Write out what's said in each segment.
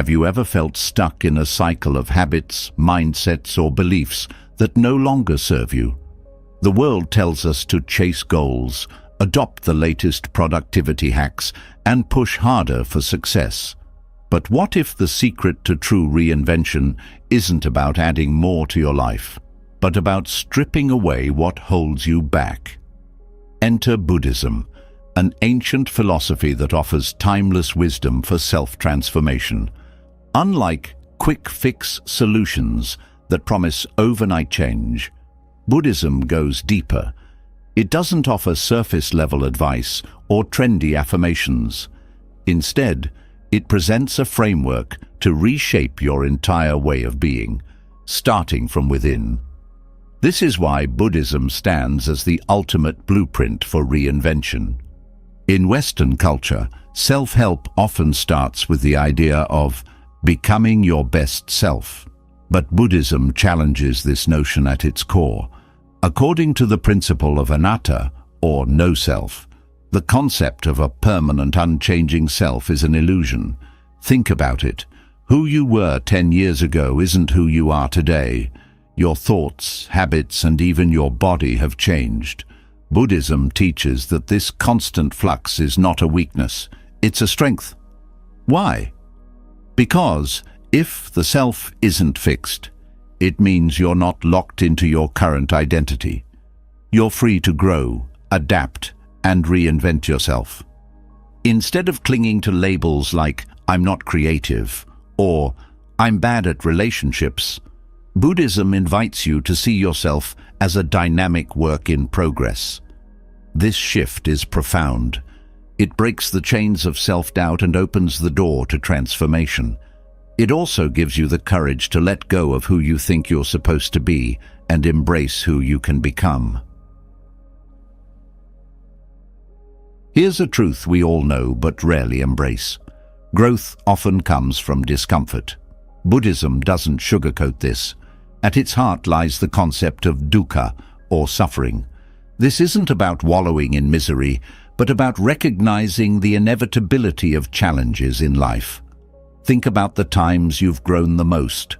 Have you ever felt stuck in a cycle of habits, mindsets, or beliefs that no longer serve you? The world tells us to chase goals, adopt the latest productivity hacks, and push harder for success. But what if the secret to true reinvention isn't about adding more to your life, but about stripping away what holds you back? Enter Buddhism, an ancient philosophy that offers timeless wisdom for self-transformation. Unlike quick-fix solutions that promise overnight change, Buddhism goes deeper. It doesn't offer surface-level advice or trendy affirmations. Instead, it presents a framework to reshape your entire way of being, starting from within. This is why Buddhism stands as the ultimate blueprint for reinvention. In Western culture, self-help often starts with the idea of becoming your best self. But Buddhism challenges this notion at its core. According to the principle of anatta, or no self, the concept of a permanent, unchanging self is an illusion. Think about it. Who you were 10 years ago isn't who you are today. Your thoughts, habits, and even your body have changed. Buddhism teaches that this constant flux is not a weakness, it's a strength. Why? Because if the self isn't fixed, it means you're not locked into your current identity. You're free to grow, adapt, and reinvent yourself. Instead of clinging to labels like "I'm not creative" or "I'm bad at relationships," Buddhism invites you to see yourself as a dynamic work in progress. This shift is profound. It breaks the chains of self-doubt and opens the door to transformation. It also gives you the courage to let go of who you think you're supposed to be and embrace who you can become. Here's a truth we all know but rarely embrace. Growth often comes from discomfort. Buddhism doesn't sugarcoat this. At its heart lies the concept of dukkha, or suffering. This isn't about wallowing in misery, but about recognizing the inevitability of challenges in life. Think about the times you've grown the most.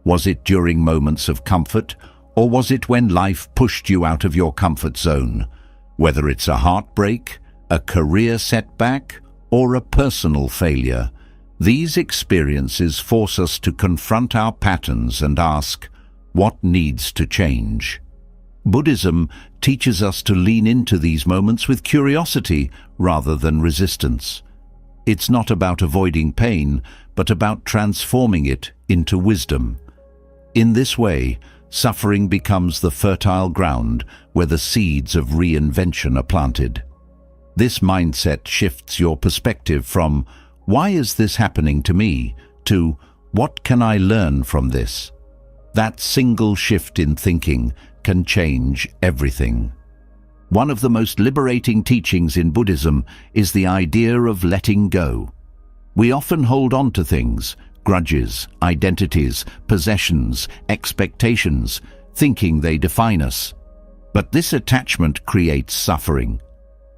Was it during moments of comfort, or was it when life pushed you out of your comfort zone? Whether it's a heartbreak, a career setback, or a personal failure, these experiences force us to confront our patterns and ask, what needs to change? Buddhism teaches us to lean into these moments with curiosity rather than resistance. It's not about avoiding pain, but about transforming it into wisdom. In this way, suffering becomes the fertile ground where the seeds of reinvention are planted. This mindset shifts your perspective from, "Why is this happening to me?" to, "What can I learn from this?" That single shift in thinking can change everything. One of the most liberating teachings in Buddhism is the idea of letting go. We often hold on to things, grudges, identities, possessions, expectations, thinking they define us. But this attachment creates suffering.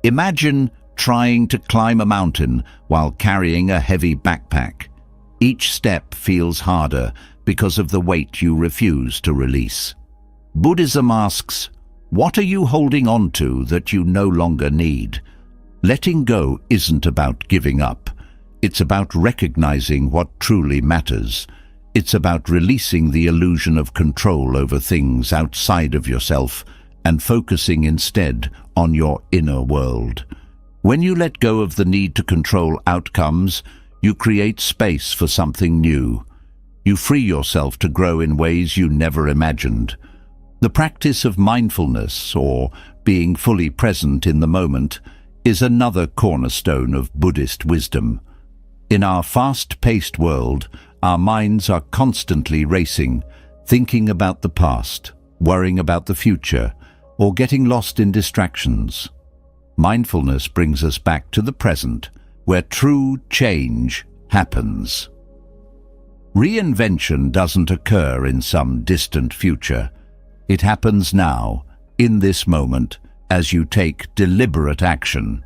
Imagine trying to climb a mountain while carrying a heavy backpack. Each step feels harder because of the weight you refuse to release. Buddhism asks, what are you holding on to that you no longer need? Letting go isn't about giving up. It's about recognizing what truly matters. It's about releasing the illusion of control over things outside of yourself and focusing instead on your inner world. When you let go of the need to control outcomes, you create space for something new. You free yourself to grow in ways you never imagined. The practice of mindfulness, or being fully present in the moment, is another cornerstone of Buddhist wisdom. In our fast-paced world, our minds are constantly racing, thinking about the past, worrying about the future, or getting lost in distractions. Mindfulness brings us back to the present, where true change happens. Reinvention doesn't occur in some distant future. It happens now, in this moment, as you take deliberate action.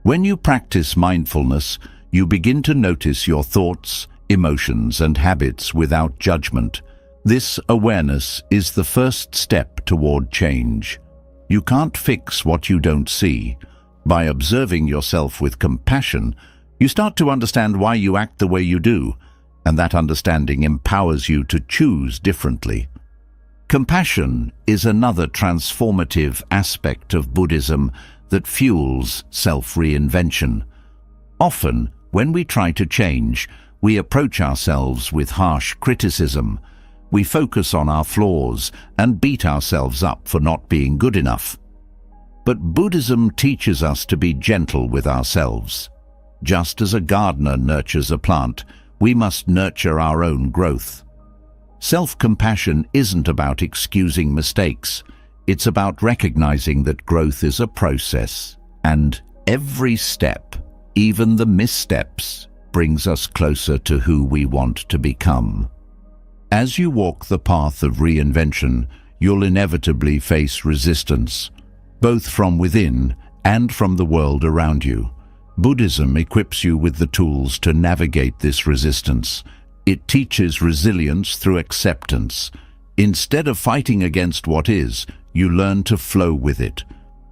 When you practice mindfulness, you begin to notice your thoughts, emotions, and habits without judgment. This awareness is the first step toward change. You can't fix what you don't see. By observing yourself with compassion, you start to understand why you act the way you do, and that understanding empowers you to choose differently. Compassion is another transformative aspect of Buddhism that fuels self-reinvention. Often, when we try to change, we approach ourselves with harsh criticism. We focus on our flaws and beat ourselves up for not being good enough. But Buddhism teaches us to be gentle with ourselves. Just as a gardener nurtures a plant, we must nurture our own growth. Self-compassion isn't about excusing mistakes. It's about recognizing that growth is a process, and every step, even the missteps, brings us closer to who we want to become. As you walk the path of reinvention, you'll inevitably face resistance, both from within and from the world around you. Buddhism equips you with the tools to navigate this resistance. It teaches resilience through acceptance. Instead of fighting against what is, you learn to flow with it.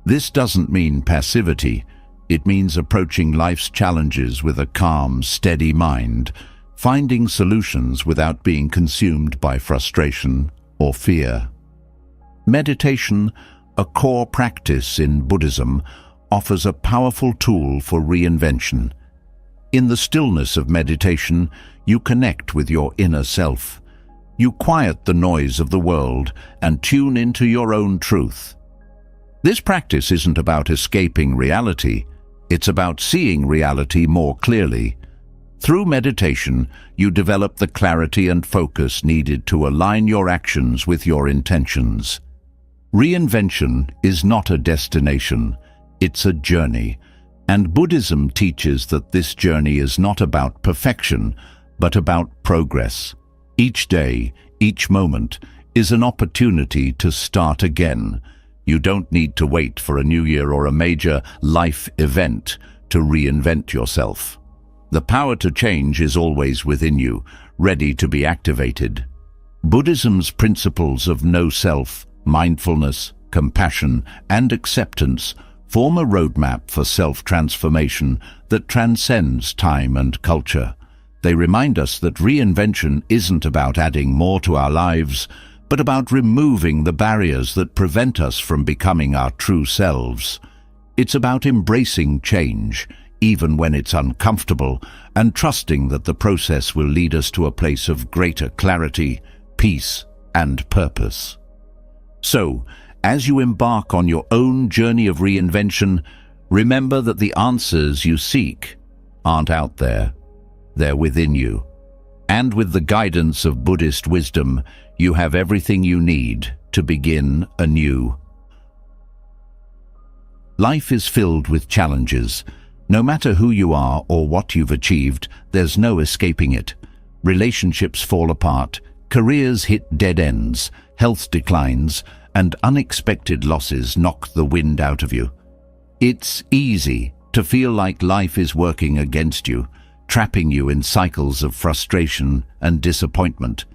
This doesn't mean passivity. It means approaching life's challenges with a calm, steady mind, finding solutions without being consumed by frustration or fear. Meditation, a core practice in Buddhism, offers a powerful tool for reinvention. In the stillness of meditation, you connect with your inner self. You quiet the noise of the world and tune into your own truth. This practice isn't about escaping reality. It's about seeing reality more clearly. Through meditation, you develop the clarity and focus needed to align your actions with your intentions. Reinvention is not a destination, it's a journey. And Buddhism teaches that this journey is not about perfection, but about progress. Each day, each moment, is an opportunity to start again. You don't need to wait for a new year or a major life event to reinvent yourself. The power to change is always within you, ready to be activated. Buddhism's principles of no-self, mindfulness, compassion, and acceptance form a roadmap for self-transformation that transcends time and culture. They remind us that reinvention isn't about adding more to our lives, but about removing the barriers that prevent us from becoming our true selves. It's about embracing change, even when it's uncomfortable, and trusting that the process will lead us to a place of greater clarity, peace, and purpose. So, as you embark on your own journey of reinvention, remember that the answers you seek aren't out there. They're within you. And with the guidance of Buddhist wisdom, you have everything you need to begin anew. Life is filled with challenges. No matter who you are or what you've achieved, there's no escaping it. Relationships fall apart, careers hit dead ends, health declines, and unexpected losses knock the wind out of you. It's easy to feel like life is working against you, trapping you in cycles of frustration and disappointment.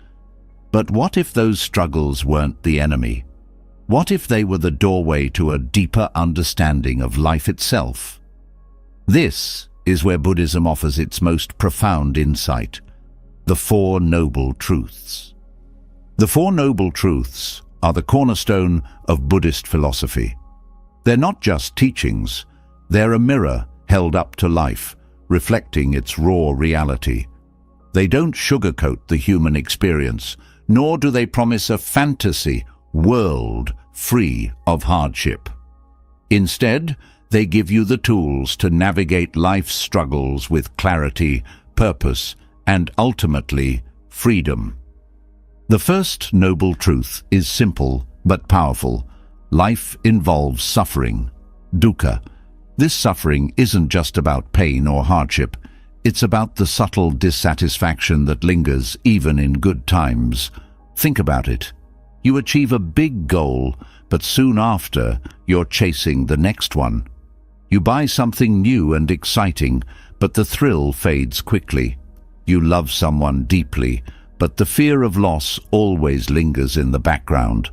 But what if those struggles weren't the enemy? What if they were the doorway to a deeper understanding of life itself? This is where Buddhism offers its most profound insight: the Four Noble Truths. The Four Noble Truths are the cornerstone of Buddhist philosophy. They're not just teachings, they're a mirror held up to life, reflecting its raw reality. They don't sugarcoat the human experience, nor do they promise a fantasy world free of hardship. Instead, they give you the tools to navigate life's struggles with clarity, purpose, and ultimately, freedom. The first noble truth is simple but powerful. Life involves suffering, dukkha. This suffering isn't just about pain or hardship. It's about the subtle dissatisfaction that lingers even in good times. Think about it. You achieve a big goal, but soon after, you're chasing the next one. You buy something new and exciting, but the thrill fades quickly. You love someone deeply, but the fear of loss always lingers in the background.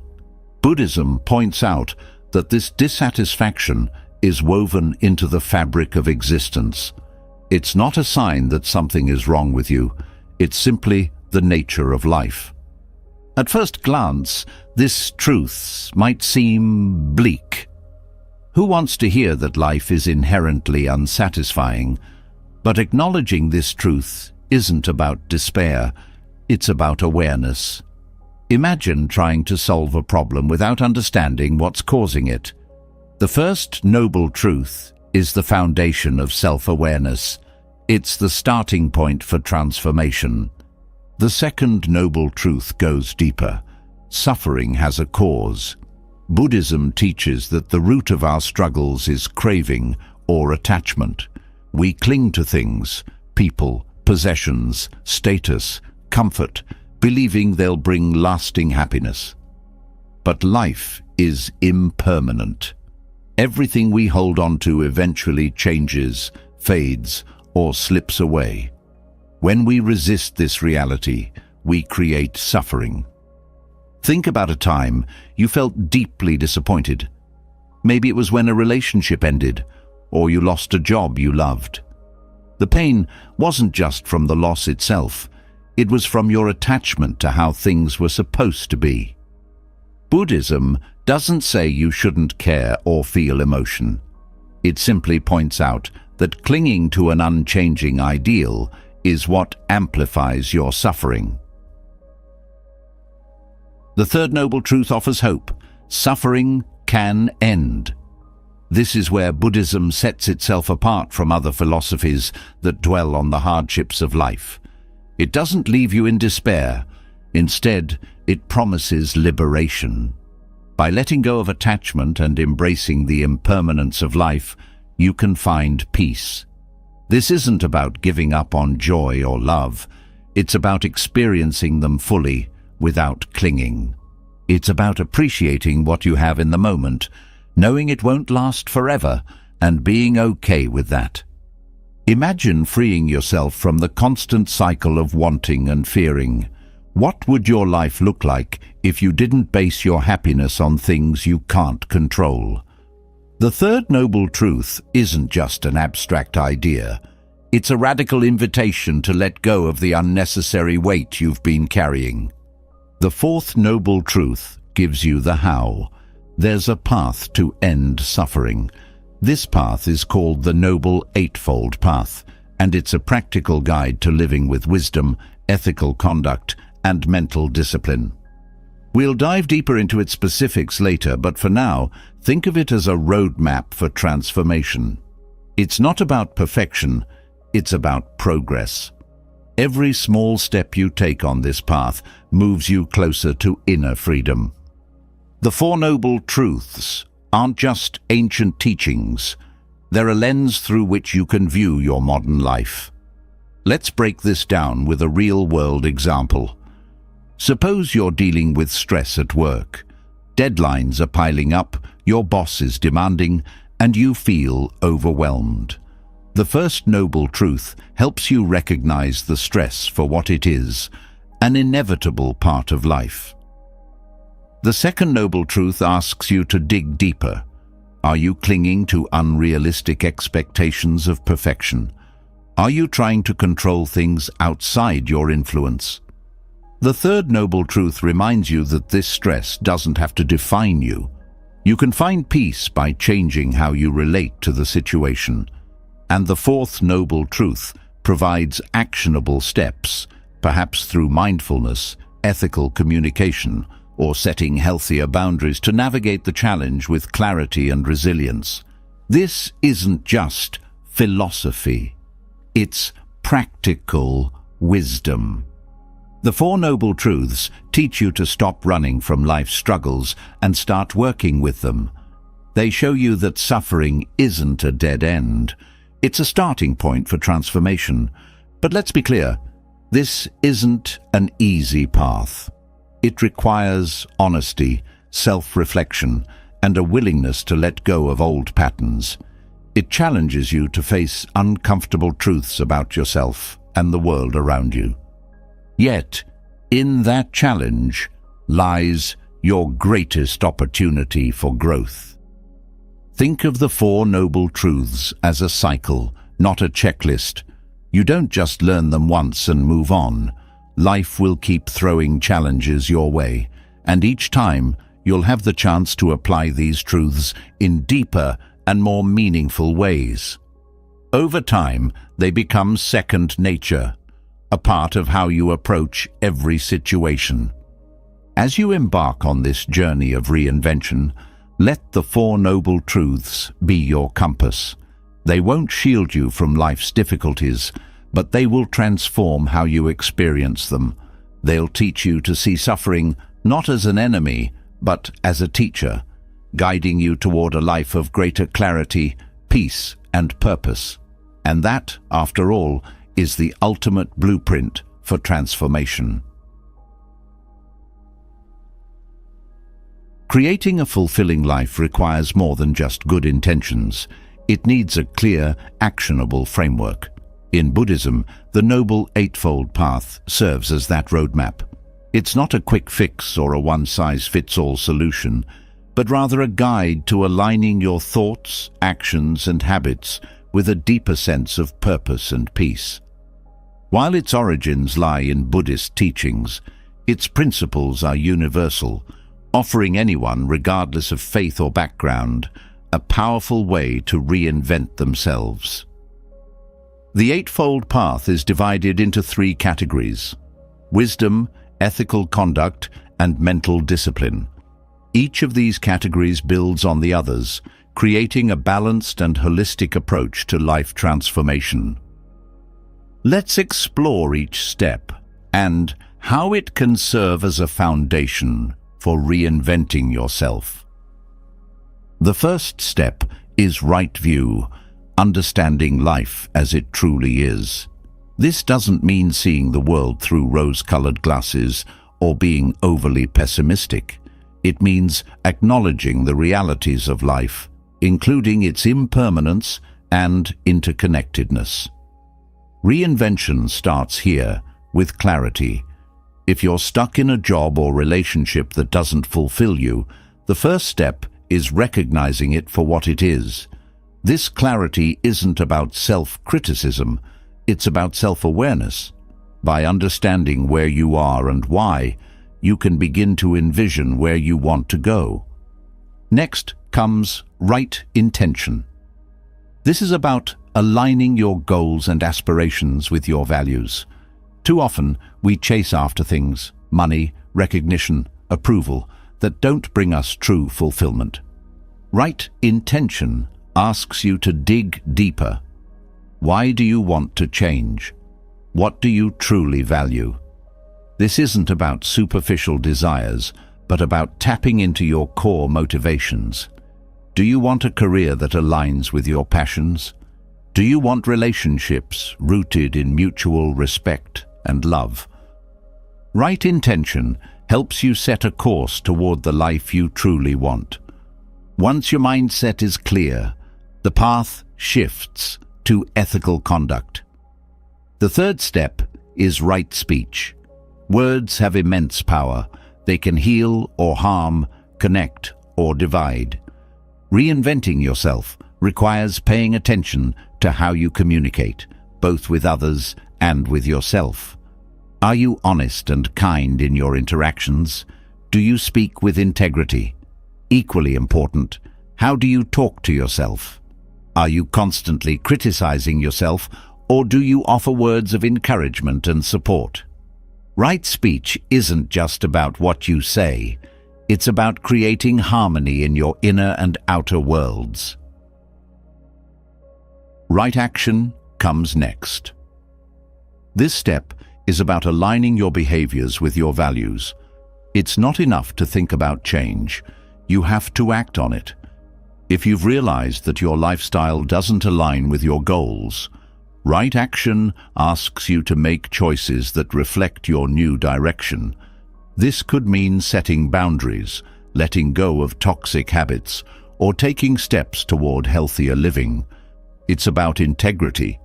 Buddhism points out that this dissatisfaction is woven into the fabric of existence. It's not a sign that something is wrong with you. It's simply the nature of life. At first glance, this truth might seem bleak. Who wants to hear that life is inherently unsatisfying? But acknowledging this truth isn't about despair, it's about awareness. Imagine trying to solve a problem without understanding what's causing it. The first noble truth is the foundation of self-awareness. It's the starting point for transformation. The second noble truth goes deeper. Suffering has a cause. Buddhism teaches that the root of our struggles is craving or attachment. We cling to things, people, possessions, status, comfort, believing they'll bring lasting happiness. But life is impermanent. Everything we hold on to eventually changes, fades, or slips away. When we resist this reality, we create suffering. Think about a time you felt deeply disappointed. Maybe it was when a relationship ended, or you lost a job you loved. The pain wasn't just from the loss itself, it was from your attachment to how things were supposed to be. Buddhism doesn't say you shouldn't care or feel emotion. It simply points out that clinging to an unchanging ideal is what amplifies your suffering. The third noble truth offers hope. Suffering can end. This is where Buddhism sets itself apart from other philosophies that dwell on the hardships of life. It doesn't leave you in despair. Instead, it promises liberation. By letting go of attachment and embracing the impermanence of life, you can find peace. This isn't about giving up on joy or love. It's about experiencing them fully without clinging. It's about appreciating what you have in the moment, knowing it won't last forever, and being okay with that. Imagine freeing yourself from the constant cycle of wanting and fearing. What would your life look like if you didn't base your happiness on things you can't control? The third noble truth isn't just an abstract idea. It's a radical invitation to let go of the unnecessary weight you've been carrying. The fourth noble truth gives you the how. There's a path to end suffering. This path is called the Noble Eightfold Path, and it's a practical guide to living with wisdom, ethical conduct, and mental discipline. We'll dive deeper into its specifics later, but for now, think of it as a roadmap for transformation. It's not about perfection, it's about progress. Every small step you take on this path moves you closer to inner freedom. The Four Noble Truths aren't just ancient teachings. They're a lens through which you can view your modern life. Let's break this down with a real-world example. Suppose you're dealing with stress at work. Deadlines are piling up, your boss is demanding, and you feel overwhelmed. The first noble truth helps you recognize the stress for what it is, an inevitable part of life. The second noble truth asks you to dig deeper. Are you clinging to unrealistic expectations of perfection? Are you trying to control things outside your influence? The third noble truth reminds you that this stress doesn't have to define you. You can find peace by changing how you relate to the situation. And the fourth noble truth provides actionable steps, perhaps through mindfulness, ethical communication, or setting healthier boundaries to navigate the challenge with clarity and resilience. This isn't just philosophy. It's practical wisdom. The Four Noble Truths teach you to stop running from life's struggles and start working with them. They show you that suffering isn't a dead end. It's a starting point for transformation. But let's be clear, this isn't an easy path. It requires honesty, self-reflection, and a willingness to let go of old patterns. It challenges you to face uncomfortable truths about yourself. and the world around you. Yet, in that challenge lies your greatest opportunity for growth. Think of the Four Noble Truths as a cycle, not a checklist. You don't just learn them once and move on. Life will keep throwing challenges your way, and each time you'll have the chance to apply these truths in deeper and more meaningful ways. Over time, they become second nature, a part of how you approach every situation. As you embark on this journey of reinvention, let the Four Noble Truths be your compass. They won't shield you from life's difficulties, but they will transform how you experience them. They'll teach you to see suffering not as an enemy, but as a teacher, guiding you toward a life of greater clarity, peace, and purpose. And that, after all, is the ultimate blueprint for transformation. Creating a fulfilling life requires more than just good intentions. It needs a clear, actionable framework. In Buddhism, the Noble Eightfold Path serves as that roadmap. It's not a quick fix or a one-size-fits-all solution, but rather a guide to aligning your thoughts, actions, and habits with a deeper sense of purpose and peace. While its origins lie in Buddhist teachings, its principles are universal, offering anyone, regardless of faith or background, a powerful way to reinvent themselves. The Eightfold Path is divided into three categories: wisdom, ethical conduct, and mental discipline. Each of these categories builds on the others, creating a balanced and holistic approach to life transformation. Let's explore each step and how it can serve as a foundation for reinventing yourself. The first step is right view, understanding life as it truly is. This doesn't mean seeing the world through rose-colored glasses or being overly pessimistic. It means acknowledging the realities of life, including its impermanence and interconnectedness. Reinvention starts here, with clarity. If you're stuck in a job or relationship that doesn't fulfill you, the first step is recognizing it for what it is. This clarity isn't about self-criticism, it's about self-awareness. By understanding where you are and why, you can begin to envision where you want to go. Next comes right intention. This is about aligning your goals and aspirations with your values. Too often, we chase after things, money, recognition, approval, that don't bring us true fulfillment. Right intention asks you to dig deeper. Why do you want to change? What do you truly value? This isn't about superficial desires, but about tapping into your core motivations. Do you want a career that aligns with your passions? Do you want relationships rooted in mutual respect and love? Right intention helps you set a course toward the life you truly want. Once your mindset is clear, the path shifts to ethical conduct. The third step is right speech. Words have immense power. They can heal or harm, connect or divide. Reinventing yourself requires paying attention to how you communicate, both with others and with yourself. Are you honest and kind in your interactions? Do you speak with integrity? Equally important, how do you talk to yourself? Are you constantly criticizing yourself, or do you offer words of encouragement and support? Right speech isn't just about what you say. It's about creating harmony in your inner and outer worlds. Right action comes next. This step is about aligning your behaviors with your values. It's not enough to think about change. You have to act on it. If you've realized that your lifestyle doesn't align with your goals, right action asks you to make choices that reflect your new direction. This could mean setting boundaries, letting go of toxic habits, or taking steps toward healthier living. It's about integrity.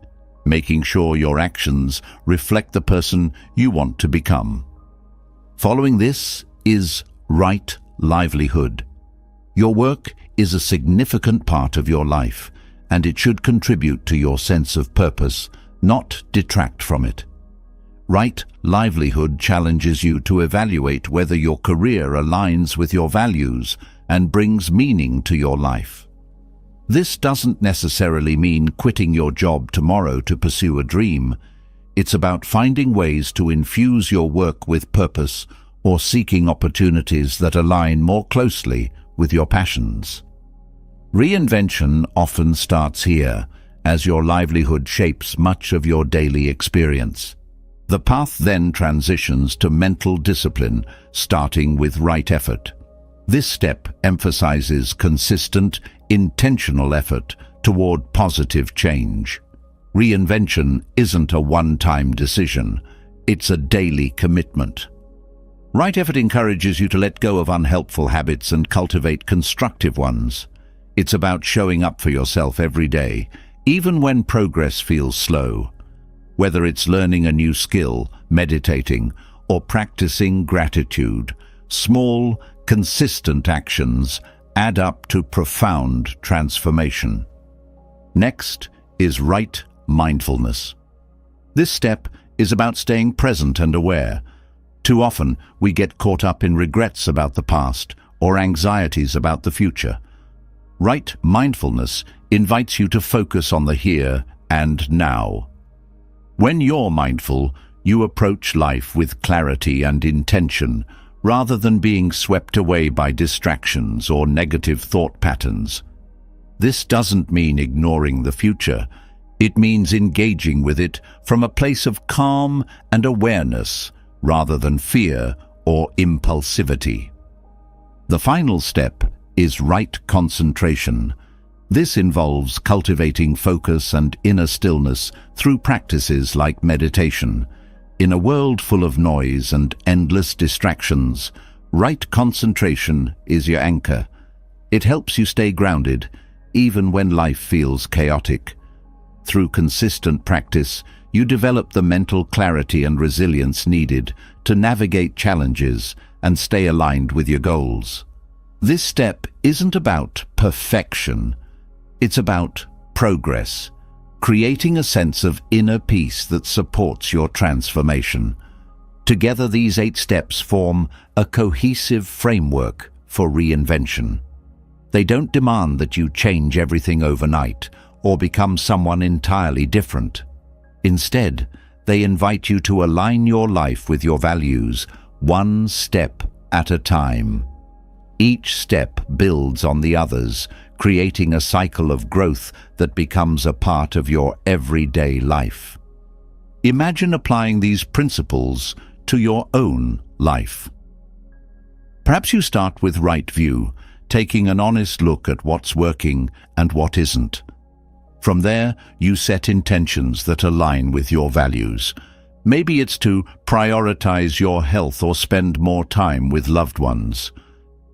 making sure your actions reflect the person you want to become. Following this is right livelihood. Your work is a significant part of your life, and it should contribute to your sense of purpose, not detract from it. Right livelihood challenges you to evaluate whether your career aligns with your values and brings meaning to your life. This doesn't necessarily mean quitting your job tomorrow to pursue a dream. It's about finding ways to infuse your work with purpose or seeking opportunities that align more closely with your passions. Reinvention often starts here, as your livelihood shapes much of your daily experience. The path then transitions to mental discipline, starting with right effort. This step emphasizes consistent, intentional effort toward positive change. Reinvention isn't a one-time decision, it's a daily commitment. Right effort encourages you to let go of unhelpful habits and cultivate constructive ones. It's about showing up for yourself every day, even when progress feels slow. Whether it's learning a new skill, meditating, or practicing gratitude, small, consistent actions add up to profound transformation. Next is right mindfulness. This step is about staying present and aware. Too often, we get caught up in regrets about the past or anxieties about the future. Right mindfulness invites you to focus on the here and now. When you're mindful, you approach life with clarity and intention, rather than being swept away by distractions or negative thought patterns. This doesn't mean ignoring the future. It means engaging with it from a place of calm and awareness, rather than fear or impulsivity. The final step is right concentration. This involves cultivating focus and inner stillness through practices like meditation. In a world full of noise and endless distractions, right concentration is your anchor. It helps you stay grounded, even when life feels chaotic. Through consistent practice, you develop the mental clarity and resilience needed to navigate challenges and stay aligned with your goals. This step isn't about perfection. It's about progress, creating a sense of inner peace that supports your transformation. Together, these 8 steps form a cohesive framework for reinvention. They don't demand that you change everything overnight or become someone entirely different. Instead, they invite you to align your life with your values, one step at a time. Each step builds on the others, creating a cycle of growth that becomes a part of your everyday life. Imagine applying these principles to your own life. Perhaps you start with right view, taking an honest look at what's working and what isn't. From there, you set intentions that align with your values. Maybe it's to prioritize your health or spend more time with loved ones.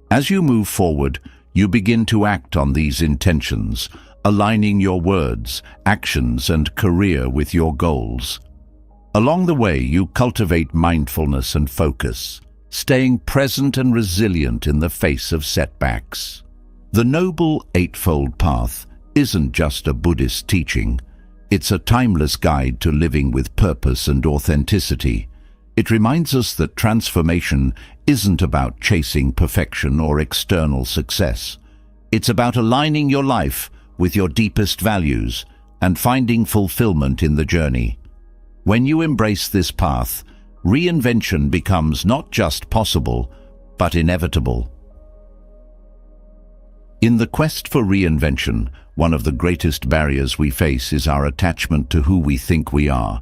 As you move forward, you begin to act on these intentions, aligning your words, actions, and career with your goals. Along the way, you cultivate mindfulness and focus, staying present and resilient in the face of setbacks. The Noble Eightfold Path isn't just a Buddhist teaching. It's a timeless guide to living with purpose and authenticity. It reminds us that transformation isn't about chasing perfection or external success. It's about aligning your life with your deepest values and finding fulfillment in the journey. When you embrace this path, reinvention becomes not just possible, but inevitable. In the quest for reinvention, one of the greatest barriers we face is our attachment to who we think we are.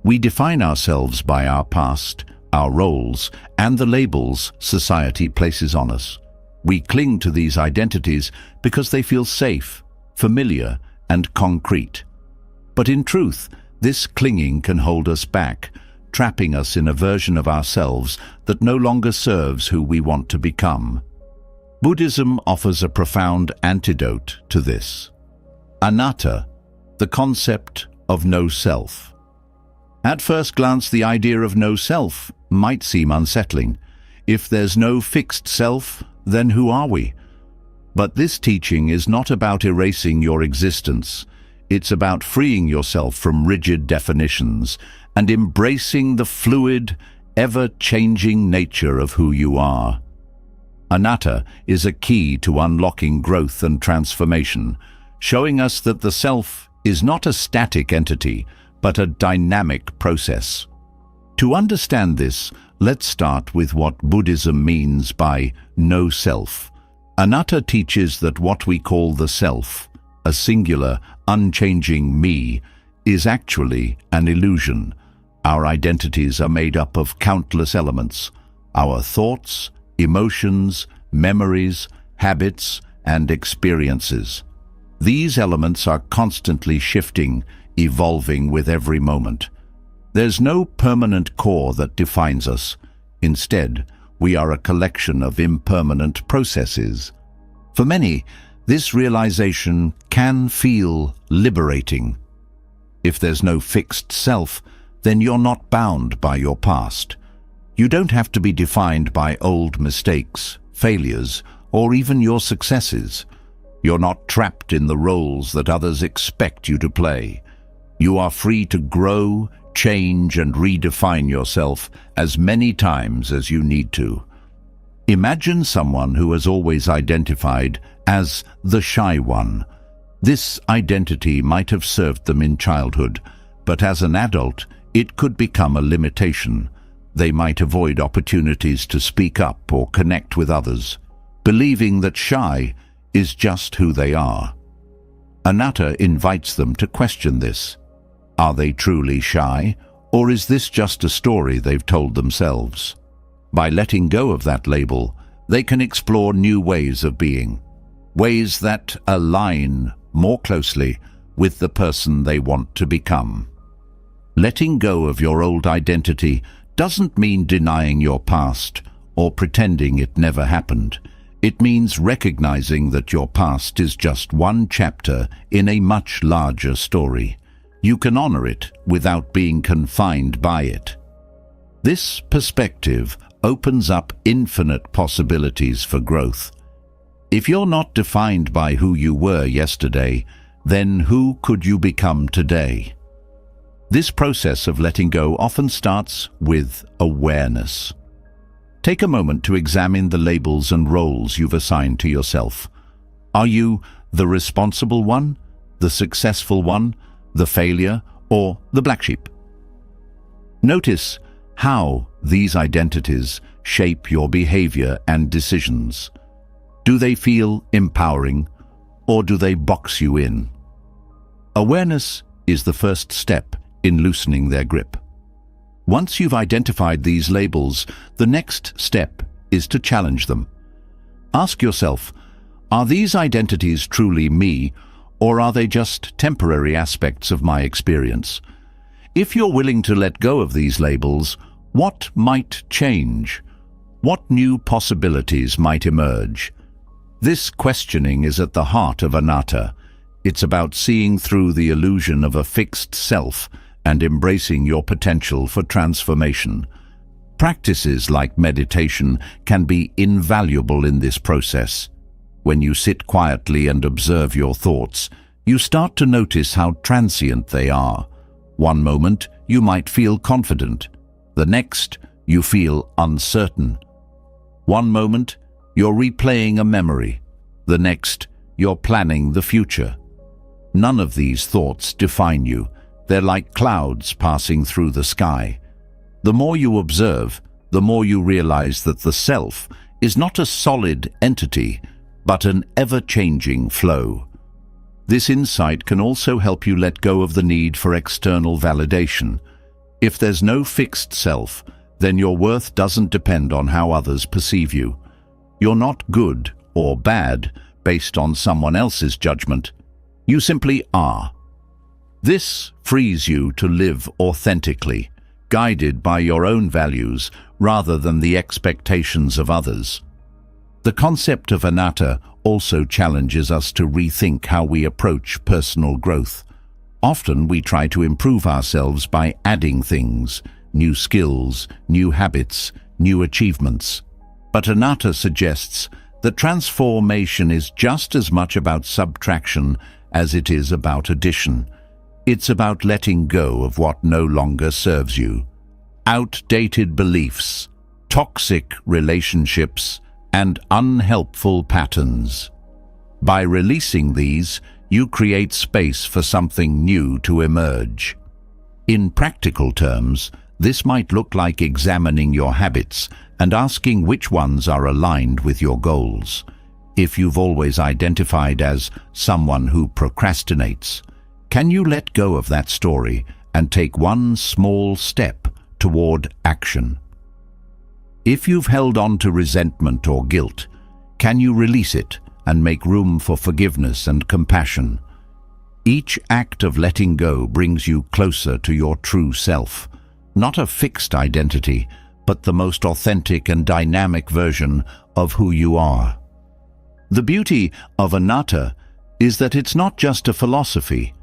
We define ourselves by our past, our roles, and the labels society places on us. We cling to these identities because they feel safe, familiar, and concrete. But in truth, this clinging can hold us back, trapping us in a version of ourselves that no longer serves who we want to become. Buddhism offers a profound antidote to this. Anatta, the concept of no self. At first glance, the idea of no self might seem unsettling. If there's no fixed self, then who are we? But this teaching is not about erasing your existence. It's about freeing yourself from rigid definitions and embracing the fluid, ever-changing nature of who you are. Anatta is a key to unlocking growth and transformation, showing us that the self is not a static entity, but a dynamic process. To understand this, let's start with what Buddhism means by no self. Anatta teaches that what we call the self, a singular, unchanging me, is actually an illusion. Our identities are made up of countless elements: our thoughts, emotions, memories, habits, and experiences. These elements are constantly shifting, evolving with every moment. There's no permanent core that defines us. Instead, we are a collection of impermanent processes. For many, this realization can feel liberating. If there's no fixed self, then you're not bound by your past. You don't have to be defined by old mistakes, failures, or even your successes. You're not trapped in the roles that others expect you to play. You are free to grow, change, and redefine yourself as many times as you need to. Imagine someone who has always identified as the shy one. This identity might have served them in childhood, but as an adult, it could become a limitation. They might avoid opportunities to speak up or connect with others, believing that shy is just who they are. Anatta invites them to question this. Are they truly shy, or is this just a story they've told themselves? By letting go of that label, they can explore new ways of being, ways that align more closely with the person they want to become. Letting go of your old identity doesn't mean denying your past or pretending it never happened. It means recognizing that your past is just one chapter in a much larger story. You can honor it without being confined by it. This perspective opens up infinite possibilities for growth. If you're not defined by who you were yesterday, then who could you become today? This process of letting go often starts with awareness. Take a moment to examine the labels and roles you've assigned to yourself. Are you the responsible one, the successful one, the failure, or the black sheep? Notice how these identities shape your behavior and decisions. Do they feel empowering, or do they box you in? Awareness is the first step in loosening their grip. Once you've identified these labels, the next step is to challenge them. Ask yourself, are these identities truly me, or are they just temporary aspects of my experience? If you're willing to let go of these labels, what might change? What new possibilities might emerge? This questioning is at the heart of Anatta. It's about seeing through the illusion of a fixed self and embracing your potential for transformation. Practices like meditation can be invaluable in this process. When you sit quietly and observe your thoughts, you start to notice how transient they are. One moment, you might feel confident. The next, you feel uncertain. One moment, you're replaying a memory. The next, you're planning the future. None of these thoughts define you. They're like clouds passing through the sky. The more you observe, the more you realize that the self is not a solid entity, but an ever-changing flow. This insight can also help you let go of the need for external validation. If there's no fixed self, then your worth doesn't depend on how others perceive you. You're not good or bad based on someone else's judgment. You simply are. This frees you to live authentically, guided by your own values rather than the expectations of others. The concept of anatta also challenges us to rethink how we approach personal growth. Often we try to improve ourselves by adding things, new skills, new habits, new achievements. But anatta suggests that transformation is just as much about subtraction as it is about addition. It's about letting go of what no longer serves you. Outdated beliefs, toxic relationships, and unhelpful patterns. By releasing these, you create space for something new to emerge. In practical terms, this might look like examining your habits and asking which ones are aligned with your goals. If you've always identified as someone who procrastinates, can you let go of that story and take one small step toward action? If you've held on to resentment or guilt, can you release it and make room for forgiveness and compassion? Each act of letting go brings you closer to your true self, not a fixed identity, but the most authentic and dynamic version of who you are. The beauty of anatta is that it's not just a philosophy,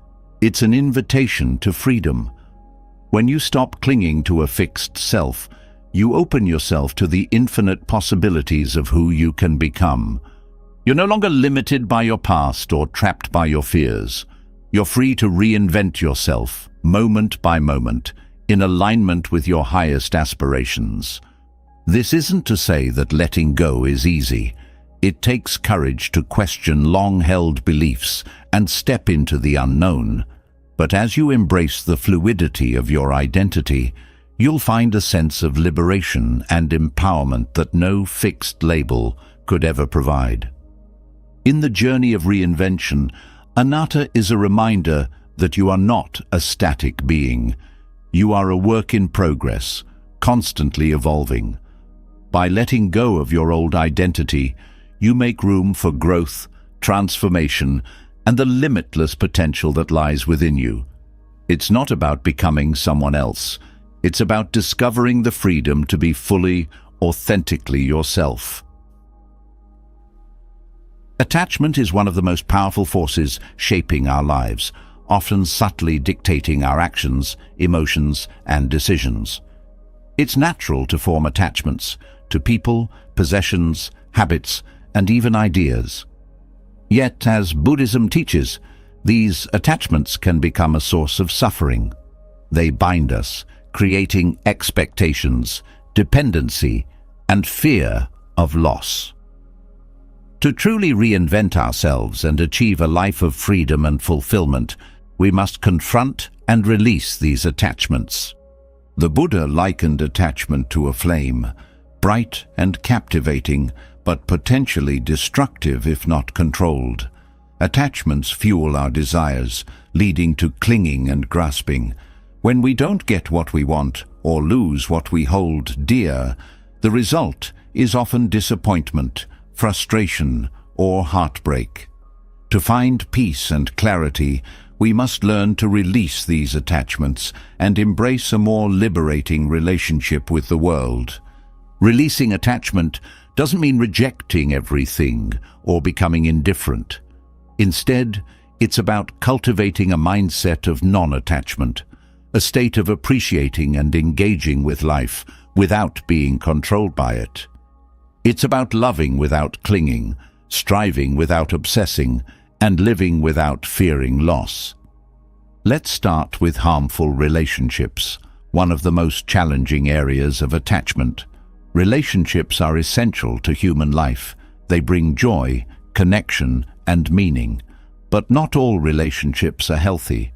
it's an invitation to freedom. When you stop clinging to a fixed self, you open yourself to the infinite possibilities of who you can become. You're no longer limited by your past or trapped by your fears. You're free to reinvent yourself, moment by moment, in alignment with your highest aspirations. This isn't to say that letting go is easy. It takes courage to question long-held beliefs and step into the unknown. But as you embrace the fluidity of your identity, you'll find a sense of liberation and empowerment that no fixed label could ever provide. In the journey of reinvention, anatta is a reminder that you are not a static being. You are a work in progress, constantly evolving. By letting go of your old identity, you make room for growth, transformation, and the limitless potential that lies within you. It's not about becoming someone else. It's about discovering the freedom to be fully, authentically yourself. Attachment is one of the most powerful forces shaping our lives, often subtly dictating our actions, emotions, and decisions. It's natural to form attachments to people, possessions, habits, and even ideas. Yet, as Buddhism teaches, these attachments can become a source of suffering. They bind us, creating expectations, dependency, and fear of loss. To truly reinvent ourselves and achieve a life of freedom and fulfillment, we must confront and release these attachments. The Buddha likened attachment to a flame, bright and captivating, but potentially destructive if not controlled. Attachments fuel our desires, leading to clinging and grasping. When we don't get what we want or lose what we hold dear, the result is often disappointment, frustration, or heartbreak. To find peace and clarity, we must learn to release these attachments and embrace a more liberating relationship with the world. Releasing attachment doesn't mean rejecting everything or becoming indifferent. Instead, it's about cultivating a mindset of non-attachment, a state of appreciating and engaging with life without being controlled by it. It's about loving without clinging, striving without obsessing, and living without fearing loss. Let's start with harmful relationships, one of the most challenging areas of attachment. Relationships are essential to human life. They bring joy, connection, and meaning. But not all relationships are healthy.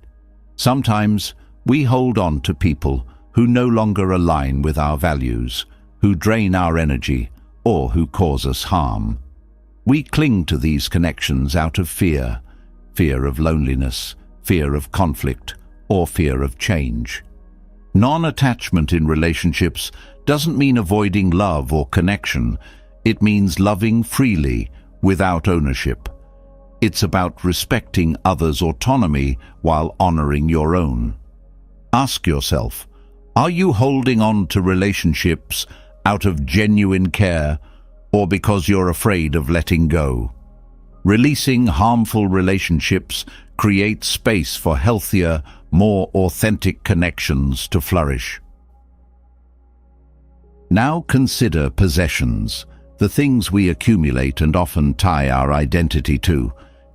Sometimes we hold on to people who no longer align with our values, who drain our energy, or who cause us harm. We cling to these connections out of fear of loneliness, fear of conflict, or fear of change. Non-attachment in relationships doesn't mean avoiding love or connection. It means loving freely, without ownership. It's about respecting others' autonomy while honoring your own. Ask yourself, are you holding on to relationships out of genuine care or because you're afraid of letting go? Releasing harmful relationships create space for healthier, more authentic connections to flourish. Now consider possessions, the things we accumulate and often tie our identity to.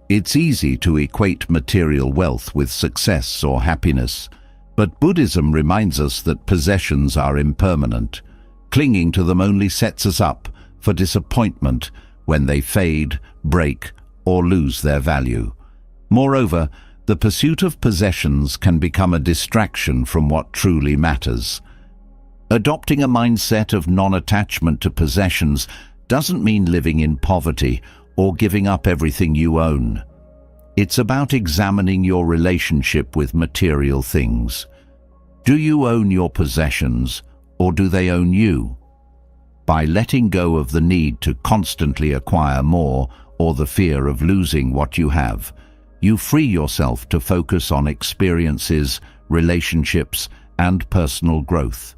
It's easy to equate material wealth with success or happiness, but Buddhism reminds us that possessions are impermanent. Clinging to them only sets us up for disappointment when they fade, break, or lose their value. Moreover, the pursuit of possessions can become a distraction from what truly matters. Adopting a mindset of non-attachment to possessions doesn't mean living in poverty or giving up everything you own. It's about examining your relationship with material things. Do you own your possessions, or do they own you? By letting go of the need to constantly acquire more or the fear of losing what you have, you free yourself to focus on experiences, relationships, and personal growth.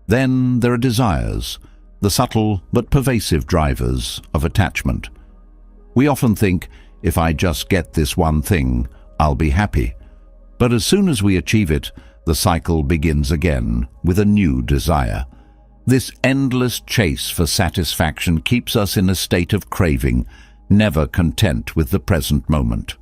Then there are desires, the subtle but pervasive drivers of attachment. We often think, if I just get this one thing, I'll be happy. But as soon as we achieve it, the cycle begins again with a new desire. This endless chase for satisfaction keeps us in a state of craving, never content with the present moment.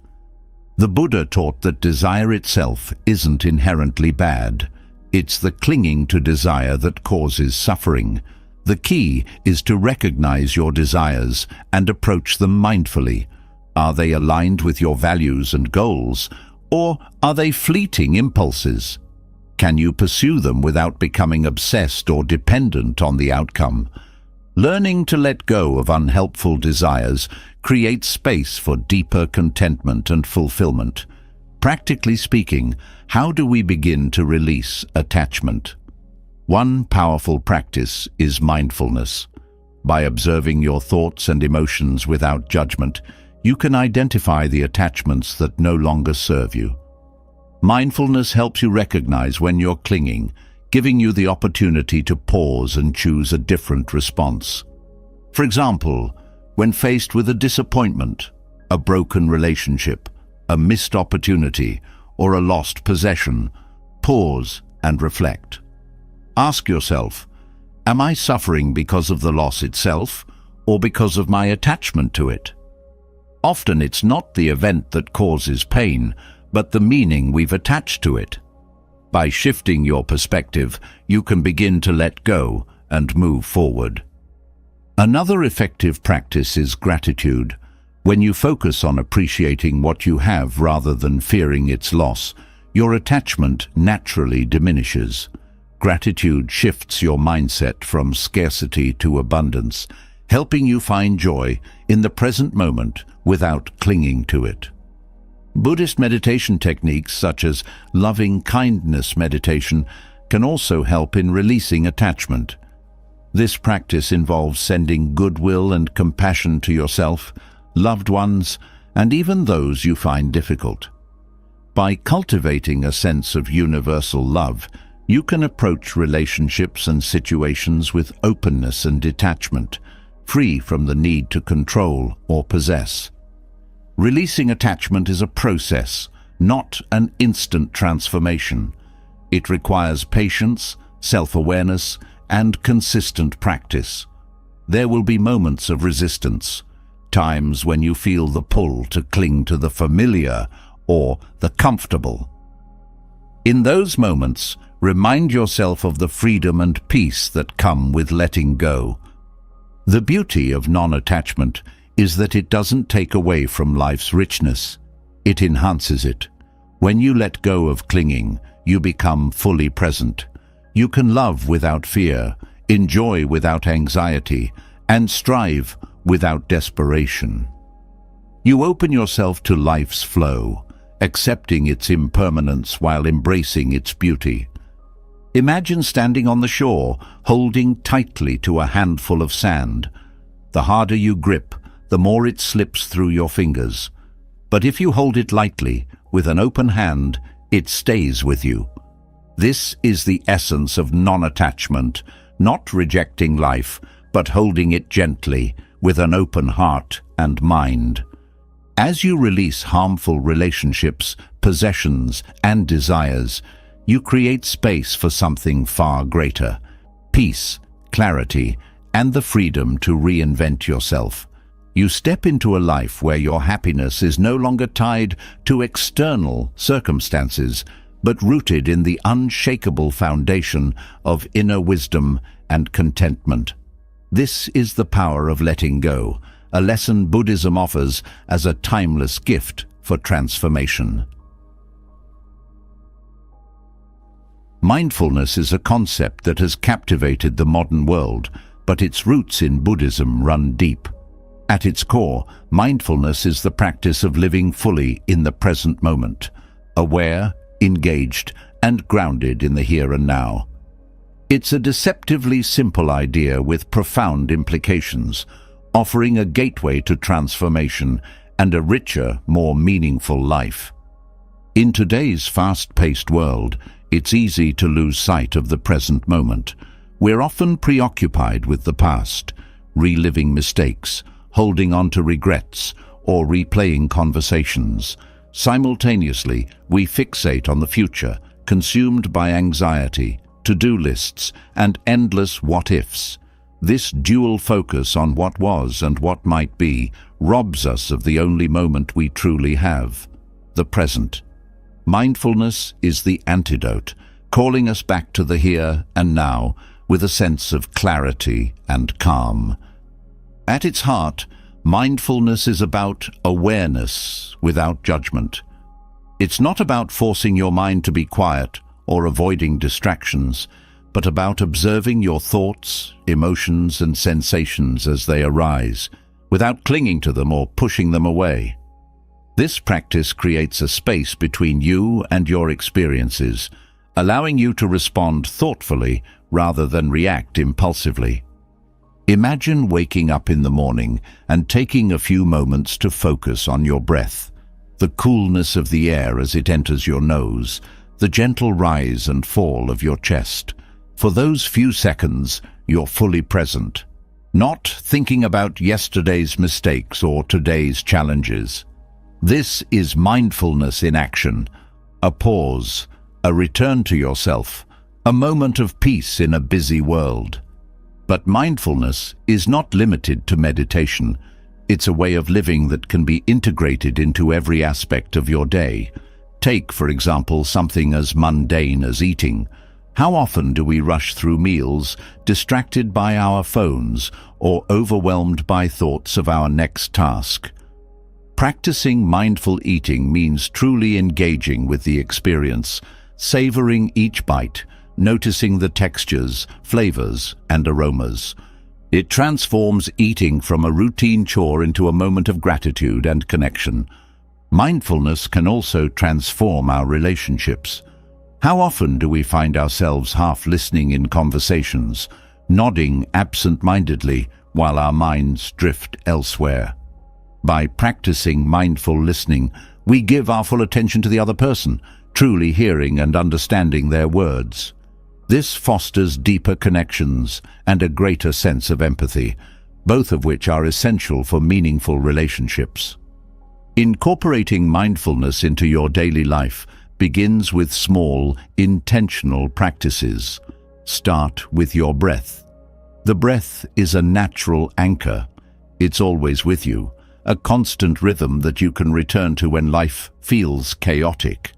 The Buddha taught that desire itself isn't inherently bad. It's the clinging to desire that causes suffering. The key is to recognize your desires and approach them mindfully. Are they aligned with your values and goals, or are they fleeting impulses? Can you pursue them without becoming obsessed or dependent on the outcome? Learning to let go of unhelpful desires creates space for deeper contentment and fulfillment. Practically speaking, how do we begin to release attachment? One powerful practice is mindfulness. By observing your thoughts and emotions without judgment, you can identify the attachments that no longer serve you. Mindfulness helps you recognize when you're clinging, giving you the opportunity to pause and choose a different response. For example, when faced with a disappointment, a broken relationship, a missed opportunity, or a lost possession, pause and reflect. Ask yourself, am I suffering because of the loss itself, or because of my attachment to it? Often it's not the event that causes pain, but the meaning we've attached to it. By shifting your perspective, you can begin to let go and move forward. Another effective practice is gratitude. When you focus on appreciating what you have rather than fearing its loss, your attachment naturally diminishes. Gratitude shifts your mindset from scarcity to abundance, helping you find joy in the present moment without clinging to it. Buddhist meditation techniques such as loving kindness meditation can also help in releasing attachment. This practice involves sending goodwill and compassion to yourself, loved ones, and even those you find difficult. By cultivating a sense of universal love, you can approach relationships and situations with openness and detachment, free from the need to control or possess. Releasing attachment is a process, not an instant transformation. It requires patience, self-awareness, and consistent practice. There will be moments of resistance, times when you feel the pull to cling to the familiar or the comfortable. In those moments, remind yourself of the freedom and peace that come with letting go. The beauty of non-attachment is that it doesn't take away from life's richness. It enhances it. When you let go of clinging, you become fully present. You can love without fear, enjoy without anxiety, and strive without desperation. You open yourself to life's flow, accepting its impermanence while embracing its beauty. Imagine standing on the shore, holding tightly to a handful of sand. The harder you grip, the more it slips through your fingers. But if you hold it lightly, with an open hand, it stays with you. This is the essence of non-attachment, not rejecting life, but holding it gently, with an open heart and mind. As you release harmful relationships, possessions, and desires, you create space for something far greater: peace, clarity, and the freedom to reinvent yourself. You step into a life where your happiness is no longer tied to external circumstances, but rooted in the unshakable foundation of inner wisdom and contentment. This is the power of letting go, a lesson Buddhism offers as a timeless gift for transformation. Mindfulness is a concept that has captivated the modern world, but its roots in Buddhism run deep. At its core, mindfulness is the practice of living fully in the present moment, aware, engaged, and grounded in the here and now. It's a deceptively simple idea with profound implications, offering a gateway to transformation and a richer, more meaningful life. In today's fast-paced world, it's easy to lose sight of the present moment. We're often preoccupied with the past, reliving mistakes, holding on to regrets, or replaying conversations. Simultaneously, we fixate on the future, consumed by anxiety, to-do lists, and endless what-ifs. This dual focus on what was and what might be robs us of the only moment we truly have, the present. Mindfulness is the antidote, calling us back to the here and now with a sense of clarity and calm. At its heart, mindfulness is about awareness without judgment. It's not about forcing your mind to be quiet or avoiding distractions, but about observing your thoughts, emotions, and sensations as they arise, without clinging to them or pushing them away. This practice creates a space between you and your experiences, allowing you to respond thoughtfully rather than react impulsively. Imagine waking up in the morning and taking a few moments to focus on your breath, the coolness of the air as it enters your nose, the gentle rise and fall of your chest. For those few seconds, you're fully present, not thinking about yesterday's mistakes or today's challenges. This is mindfulness in action, a pause, a return to yourself, a moment of peace in a busy world. But mindfulness is not limited to meditation. It's a way of living that can be integrated into every aspect of your day. Take, for example, something as mundane as eating. How often do we rush through meals, distracted by our phones or overwhelmed by thoughts of our next task? Practicing mindful eating means truly engaging with the experience, savoring each bite, noticing the textures, flavors, and aromas. It transforms eating from a routine chore into a moment of gratitude and connection. Mindfulness can also transform our relationships. How often do we find ourselves half listening in conversations, nodding absent-mindedly while our minds drift elsewhere? By practicing mindful listening, we give our full attention to the other person, truly hearing and understanding their words. This fosters deeper connections and a greater sense of empathy, both of which are essential for meaningful relationships. Incorporating mindfulness into your daily life begins with small, intentional practices. Start with your breath. The breath is a natural anchor. It's always with you, a constant rhythm that you can return to when life feels chaotic.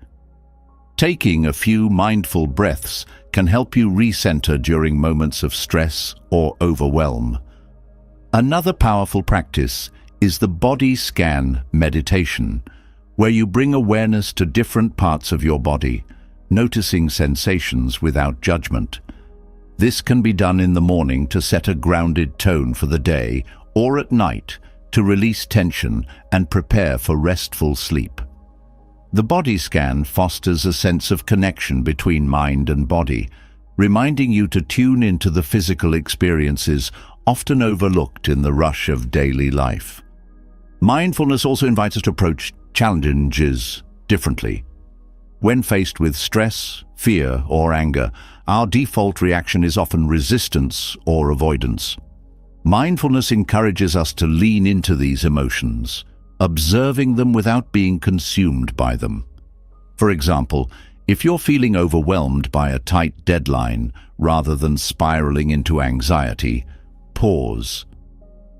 Taking a few mindful breaths can help you recenter during moments of stress or overwhelm. Another powerful practice is the body scan meditation, where you bring awareness to different parts of your body, noticing sensations without judgment. This can be done in the morning to set a grounded tone for the day, or at night to release tension and prepare for restful sleep. The body scan fosters a sense of connection between mind and body, reminding you to tune into the physical experiences often overlooked in the rush of daily life. Mindfulness also invites us to approach challenges differently. When faced with stress, fear, or anger, our default reaction is often resistance or avoidance. Mindfulness encourages us to lean into these emotions, observing them without being consumed by them. For example, if you're feeling overwhelmed by a tight deadline rather than spiraling into anxiety, pause.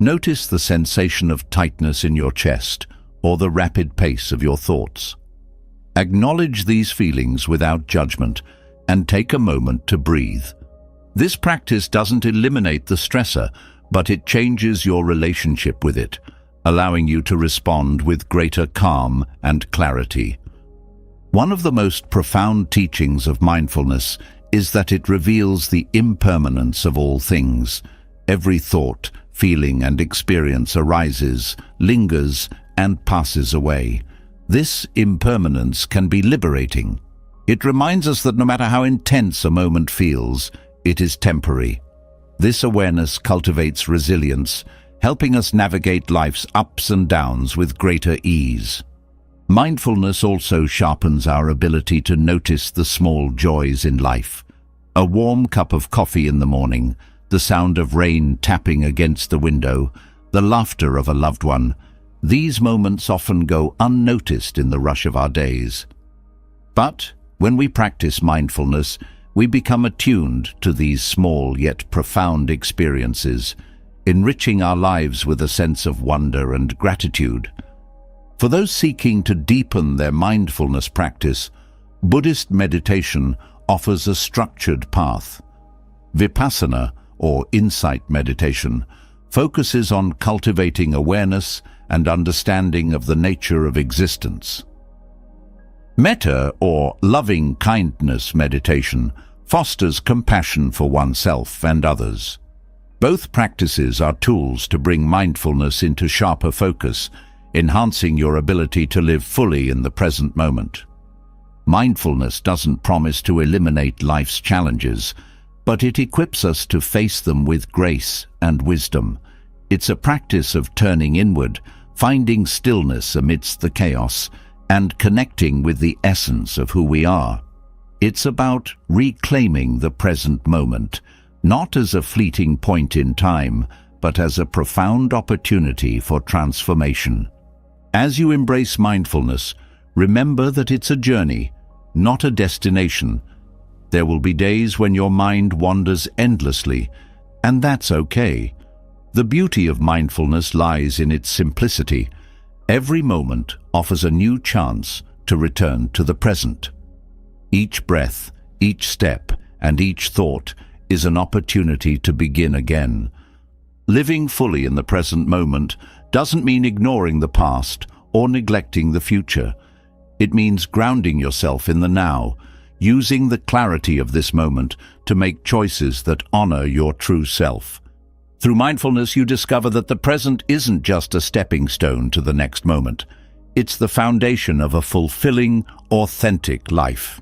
Notice the sensation of tightness in your chest or the rapid pace of your thoughts. Acknowledge these feelings without judgment and take a moment to breathe. This practice doesn't eliminate the stressor, but it changes your relationship with it, allowing you to respond with greater calm and clarity. One of the most profound teachings of mindfulness is that it reveals the impermanence of all things. Every thought, feeling, and experience arises, lingers, and passes away. This impermanence can be liberating. It reminds us that no matter how intense a moment feels, it is temporary. This awareness cultivates resilience, helping us navigate life's ups and downs with greater ease. Mindfulness also sharpens our ability to notice the small joys in life. A warm cup of coffee in the morning, the sound of rain tapping against the window, the laughter of a loved one. These moments often go unnoticed in the rush of our days. But when we practice mindfulness, we become attuned to these small yet profound experiences, enriching our lives with a sense of wonder and gratitude. For those seeking to deepen their mindfulness practice, Buddhist meditation offers a structured path. Vipassana, or insight meditation, focuses on cultivating awareness and understanding of the nature of existence. Metta, or loving kindness meditation, fosters compassion for oneself and others. Both practices are tools to bring mindfulness into sharper focus, enhancing your ability to live fully in the present moment. Mindfulness doesn't promise to eliminate life's challenges, but it equips us to face them with grace and wisdom. It's a practice of turning inward, finding stillness amidst the chaos, and connecting with the essence of who we are. It's about reclaiming the present moment, not as a fleeting point in time, but as a profound opportunity for transformation. As you embrace mindfulness, remember that it's a journey, not a destination. There will be days when your mind wanders endlessly, and that's okay. The beauty of mindfulness lies in its simplicity. Every moment offers a new chance to return to the present. Each breath, each step, and each thought is an opportunity to begin again. Living fully in the present moment doesn't mean ignoring the past or neglecting the future. It means grounding yourself in the now, using the clarity of this moment to make choices that honor your true self. Through mindfulness, you discover that the present isn't just a stepping stone to the next moment. It's the foundation of a fulfilling, authentic life.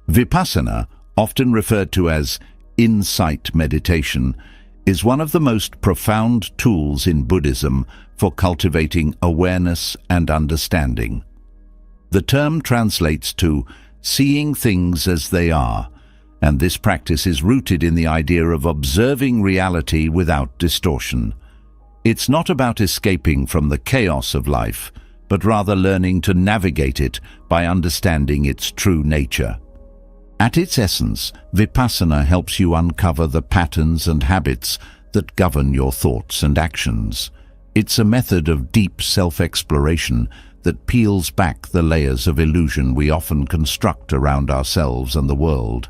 Vipassana, often referred to as insight meditation, is one of the most profound tools in Buddhism for cultivating awareness and understanding. The term translates to seeing things as they are, and this practice is rooted in the idea of observing reality without distortion. It's not about escaping from the chaos of life, but rather learning to navigate it by understanding its true nature. At its essence, Vipassana helps you uncover the patterns and habits that govern your thoughts and actions. It's a method of deep self-exploration that peels back the layers of illusion we often construct around ourselves and the world.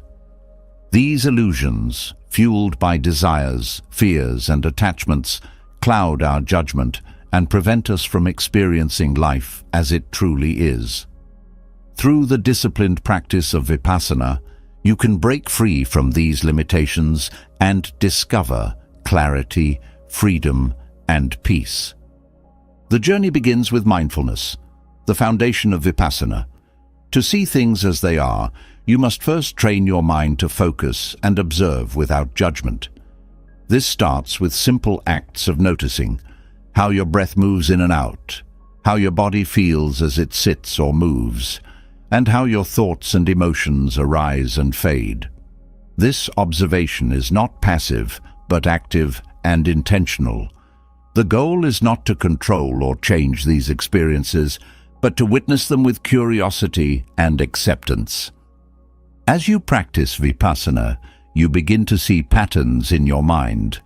These illusions, fueled by desires, fears, and attachments, cloud our judgment and prevent us from experiencing life as it truly is. Through the disciplined practice of Vipassana, you can break free from these limitations and discover clarity, freedom, and peace. The journey begins with mindfulness, the foundation of Vipassana. To see things as they are, you must first train your mind to focus and observe without judgment. This starts with simple acts of noticing how your breath moves in and out, how your body feels as it sits or moves, and how your thoughts and emotions arise and fade. This observation is not passive, but active and intentional. The goal is not to control or change these experiences, but to witness them with curiosity and acceptance. As you practice vipassana, you begin to see patterns in your mind.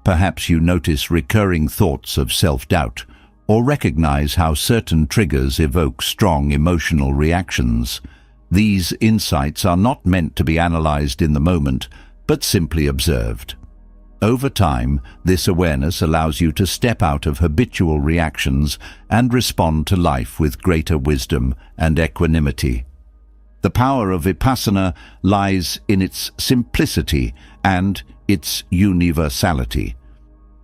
Perhaps you notice recurring thoughts of self-doubt, or recognize how certain triggers evoke strong emotional reactions. These insights are not meant to be analyzed in the moment, but simply observed. Over time, this awareness allows you to step out of habitual reactions and respond to life with greater wisdom and equanimity. The power of vipassana lies in its simplicity and its universality.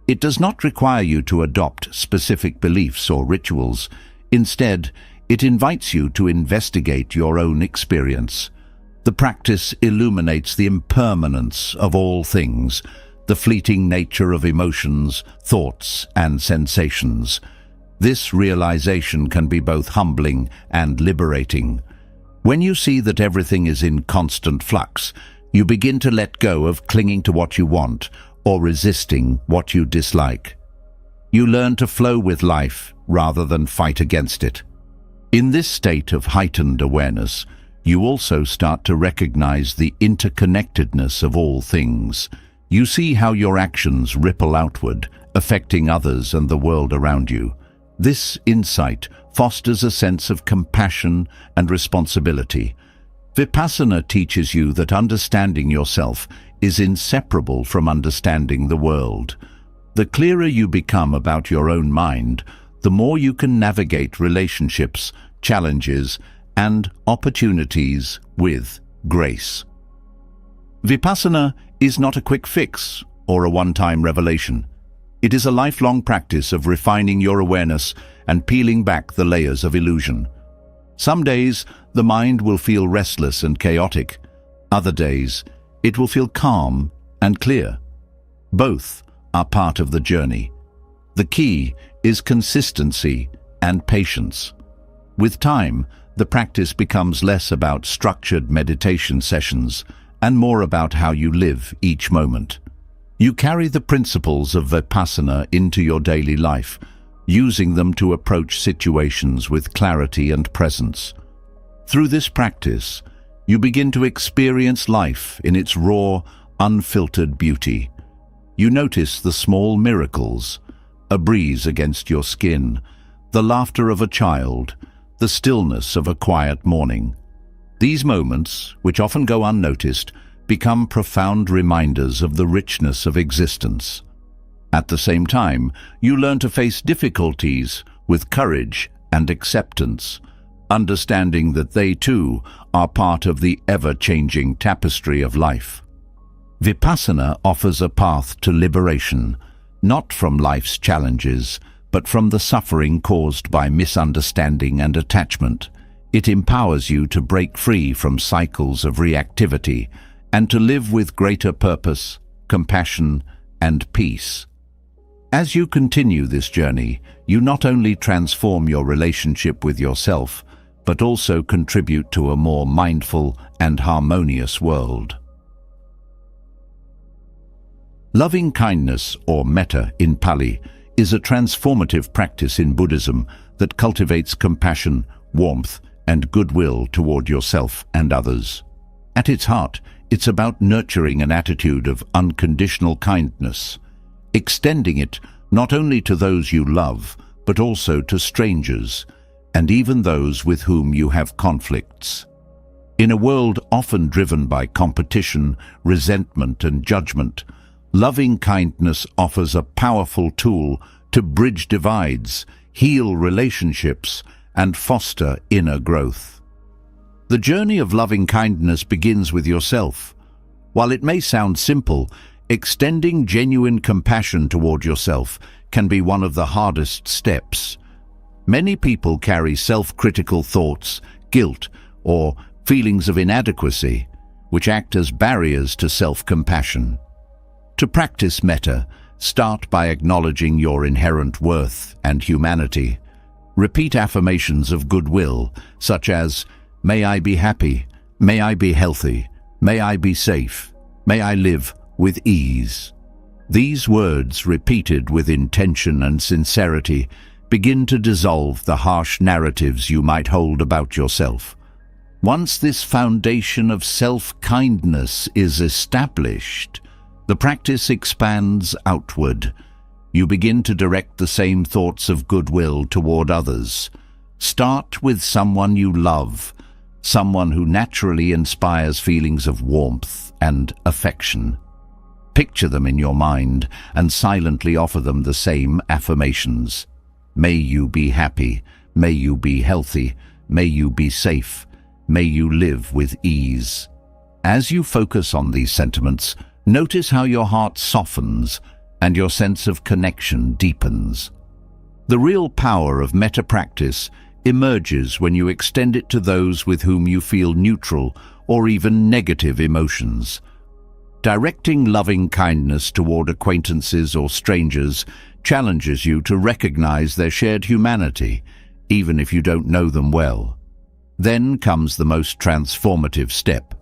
It does not require you to adopt specific beliefs or rituals. Instead, it invites you to investigate your own experience. The practice illuminates the impermanence of all things, the fleeting nature of emotions, thoughts, and sensations. This realization can be both humbling and liberating. When you see that everything is in constant flux, you begin to let go of clinging to what you want or resisting what you dislike. You learn to flow with life rather than fight against it. In this state of heightened awareness, you also start to recognize the interconnectedness of all things. You see how your actions ripple outward, affecting others and the world around you. This insight fosters a sense of compassion and responsibility. Vipassana teaches you that understanding yourself is inseparable from understanding the world. The clearer you become about your own mind, the more you can navigate relationships, challenges, and opportunities with grace. Vipassana is not a quick fix or a one-time revelation. It is a lifelong practice of refining your awareness and peeling back the layers of illusion. Some days, the mind will feel restless and chaotic. Other days, it will feel calm and clear. Both are part of the journey. The key is consistency and patience. With time, the practice becomes less about structured meditation sessions and more about how you live each moment. You carry the principles of Vipassana into your daily life, using them to approach situations with clarity and presence. Through this practice, you begin to experience life in its raw, unfiltered beauty. You notice the small miracles, a breeze against your skin, the laughter of a child, the stillness of a quiet morning. These moments, which often go unnoticed, become profound reminders of the richness of existence. At the same time, you learn to face difficulties with courage and acceptance, understanding that they too are part of the ever-changing tapestry of life. Vipassana offers a path to liberation, not from life's challenges, but from the suffering caused by misunderstanding and attachment. It empowers you to break free from cycles of reactivity and to live with greater purpose, compassion, and peace. As you continue this journey, you not only transform your relationship with yourself, but also contribute to a more mindful and harmonious world. Loving kindness, or metta in Pali, is a transformative practice in Buddhism that cultivates compassion, warmth, and goodwill toward yourself and others. At its heart, it's about nurturing an attitude of unconditional kindness, extending it not only to those you love, but also to strangers, and even those with whom you have conflicts. In a world often driven by competition, resentment, and judgment, loving kindness offers a powerful tool to bridge divides, heal relationships, and foster inner growth. The journey of loving kindness begins with yourself. While it may sound simple, extending genuine compassion toward yourself can be one of the hardest steps. Many people carry self-critical thoughts, guilt, or feelings of inadequacy, which act as barriers to self-compassion. To practice metta, start by acknowledging your inherent worth and humanity. Repeat affirmations of goodwill, such as, "May I be happy, may I be healthy, may I be safe, may I live with ease." These words, repeated with intention and sincerity, begin to dissolve the harsh narratives you might hold about yourself. Once this foundation of self-kindness is established, the practice expands outward. You begin to direct the same thoughts of goodwill toward others. Start with someone you love, someone who naturally inspires feelings of warmth and affection. Picture them in your mind and silently offer them the same affirmations. May you be happy, may you be healthy, may you be safe, may you live with ease. As you focus on these sentiments, notice how your heart softens and your sense of connection deepens. The real power of metta practice emerges when you extend it to those with whom you feel neutral or even negative emotions. Directing loving kindness toward acquaintances or strangers challenges you to recognize their shared humanity, even if you don't know them well. Then comes the most transformative step,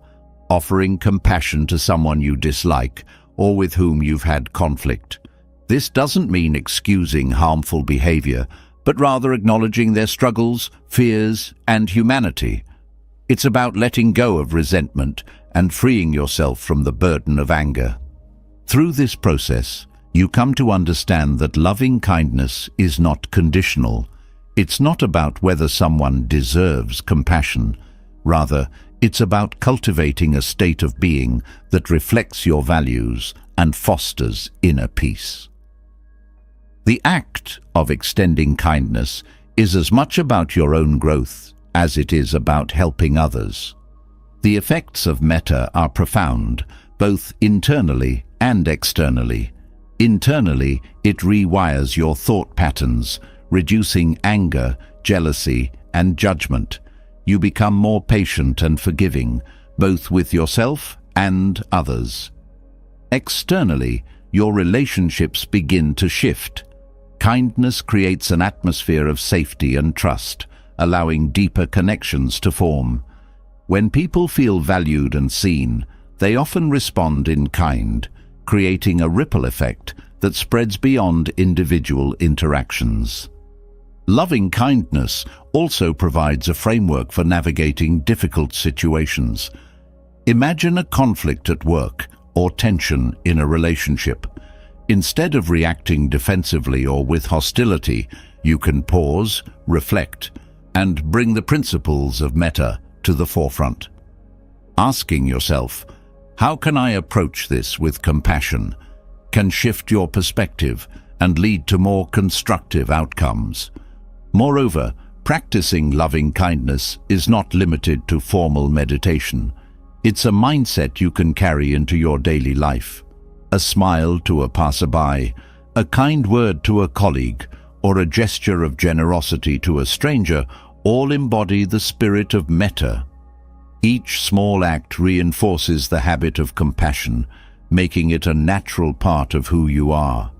offering compassion to someone you dislike or with whom you've had conflict. This doesn't mean excusing harmful behavior, but rather acknowledging their struggles, fears, and humanity. It's about letting go of resentment and freeing yourself from the burden of anger. Through this process, you come to understand that loving kindness is not conditional. It's not about whether someone deserves compassion. Rather, it's about cultivating a state of being that reflects your values and fosters inner peace. The act of extending kindness is as much about your own growth as it is about helping others. The effects of metta are profound, both internally and externally. Internally, it rewires your thought patterns, reducing anger, jealousy, and judgment. You become more patient and forgiving, both with yourself and others. Externally, your relationships begin to shift. Kindness creates an atmosphere of safety and trust, allowing deeper connections to form. When people feel valued and seen, they often respond in kind, creating a ripple effect that spreads beyond individual interactions. Loving kindness also provides a framework for navigating difficult situations. Imagine a conflict at work or tension in a relationship. Instead of reacting defensively or with hostility, you can pause, reflect, and bring the principles of metta to the forefront. Asking yourself, how can I approach this with compassion, can shift your perspective and lead to more constructive outcomes. Moreover, practicing loving kindness is not limited to formal meditation. It's a mindset you can carry into your daily life. A smile to a passerby, a kind word to a colleague, or a gesture of generosity to a stranger all embody the spirit of metta. Each small act reinforces the habit of compassion, making it a natural part of who you are.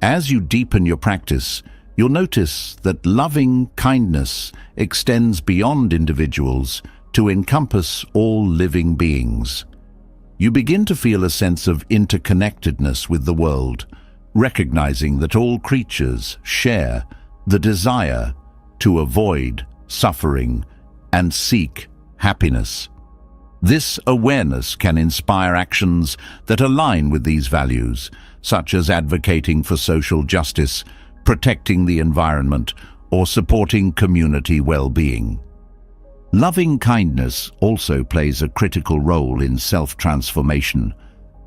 As you deepen your practice, you'll notice that loving kindness extends beyond individuals to encompass all living beings. You begin to feel a sense of interconnectedness with the world, recognizing that all creatures share the desire to avoid suffering and seek happiness. This awareness can inspire actions that align with these values, such as advocating for social justice, protecting the environment, or supporting community well-being. Loving kindness also plays a critical role in self-transformation.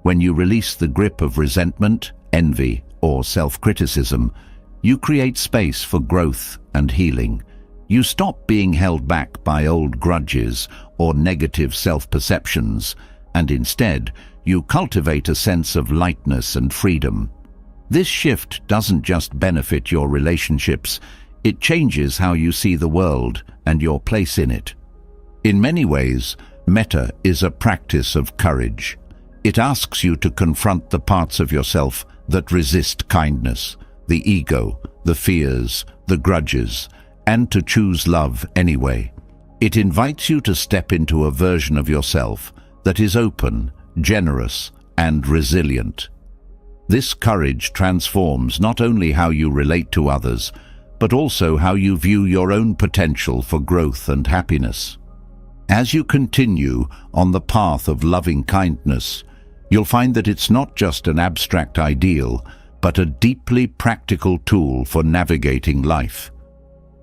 When you release the grip of resentment, envy, or self-criticism, you create space for growth and healing. You stop being held back by old grudges or negative self-perceptions, and instead, you cultivate a sense of lightness and freedom. This shift doesn't just benefit your relationships, it changes how you see the world and your place in it. In many ways, metta is a practice of courage. It asks you to confront the parts of yourself that resist kindness, the ego, the fears, the grudges, and to choose love anyway. It invites you to step into a version of yourself that is open, generous, and resilient. This courage transforms not only how you relate to others, but also how you view your own potential for growth and happiness. As you continue on the path of loving kindness, you'll find that it's not just an abstract ideal, but a deeply practical tool for navigating life.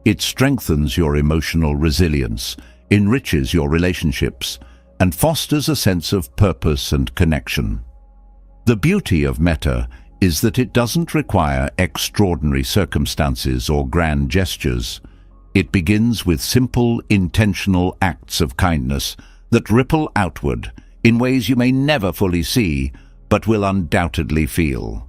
It strengthens your emotional resilience, enriches your relationships, and fosters a sense of purpose and connection. The beauty of metta is that it doesn't require extraordinary circumstances or grand gestures. It begins with simple, intentional acts of kindness that ripple outward in ways you may never fully see, but will undoubtedly feel.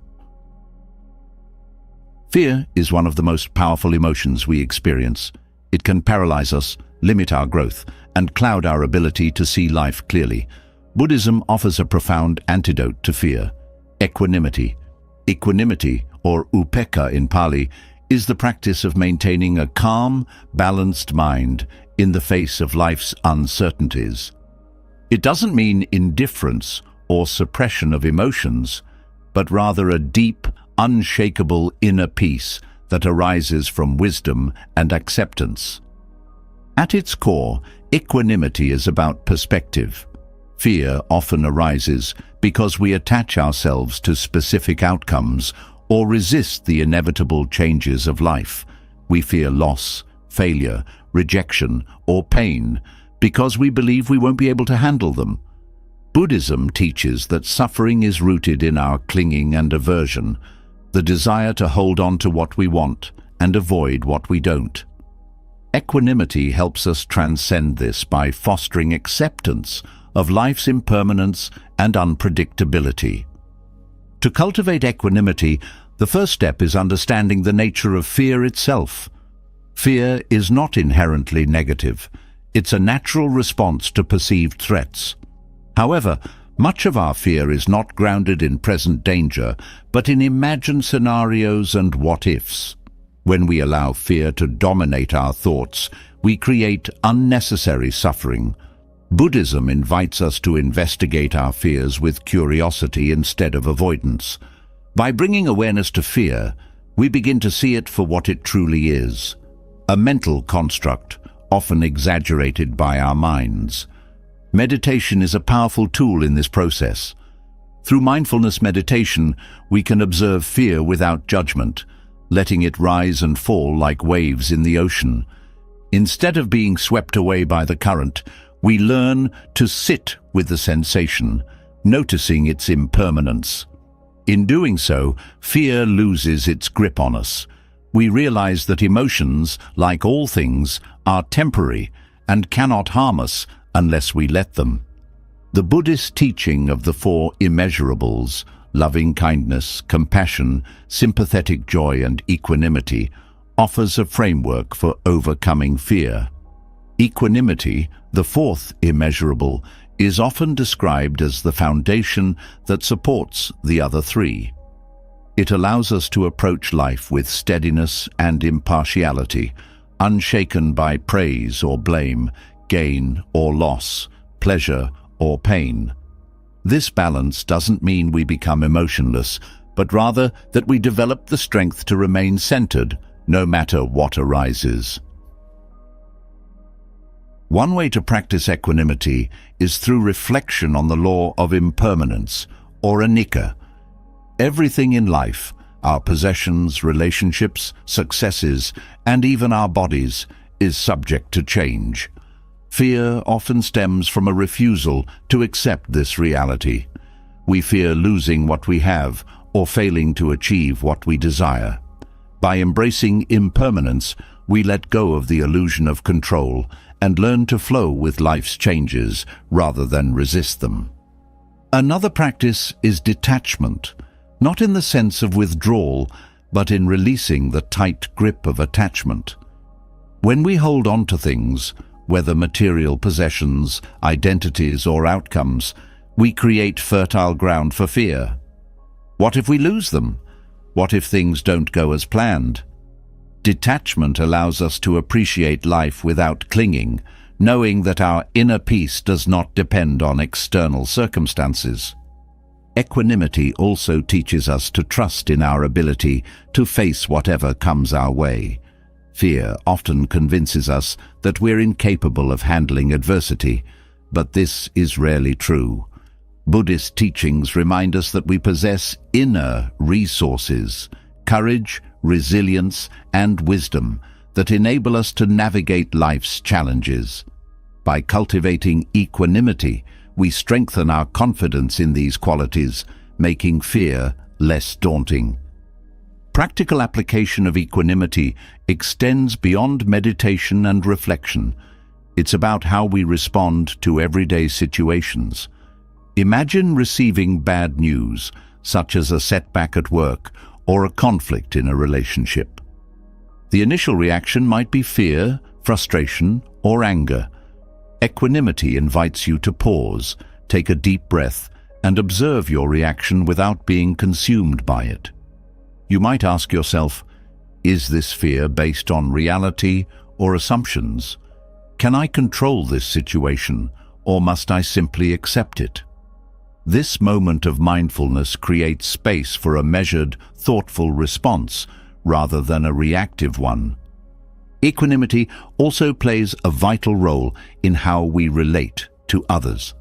Fear is one of the most powerful emotions we experience. It can paralyze us, limit our growth, and cloud our ability to see life clearly. Buddhism offers a profound antidote to fear: equanimity. Equanimity, or upekkha in Pali, is the practice of maintaining a calm, balanced mind in the face of life's uncertainties. It doesn't mean indifference or suppression of emotions, but rather a deep, unshakable inner peace that arises from wisdom and acceptance. At its core, equanimity is about perspective. Fear often arises because we attach ourselves to specific outcomes or resist the inevitable changes of life. We fear loss, failure, rejection, or pain because we believe we won't be able to handle them. Buddhism teaches that suffering is rooted in our clinging and aversion, the desire to hold on to what we want and avoid what we don't. Equanimity helps us transcend this by fostering acceptance of life's impermanence and unpredictability. To cultivate equanimity, the first step is understanding the nature of fear itself. Fear is not inherently negative. It's a natural response to perceived threats. However, much of our fear is not grounded in present danger, but in imagined scenarios and what-ifs. When we allow fear to dominate our thoughts, we create unnecessary suffering. Buddhism invites us to investigate our fears with curiosity instead of avoidance. By bringing awareness to fear, we begin to see it for what it truly is: a mental construct, often exaggerated by our minds. Meditation is a powerful tool in this process. Through mindfulness meditation, we can observe fear without judgment, letting it rise and fall like waves in the ocean. Instead of being swept away by the current, we learn to sit with the sensation, noticing its impermanence. In doing so, fear loses its grip on us. We realize that emotions, like all things, are temporary and cannot harm us unless we let them. The Buddhist teaching of the four immeasurables, loving kindness, compassion, sympathetic joy, and equanimity, offers a framework for overcoming fear. Equanimity, the fourth immeasurable, is often described as the foundation that supports the other three. It allows us to approach life with steadiness and impartiality, unshaken by praise or blame, gain or loss, pleasure or pain. This balance doesn't mean we become emotionless, but rather that we develop the strength to remain centered, no matter what arises. One way to practice equanimity is through reflection on the law of impermanence, or anicca. Everything in life, our possessions, relationships, successes, and even our bodies, is subject to change. Fear often stems from a refusal to accept this reality. We fear losing what we have or failing to achieve what we desire. By embracing impermanence, we let go of the illusion of control and learn to flow with life's changes rather than resist them. Another practice is detachment, not in the sense of withdrawal, but in releasing the tight grip of attachment. When we hold on to things, whether material possessions, identities, or outcomes, we create fertile ground for fear. What if we lose them? What if things don't go as planned? Detachment allows us to appreciate life without clinging, knowing that our inner peace does not depend on external circumstances. Equanimity also teaches us to trust in our ability to face whatever comes our way. Fear often convinces us that we're incapable of handling adversity, but this is rarely true. Buddhist teachings remind us that we possess inner resources, courage, resilience, and wisdom that enable us to navigate life's challenges. By cultivating equanimity, we strengthen our confidence in these qualities, making fear less daunting. Practical application of equanimity extends beyond meditation and reflection. It's about how we respond to everyday situations. Imagine receiving bad news, such as a setback at work or a conflict in a relationship. The initial reaction might be fear, frustration, or anger. Equanimity invites you to pause, take a deep breath, and observe your reaction without being consumed by it. You might ask yourself, is this fear based on reality or assumptions? Can I control this situation, or must I simply accept it? This moment of mindfulness creates space for a measured, thoughtful response rather than a reactive one. Equanimity also plays a vital role in how we relate to others.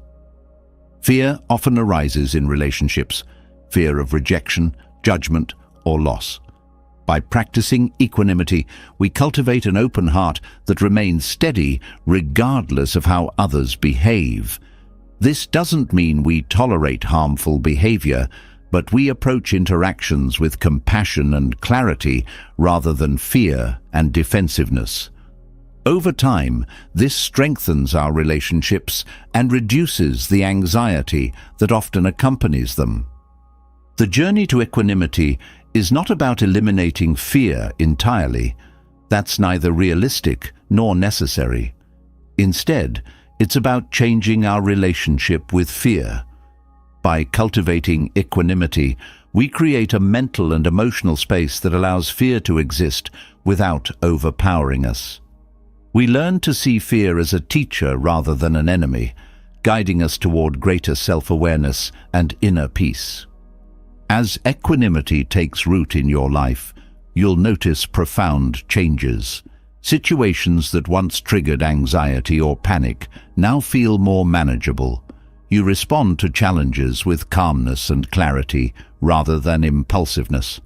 Fear often arises in relationships, fear of rejection, judgment, or loss. By practicing equanimity, we cultivate an open heart that remains steady regardless of how others behave. This doesn't mean we tolerate harmful behavior, but we approach interactions with compassion and clarity rather than fear and defensiveness. Over time, this strengthens our relationships and reduces the anxiety that often accompanies them. The journey to equanimity is not about eliminating fear entirely. That's neither realistic nor necessary. Instead, it's about changing our relationship with fear. By cultivating equanimity, we create a mental and emotional space that allows fear to exist without overpowering us. We learn to see fear as a teacher rather than an enemy, guiding us toward greater self-awareness and inner peace. As equanimity takes root in your life, you'll notice profound changes. Situations that once triggered anxiety or panic now feel more manageable. You respond to challenges with calmness and clarity rather than impulsiveness.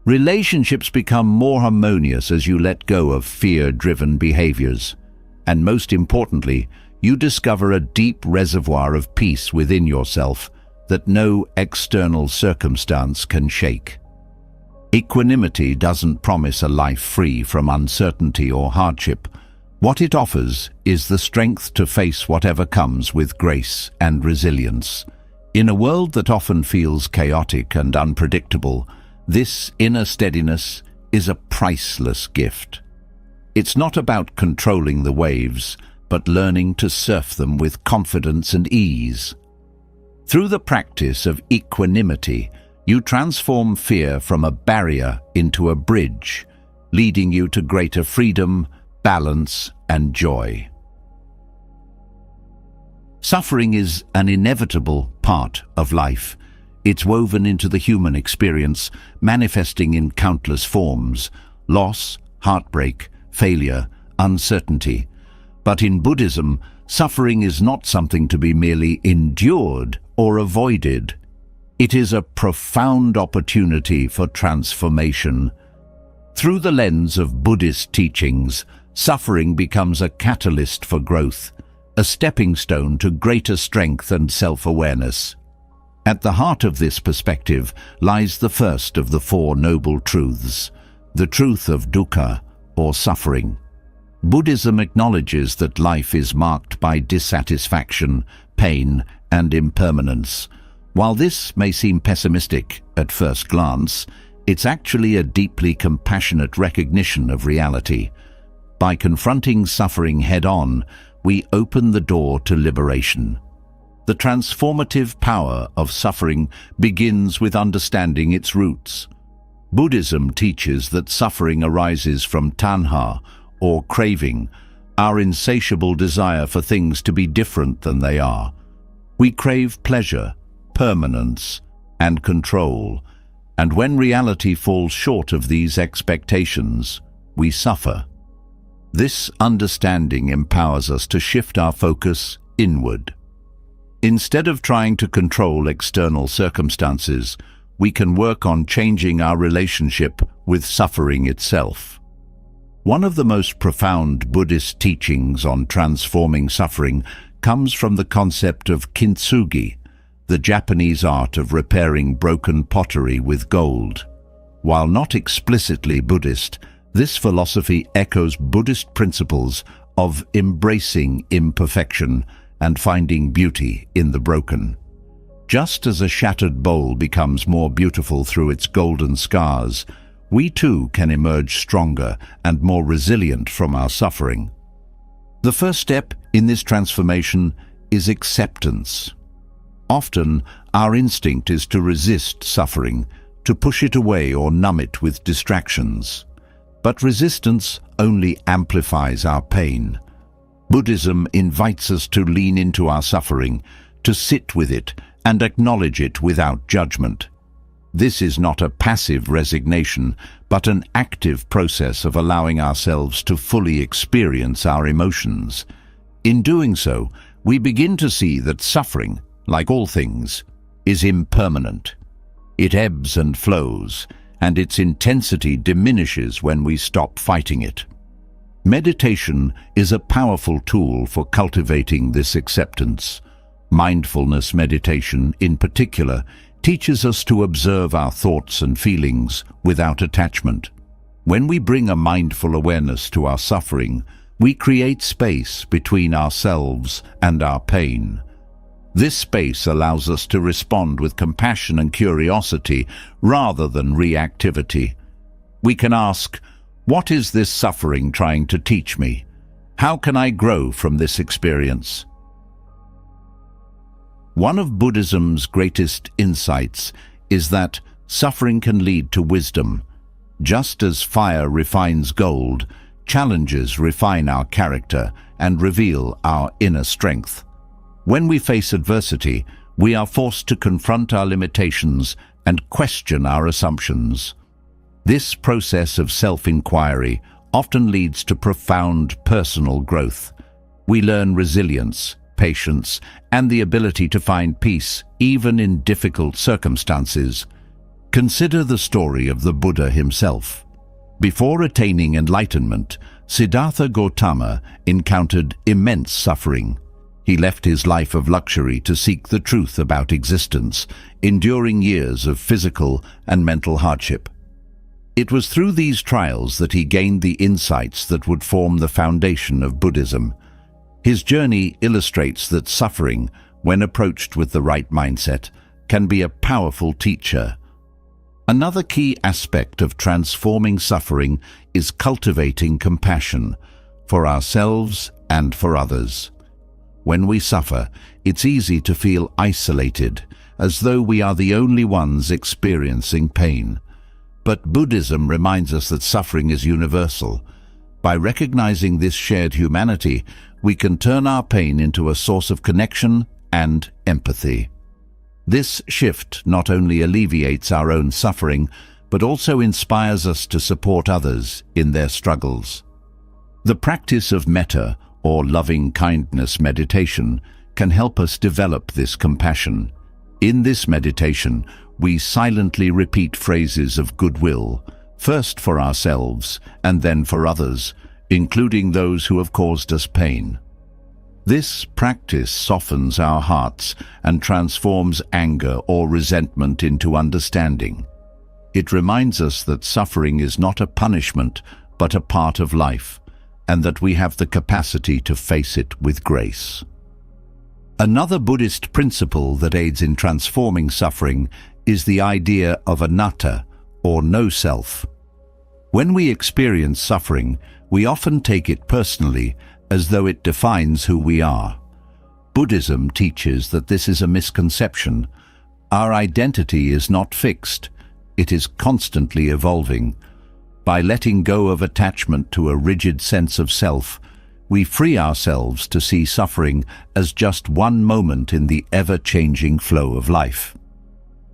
Relationships become more harmonious as you let go of fear-driven behaviors. And most importantly, you discover a deep reservoir of peace within yourself that no external circumstance can shake. Equanimity doesn't promise a life free from uncertainty or hardship. What it offers is the strength to face whatever comes with grace and resilience. In a world that often feels chaotic and unpredictable, this inner steadiness is a priceless gift. It's not about controlling the waves, but learning to surf them with confidence and ease. Through the practice of equanimity, you transform fear from a barrier into a bridge, leading you to greater freedom, balance, and joy. Suffering is an inevitable part of life. It's woven into the human experience, manifesting in countless forms: loss, heartbreak, failure, uncertainty. But in Buddhism, suffering is not something to be merely endured or avoided. It is a profound opportunity for transformation. Through the lens of Buddhist teachings, suffering becomes a catalyst for growth, a stepping stone to greater strength and self-awareness. At the heart of this perspective lies the first of the Four Noble Truths, the truth of dukkha, or suffering. Buddhism acknowledges that life is marked by dissatisfaction, pain, and impermanence. While this may seem pessimistic at first glance, it's actually a deeply compassionate recognition of reality. By confronting suffering head-on, we open the door to liberation. The transformative power of suffering begins with understanding its roots. Buddhism teaches that suffering arises from tanha, or craving, our insatiable desire for things to be different than they are. We crave pleasure, permanence and control, and when reality falls short of these expectations, we suffer. This understanding empowers us to shift our focus inward. Instead of trying to control external circumstances, we can work on changing our relationship with suffering itself. One of the most profound Buddhist teachings on transforming suffering comes from the concept of kintsugi, the Japanese art of repairing broken pottery with gold. While not explicitly Buddhist, this philosophy echoes Buddhist principles of embracing imperfection and finding beauty in the broken. Just as a shattered bowl becomes more beautiful through its golden scars, we too can emerge stronger and more resilient from our suffering. The first step in this transformation is acceptance. Often, our instinct is to resist suffering, to push it away or numb it with distractions. But resistance only amplifies our pain. Buddhism invites us to lean into our suffering, to sit with it and acknowledge it without judgment. This is not a passive resignation, but an active process of allowing ourselves to fully experience our emotions. In doing so, we begin to see that suffering, like all things, is impermanent. It ebbs and flows, and its intensity diminishes when we stop fighting it. Meditation is a powerful tool for cultivating this acceptance. Mindfulness meditation, in particular, teaches us to observe our thoughts and feelings without attachment. When we bring a mindful awareness to our suffering, we create space between ourselves and our pain. This space allows us to respond with compassion and curiosity rather than reactivity. We can ask, what is this suffering trying to teach me? How can I grow from this experience? One of Buddhism's greatest insights is that suffering can lead to wisdom. Just as fire refines gold, challenges refine our character and reveal our inner strength. When we face adversity, we are forced to confront our limitations and question our assumptions. This process of self-inquiry often leads to profound personal growth. We learn resilience, patience, and the ability to find peace even in difficult circumstances. Consider the story of the Buddha himself. Before attaining enlightenment, Siddhartha Gautama encountered immense suffering. He left his life of luxury to seek the truth about existence, enduring years of physical and mental hardship. It was through these trials that he gained the insights that would form the foundation of Buddhism. His journey illustrates that suffering, when approached with the right mindset, can be a powerful teacher. Another key aspect of transforming suffering is cultivating compassion for ourselves and for others. When we suffer, it's easy to feel isolated, as though we are the only ones experiencing pain. But Buddhism reminds us that suffering is universal. By recognizing this shared humanity, we can turn our pain into a source of connection and empathy. This shift not only alleviates our own suffering, but also inspires us to support others in their struggles. The practice of metta, or loving-kindness meditation, can help us develop this compassion. In this meditation, we silently repeat phrases of goodwill, first for ourselves and then for others, including those who have caused us pain. This practice softens our hearts and transforms anger or resentment into understanding. It reminds us that suffering is not a punishment, but a part of life, and that we have the capacity to face it with grace. Another Buddhist principle that aids in transforming suffering is the idea of anatta, or no self. When we experience suffering, we often take it personally, as though it defines who we are. Buddhism teaches that this is a misconception. Our identity is not fixed, it is constantly evolving. By letting go of attachment to a rigid sense of self, we free ourselves to see suffering as just one moment in the ever-changing flow of life.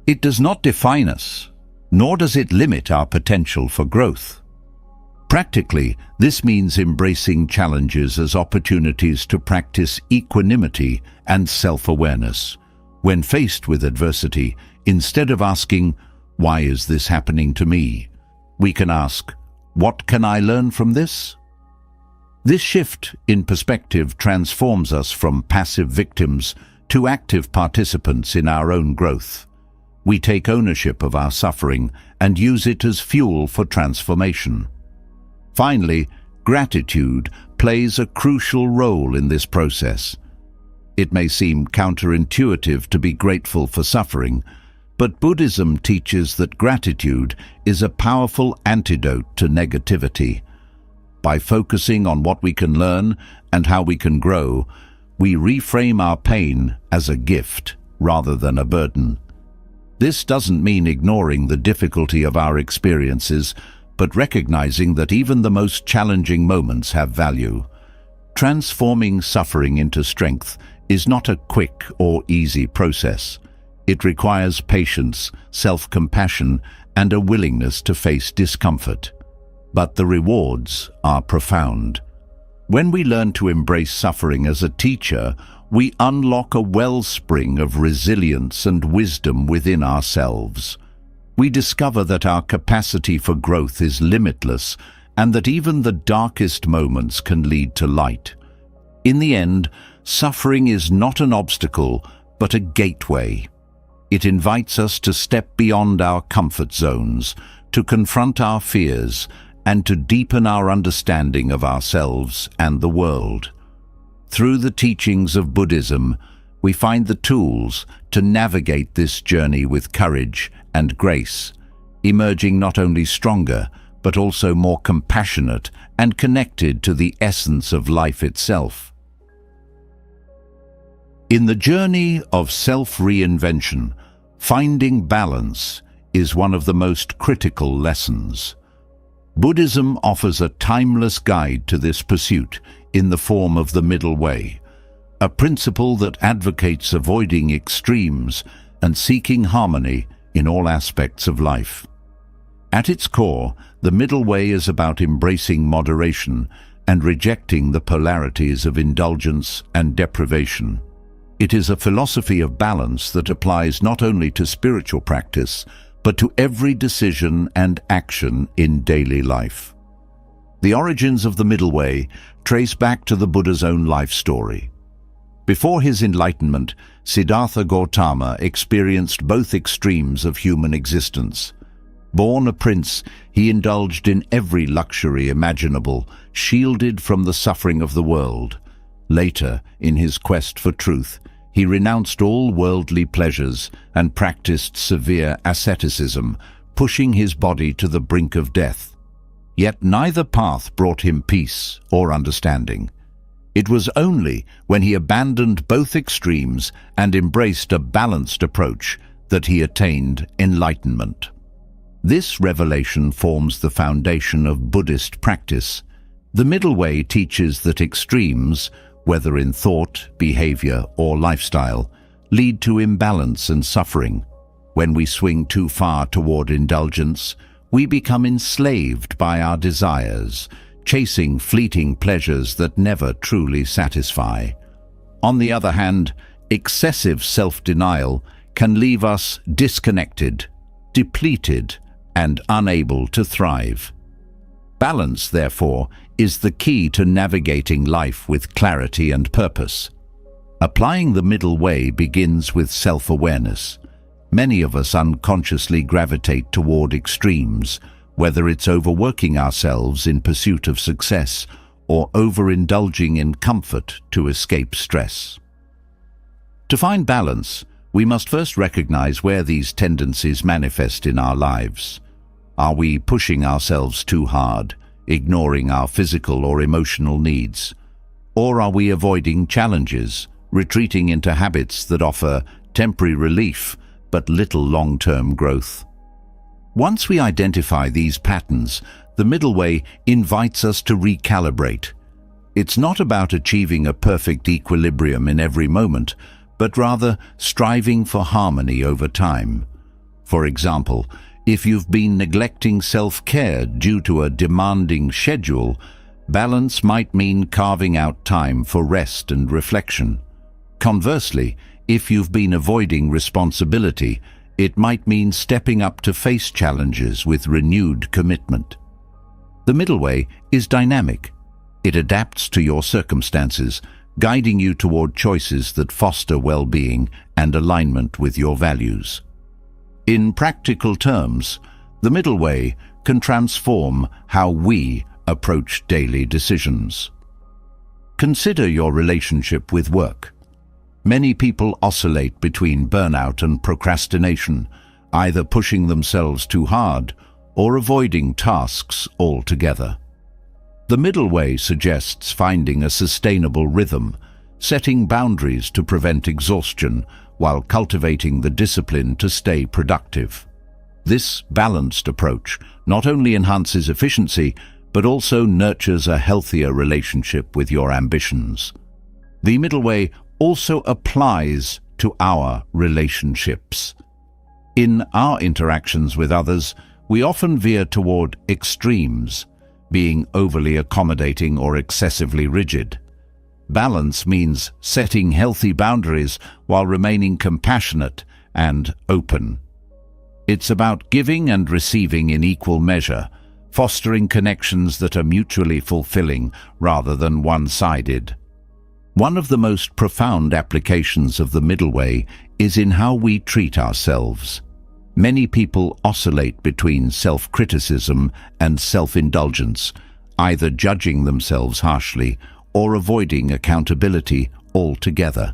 It does not define us, nor does it limit our potential for growth. Practically, this means embracing challenges as opportunities to practice equanimity and self-awareness. When faced with adversity, instead of asking, "Why is this happening to me?" we can ask, "What can I learn from this?" This shift in perspective transforms us from passive victims to active participants in our own growth. We take ownership of our suffering and use it as fuel for transformation. Finally, gratitude plays a crucial role in this process. It may seem counterintuitive to be grateful for suffering, but Buddhism teaches that gratitude is a powerful antidote to negativity. By focusing on what we can learn and how we can grow, we reframe our pain as a gift rather than a burden. This doesn't mean ignoring the difficulty of our experiences, but recognizing that even the most challenging moments have value. Transforming suffering into strength is not a quick or easy process. It requires patience, self-compassion, and a willingness to face discomfort. But the rewards are profound. When we learn to embrace suffering as a teacher, we unlock a wellspring of resilience and wisdom within ourselves. We discover that our capacity for growth is limitless and that even the darkest moments can lead to light. In the end, suffering is not an obstacle, but a gateway. It invites us to step beyond our comfort zones, to confront our fears, and to deepen our understanding of ourselves and the world. Through the teachings of Buddhism, we find the tools to navigate this journey with courage and grace, emerging not only stronger, but also more compassionate and connected to the essence of life itself. In the journey of self-reinvention, finding balance is one of the most critical lessons. Buddhism offers a timeless guide to this pursuit in the form of the middle way, a principle that advocates avoiding extremes and seeking harmony in all aspects of life. At its core, the middle way is about embracing moderation and rejecting the polarities of indulgence and deprivation. It is a philosophy of balance that applies not only to spiritual practice, but to every decision and action in daily life. The origins of the middle way trace back to the Buddha's own life story. Before his enlightenment, Siddhartha Gautama experienced both extremes of human existence. Born a prince, he indulged in every luxury imaginable, shielded from the suffering of the world. Later, in his quest for truth, he renounced all worldly pleasures and practiced severe asceticism, pushing his body to the brink of death. Yet neither path brought him peace or understanding. It was only when he abandoned both extremes and embraced a balanced approach that he attained enlightenment. This revelation forms the foundation of Buddhist practice. The middle way teaches that extremes, whether in thought, behavior, or lifestyle, lead to imbalance and suffering. When we swing too far toward indulgence, we become enslaved by our desires, chasing fleeting pleasures that never truly satisfy. On the other hand, excessive self-denial can leave us disconnected, depleted, and unable to thrive. Balance, therefore, is the key to navigating life with clarity and purpose. Applying the middle way begins with self-awareness. Many of us unconsciously gravitate toward extremes, whether it's overworking ourselves in pursuit of success or overindulging in comfort to escape stress. To find balance, we must first recognize where these tendencies manifest in our lives. Are we pushing ourselves too hard, ignoring our physical or emotional needs? Or are we avoiding challenges, retreating into habits that offer temporary relief but little long-term growth? Once we identify these patterns, the middle way invites us to recalibrate. It's not about achieving a perfect equilibrium in every moment, but rather striving for harmony over time. For example, if you've been neglecting self-care due to a demanding schedule, balance might mean carving out time for rest and reflection. Conversely, if you've been avoiding responsibility, it might mean stepping up to face challenges with renewed commitment. The middle way is dynamic. It adapts to your circumstances, guiding you toward choices that foster well-being and alignment with your values. In practical terms, the middle way can transform how we approach daily decisions. Consider your relationship with work. Many people oscillate between burnout and procrastination, either pushing themselves too hard or avoiding tasks altogether. The middle way suggests finding a sustainable rhythm, setting boundaries to prevent exhaustion while cultivating the discipline to stay productive. This balanced approach not only enhances efficiency, but also nurtures a healthier relationship with your ambitions. The middle way also applies to our relationships. In our interactions with others, we often veer toward extremes, being overly accommodating or excessively rigid. Balance means setting healthy boundaries while remaining compassionate and open. It's about giving and receiving in equal measure, fostering connections that are mutually fulfilling rather than one-sided. One of the most profound applications of the middle way is in how we treat ourselves. Many people oscillate between self-criticism and self-indulgence, either judging themselves harshly or avoiding accountability altogether.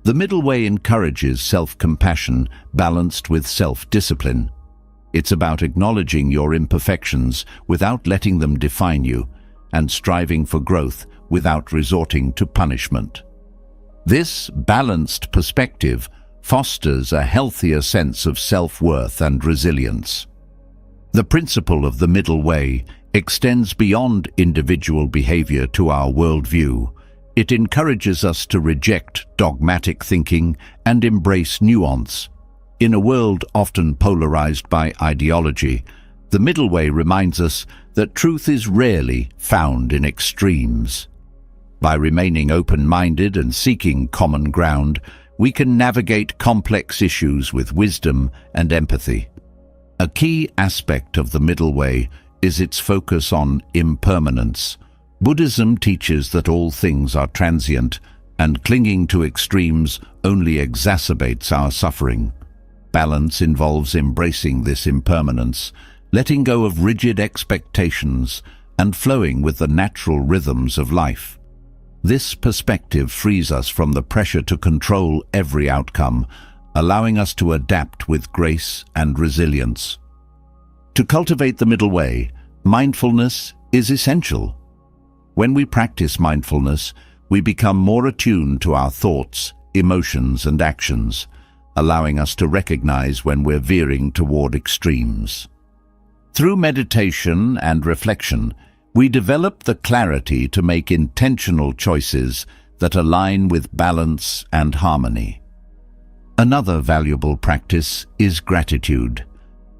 The middle way encourages self-compassion balanced with self-discipline. It's about acknowledging your imperfections without letting them define you, and striving for growth without resorting to punishment. This balanced perspective fosters a healthier sense of self-worth and resilience. The principle of the middle way extends beyond individual behavior to our worldview. It encourages us to reject dogmatic thinking and embrace nuance. In a world often polarized by ideology, the middle way reminds us that truth is rarely found in extremes. By remaining open-minded and seeking common ground, we can navigate complex issues with wisdom and empathy. A key aspect of the middle way is its focus on impermanence. Buddhism teaches that all things are transient, and clinging to extremes only exacerbates our suffering. Balance involves embracing this impermanence, letting go of rigid expectations, and flowing with the natural rhythms of life. This perspective frees us from the pressure to control every outcome, allowing us to adapt with grace and resilience. To cultivate the middle way, mindfulness is essential. When we practice mindfulness, we become more attuned to our thoughts, emotions, and actions, allowing us to recognize when we're veering toward extremes. Through meditation and reflection, we develop the clarity to make intentional choices that align with balance and harmony. Another valuable practice is gratitude.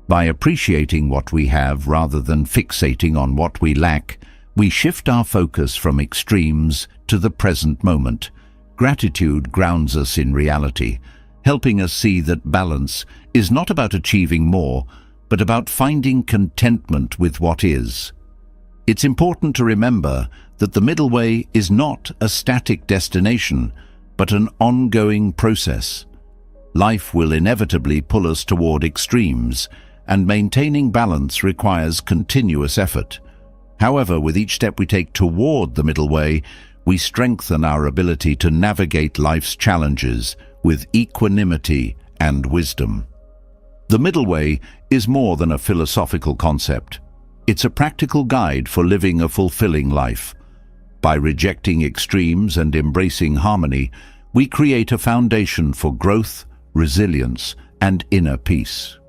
By appreciating what we have rather than fixating on what we lack, we shift our focus from extremes to the present moment. Gratitude grounds us in reality, helping us see that balance is not about achieving more, but about finding contentment with what is. It's important to remember that the middle way is not a static destination, but an ongoing process. Life will inevitably pull us toward extremes, and maintaining balance requires continuous effort. However, with each step we take toward the middle way, we strengthen our ability to navigate life's challenges with equanimity and wisdom. The middle way is more than a philosophical concept. It's a practical guide for living a fulfilling life. By rejecting extremes and embracing harmony, we create a foundation for growth, resilience, and inner peace.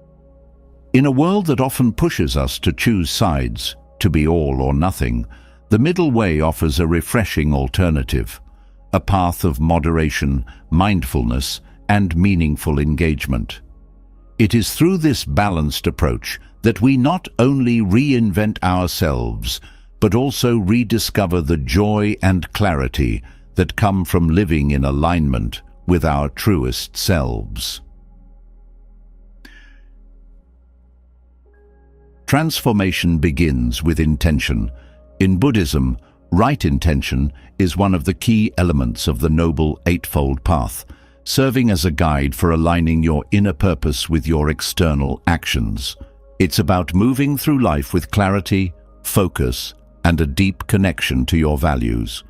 In a world that often pushes us to choose sides, to be all or nothing, The middle way offers a refreshing alternative, a path of moderation, mindfulness, and meaningful engagement. It is through this balanced approach that we not only reinvent ourselves, but also rediscover the joy and clarity that come from living in alignment with our truest selves. Transformation begins with intention. In Buddhism, right intention is one of the key elements of the Noble Eightfold Path, serving as a guide for aligning your inner purpose with your external actions. It's about moving through life with clarity, focus, and a deep connection to your values.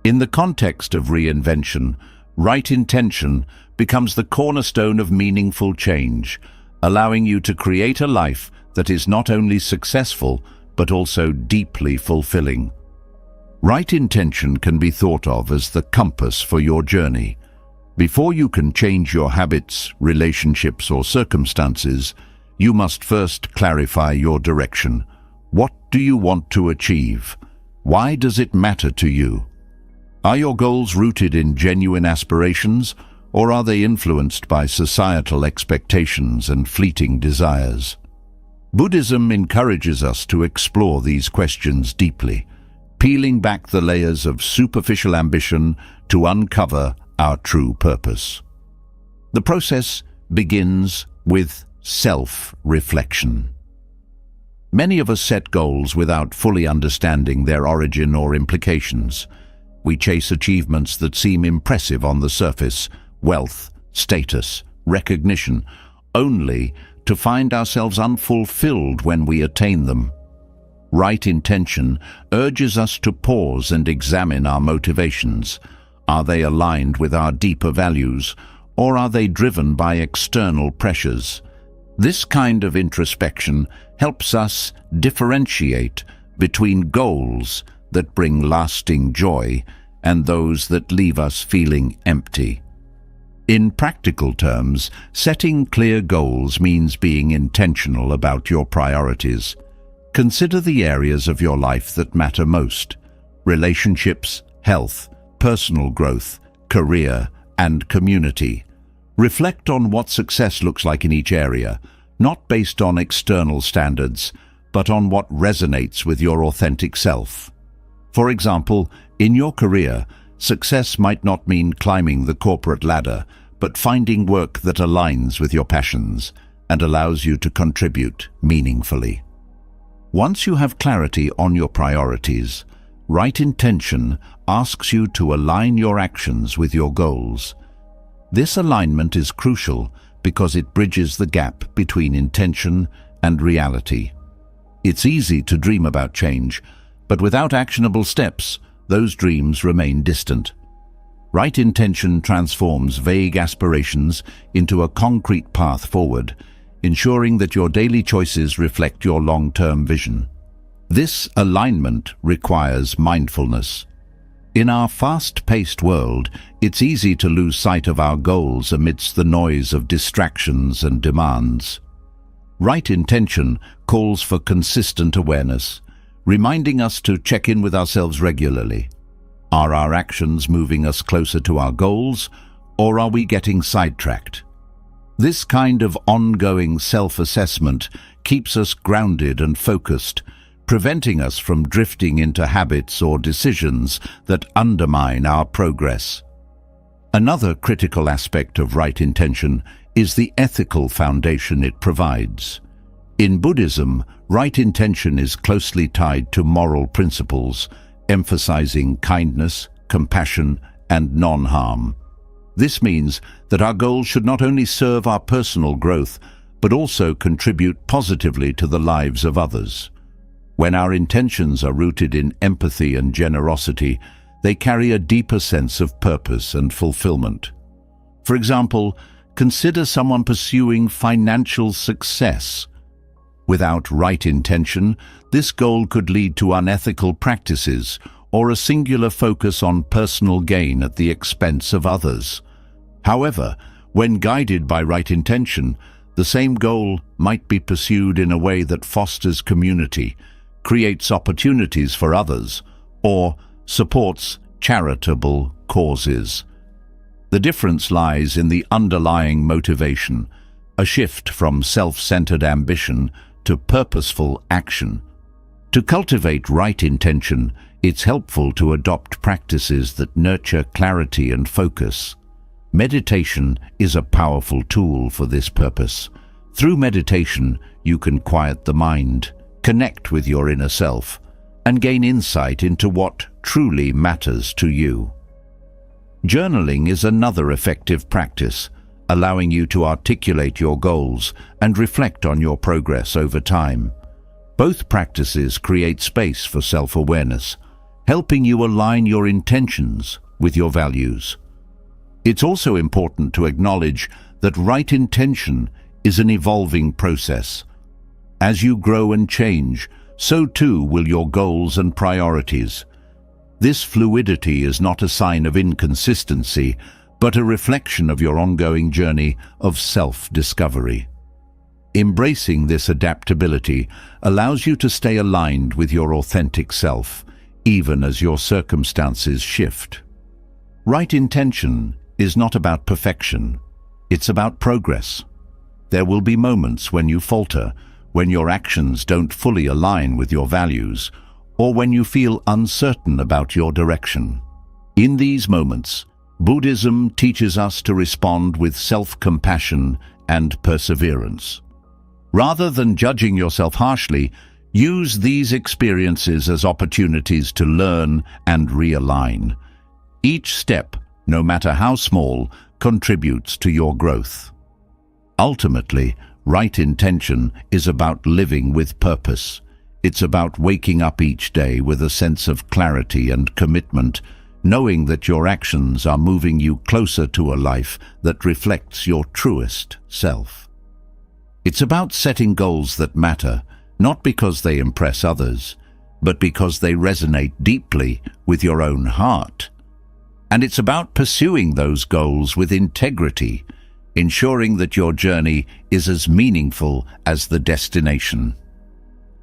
In the context of reinvention, right intention becomes the cornerstone of meaningful change, allowing you to create a life that is not only successful, but also deeply fulfilling. Right intention can be thought of as the compass for your journey. Before you can change your habits, relationships, or circumstances, you must first clarify your direction. What do you want to achieve? Why does it matter to you? Are your goals rooted in genuine aspirations, or are they influenced by societal expectations and fleeting desires? Buddhism encourages us to explore these questions deeply, peeling back the layers of superficial ambition to uncover our true purpose. The process begins with self-reflection. Many of us set goals without fully understanding their origin or implications. We chase achievements that seem impressive on the surface, wealth, status, recognition, only to find ourselves unfulfilled when we attain them. Right intention urges us to pause and examine our motivations. Are they aligned with our deeper values, or are they driven by external pressures? This kind of introspection helps us differentiate between goals that bring lasting joy and those that leave us feeling empty. In practical terms, setting clear goals means being intentional about your priorities. Consider the areas of your life that matter most: relationships, health, personal growth, career, and community. Reflect on what success looks like in each area, not based on external standards, but on what resonates with your authentic self. For example, in your career, success might not mean climbing the corporate ladder, but finding work that aligns with your passions and allows you to contribute meaningfully. Once you have clarity on your priorities, right intention asks you to align your actions with your goals. This alignment is crucial because it bridges the gap between intention and reality. It's easy to dream about change, but without actionable steps, those dreams remain distant. Right intention transforms vague aspirations into a concrete path forward, ensuring that your daily choices reflect your long-term vision. This alignment requires mindfulness. In our fast-paced world, it's easy to lose sight of our goals amidst the noise of distractions and demands. Right intention calls for consistent awareness, reminding us to check in with ourselves regularly. Are our actions moving us closer to our goals, or are we getting sidetracked? This kind of ongoing self-assessment keeps us grounded and focused, preventing us from drifting into habits or decisions that undermine our progress. Another critical aspect of right intention is the ethical foundation it provides. In Buddhism, right intention is closely tied to moral principles, emphasizing kindness, compassion, and non-harm. This means that our goals should not only serve our personal growth, but also contribute positively to the lives of others. When our intentions are rooted in empathy and generosity, they carry a deeper sense of purpose and fulfillment. For example, consider someone pursuing financial success. Without right intention, this goal could lead to unethical practices or a singular focus on personal gain at the expense of others. However, when guided by right intention, the same goal might be pursued in a way that fosters community, creates opportunities for others, or supports charitable causes. The difference lies in the underlying motivation, a shift from self-centered ambition to purposeful action. To cultivate right intention, it's helpful to adopt practices that nurture clarity and focus. Meditation is a powerful tool for this purpose. Through meditation, you can quiet the mind, connect with your inner self, and gain insight into what truly matters to you. Journaling is another effective practice, allowing you to articulate your goals and reflect on your progress over time. Both practices create space for self-awareness, helping you align your intentions with your values. It's also important to acknowledge that right intention is an evolving process. As you grow and change, so too will your goals and priorities. This fluidity is not a sign of inconsistency, but a reflection of your ongoing journey of self-discovery. Embracing this adaptability allows you to stay aligned with your authentic self, even as your circumstances shift. Right intention is not about perfection, it's about progress. There will be moments when you falter, when your actions don't fully align with your values, or when you feel uncertain about your direction. In these moments, Buddhism teaches us to respond with self-compassion and perseverance. Rather than judging yourself harshly, use these experiences as opportunities to learn and realign. Each step, no matter how small, contributes to your growth. Ultimately, right intention is about living with purpose. It's about waking up each day with a sense of clarity and commitment, knowing that your actions are moving you closer to a life that reflects your truest self. It's about setting goals that matter, not because they impress others, but because they resonate deeply with your own heart. And it's about pursuing those goals with integrity, ensuring that your journey is as meaningful as the destination.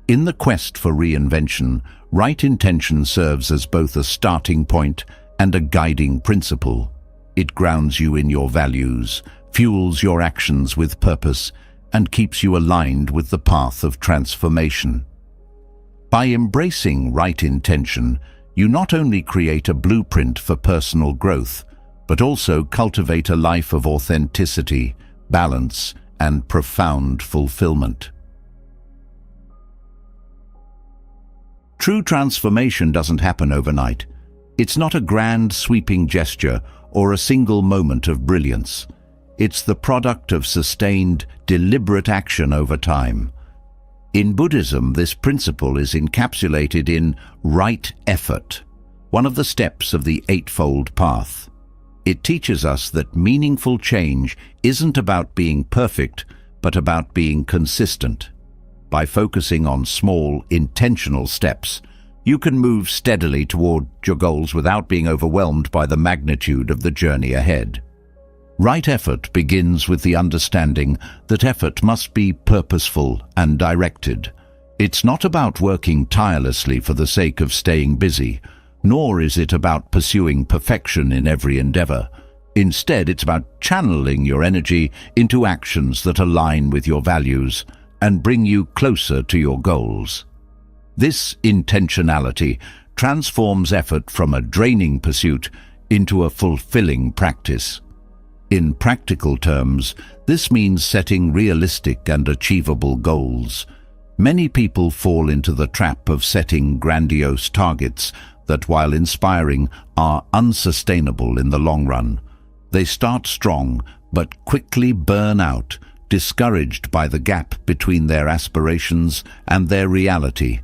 In the quest for reinvention, right intention serves as both a starting point and a guiding principle. It grounds you in your values, fuels your actions with purpose, and keeps you aligned with the path of transformation. By embracing right intention, you not only create a blueprint for personal growth, but also cultivate a life of authenticity, balance, and profound fulfillment. True transformation doesn't happen overnight. It's not a grand, sweeping gesture or a single moment of brilliance. It's the product of sustained, deliberate action over time. In Buddhism, this principle is encapsulated in right effort, one of the steps of the Eightfold Path. It teaches us that meaningful change isn't about being perfect, but about being consistent. By focusing on small, intentional steps, you can move steadily toward your goals without being overwhelmed by the magnitude of the journey ahead. Right effort begins with the understanding that effort must be purposeful and directed. It's not about working tirelessly for the sake of staying busy, nor is it about pursuing perfection in every endeavor. Instead, it's about channeling your energy into actions that align with your values and bring you closer to your goals. This intentionality transforms effort from a draining pursuit into a fulfilling practice. In practical terms, this means setting realistic and achievable goals. Many people fall into the trap of setting grandiose targets that, while inspiring, are unsustainable in the long run. They start strong, but quickly burn out, discouraged by the gap between their aspirations and their reality.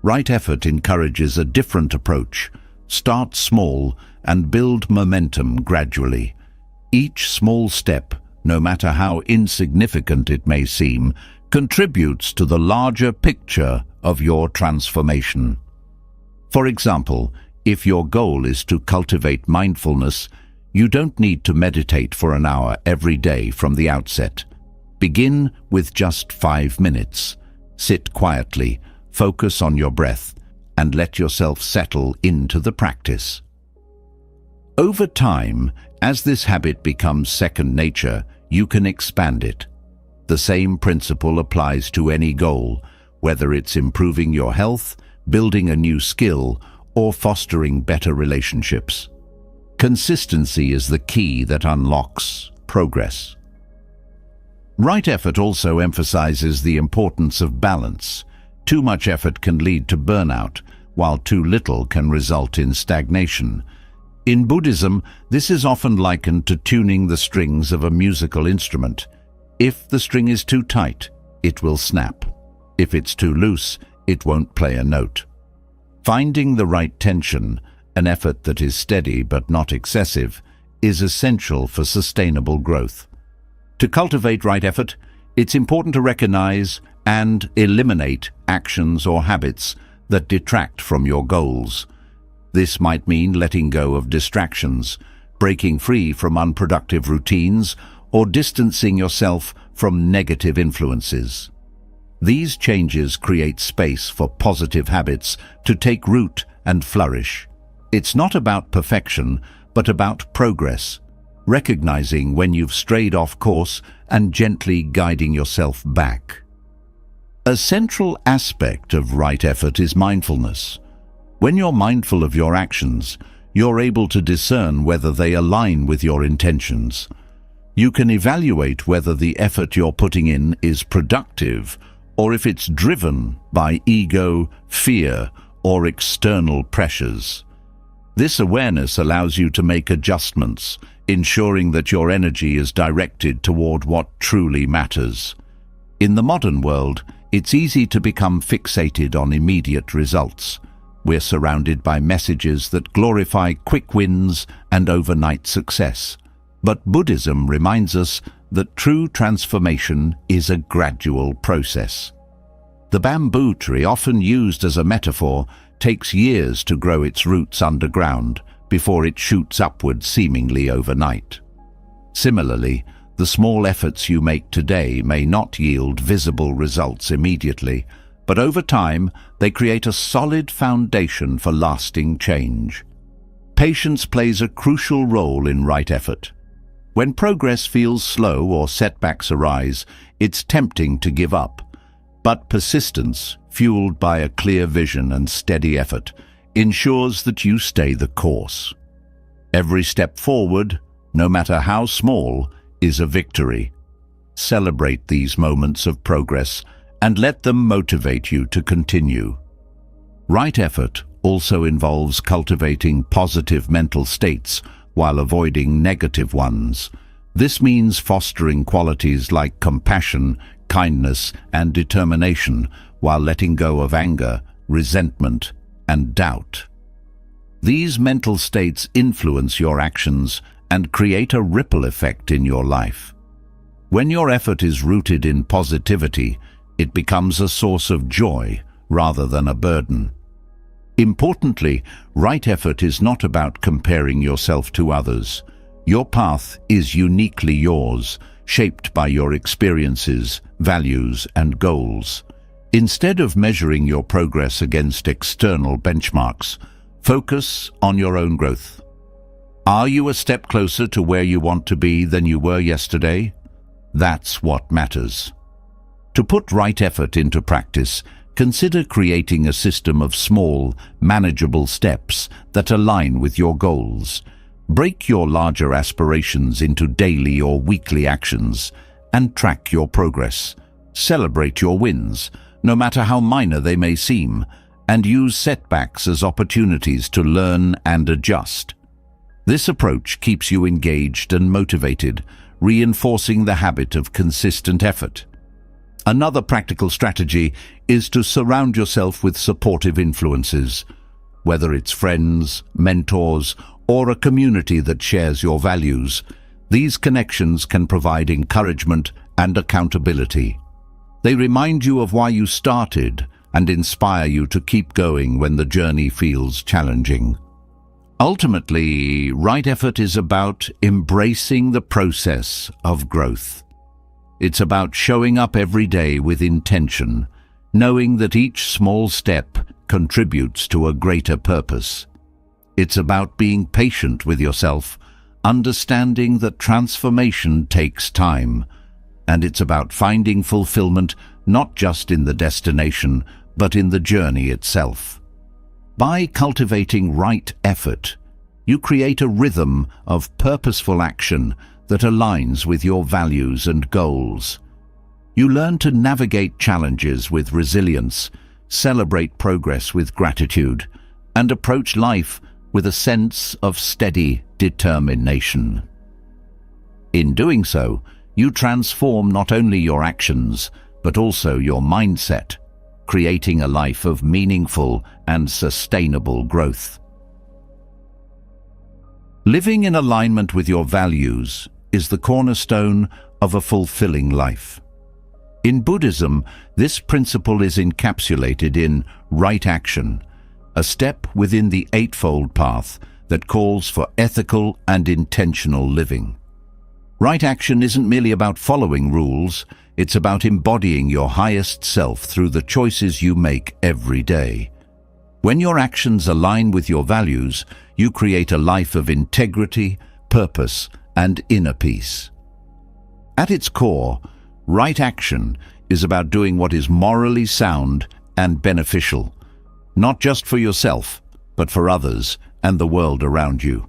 Right effort encourages a different approach. Start small and build momentum gradually. Each small step, no matter how insignificant it may seem, contributes to the larger picture of your transformation. For example, if your goal is to cultivate mindfulness, you don't need to meditate for an hour every day from the outset. Begin with just 5 minutes. Sit quietly, focus on your breath, and let yourself settle into the practice. Over time, as this habit becomes second nature, you can expand it. The same principle applies to any goal, whether it's improving your health, building a new skill, or fostering better relationships. Consistency is the key that unlocks progress. Right effort also emphasizes the importance of balance. Too much effort can lead to burnout, while too little can result in stagnation. In Buddhism, this is often likened to tuning the strings of a musical instrument. If the string is too tight, it will snap. If it's too loose, it won't play a note. Finding the right tension, an effort that is steady but not excessive, is essential for sustainable growth. To cultivate right effort, it's important to recognize and eliminate actions or habits that detract from your goals. This might mean letting go of distractions, breaking free from unproductive routines, or distancing yourself from negative influences. These changes create space for positive habits to take root and flourish. It's not about perfection, but about progress, recognizing when you've strayed off course and gently guiding yourself back. A central aspect of right effort is mindfulness. When you're mindful of your actions, you're able to discern whether they align with your intentions. You can evaluate whether the effort you're putting in is productive or if it's driven by ego, fear, or external pressures. This awareness allows you to make adjustments, ensuring that your energy is directed toward what truly matters. In the modern world, it's easy to become fixated on immediate results. We're surrounded by messages that glorify quick wins and overnight success. But Buddhism reminds us that true transformation is a gradual process. The bamboo tree, often used as a metaphor, takes years to grow its roots underground before it shoots upward seemingly overnight. Similarly, the small efforts you make today may not yield visible results immediately, but over time they create a solid foundation for lasting change. Patience plays a crucial role in right effort. When progress feels slow or setbacks arise, it's tempting to give up. But persistence, fueled by a clear vision and steady effort, ensures that you stay the course. Every step forward, no matter how small, is a victory. Celebrate these moments of progress and let them motivate you to continue. Right effort also involves cultivating positive mental states while avoiding negative ones. This means fostering qualities like compassion, kindness, and determination while letting go of anger, resentment, and doubt. These mental states influence your actions and create a ripple effect in your life. When your effort is rooted in positivity, it becomes a source of joy rather than a burden. Importantly, right effort is not about comparing yourself to others. Your path is uniquely yours, shaped by your experiences, values, and goals. Instead of measuring your progress against external benchmarks, focus on your own growth. Are you a step closer to where you want to be than you were yesterday? That's what matters. To put right effort into practice, consider creating a system of small, manageable steps that align with your goals. Break your larger aspirations into daily or weekly actions and track your progress. Celebrate your wins, no matter how minor they may seem, and use setbacks as opportunities to learn and adjust. This approach keeps you engaged and motivated, reinforcing the habit of consistent effort. Another practical strategy is to surround yourself with supportive influences, whether it's friends, mentors, or a community that shares your values. These connections can provide encouragement and accountability. They remind you of why you started and inspire you to keep going when the journey feels challenging. Ultimately, right effort is about embracing the process of growth. It's about showing up every day with intention, knowing that each small step contributes to a greater purpose. It's about being patient with yourself, understanding that transformation takes time, and it's about finding fulfillment not just in the destination, but in the journey itself. By cultivating right effort, you create a rhythm of purposeful action that aligns with your values and goals. You learn to navigate challenges with resilience, celebrate progress with gratitude, and approach life with a sense of steady determination. In doing so, you transform not only your actions, but also your mindset, creating a life of meaningful and sustainable growth. Living in alignment with your values is the cornerstone of a fulfilling life. In Buddhism, this principle is encapsulated in right action, a step within the Eightfold Path that calls for ethical and intentional living. Right action isn't merely about following rules, it's about embodying your highest self through the choices you make every day. When your actions align with your values, you create a life of integrity, purpose, and inner peace. At its core, right action is about doing what is morally sound and beneficial, not just for yourself, but for others and the world around you.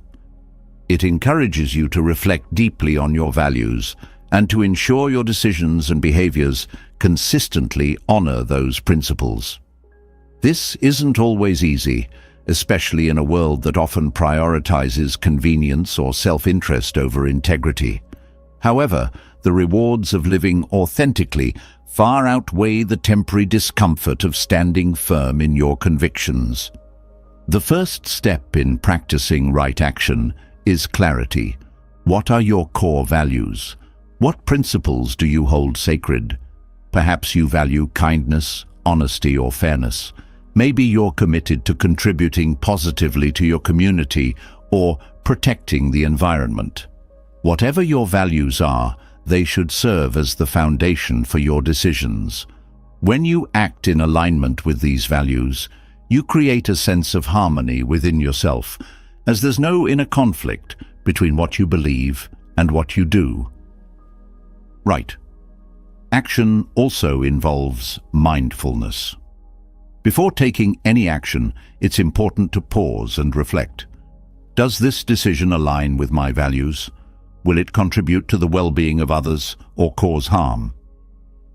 It encourages you to reflect deeply on your values and to ensure your decisions and behaviors consistently honor those principles. This isn't always easy, especially in a world that often prioritizes convenience or self-interest over integrity. However, the rewards of living authentically far outweigh the temporary discomfort of standing firm in your convictions. The first step in practicing right action is clarity. What are your core values? What principles do you hold sacred? Perhaps you value kindness, honesty, or fairness. Maybe you're committed to contributing positively to your community or protecting the environment. Whatever your values are, they should serve as the foundation for your decisions. When you act in alignment with these values, you create a sense of harmony within yourself, as there's no inner conflict between what you believe and what you do. Right. Action also involves mindfulness. Before taking any action, it's important to pause and reflect. Does this decision align with my values? Will it contribute to the well-being of others or cause harm?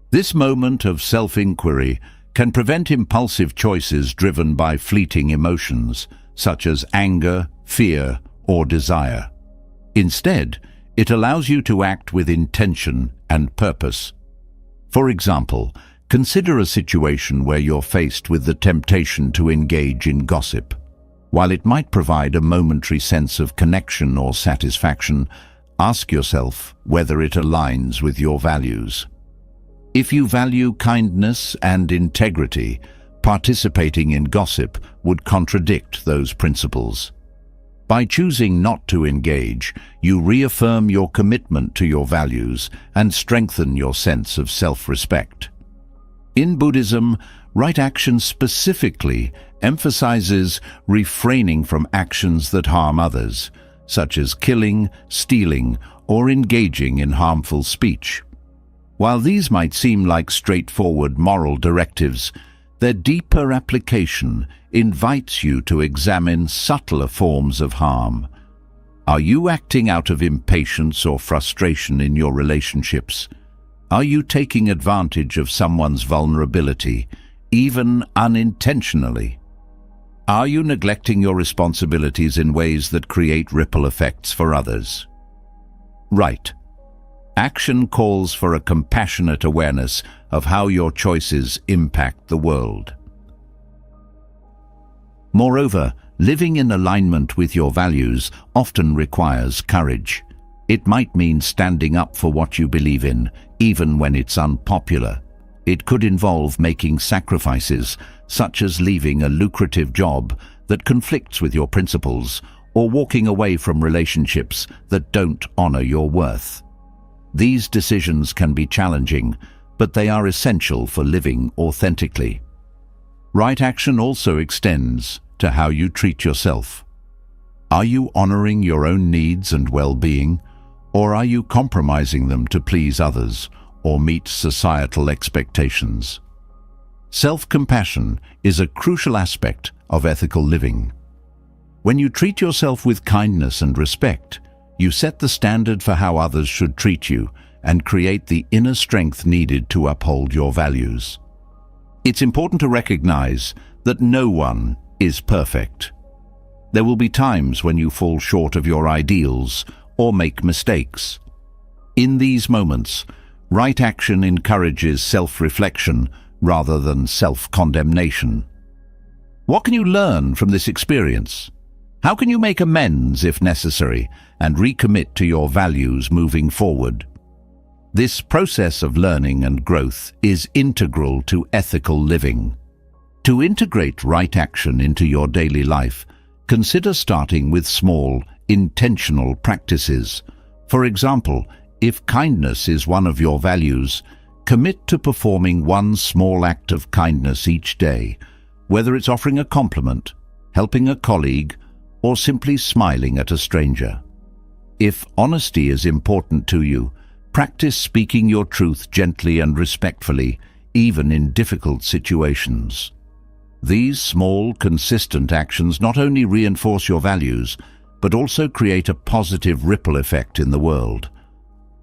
This moment of self-inquiry can prevent impulsive choices driven by fleeting emotions, such as anger, fear, or desire. Instead, it allows you to act with intention and purpose. For example, consider a situation where you're faced with the temptation to engage in gossip. While it might provide a momentary sense of connection or satisfaction, ask yourself whether it aligns with your values. If you value kindness and integrity, participating in gossip would contradict those principles. By choosing not to engage, you reaffirm your commitment to your values and strengthen your sense of self-respect. In Buddhism, right action specifically emphasizes refraining from actions that harm others, such as killing, stealing, or engaging in harmful speech. While these might seem like straightforward moral directives, their deeper application invites you to examine subtler forms of harm. Are you acting out of impatience or frustration in your relationships? Are you taking advantage of someone's vulnerability, even unintentionally? Are you neglecting your responsibilities in ways that create ripple effects for others? Right. Action calls for a compassionate awareness of how your choices impact the world. Moreover, living in alignment with your values often requires courage. It might mean standing up for what you believe in, even when it's unpopular. It could involve making sacrifices, such as leaving a lucrative job that conflicts with your principles, or walking away from relationships that don't honor your worth. These decisions can be challenging, but they are essential for living authentically. Right action also extends to how you treat yourself. Are you honoring your own needs and well-being, or are you compromising them to please others or meet societal expectations? Self-compassion is a crucial aspect of ethical living. When you treat yourself with kindness and respect, you set the standard for how others should treat you and create the inner strength needed to uphold your values. It's important to recognize that no one is perfect. There will be times when you fall short of your ideals or make mistakes. In these moments, right action encourages self-reflection rather than self-condemnation. What can you learn from this experience? How can you make amends if necessary and recommit to your values moving forward? This process of learning and growth is integral to ethical living. To integrate right action into your daily life, consider starting with small, intentional practices. For example, if kindness is one of your values, commit to performing one small act of kindness each day, whether it's offering a compliment, helping a colleague, or simply smiling at a stranger. If honesty is important to you, practice speaking your truth gently and respectfully, even in difficult situations. These small, consistent actions not only reinforce your values, but also create a positive ripple effect in the world.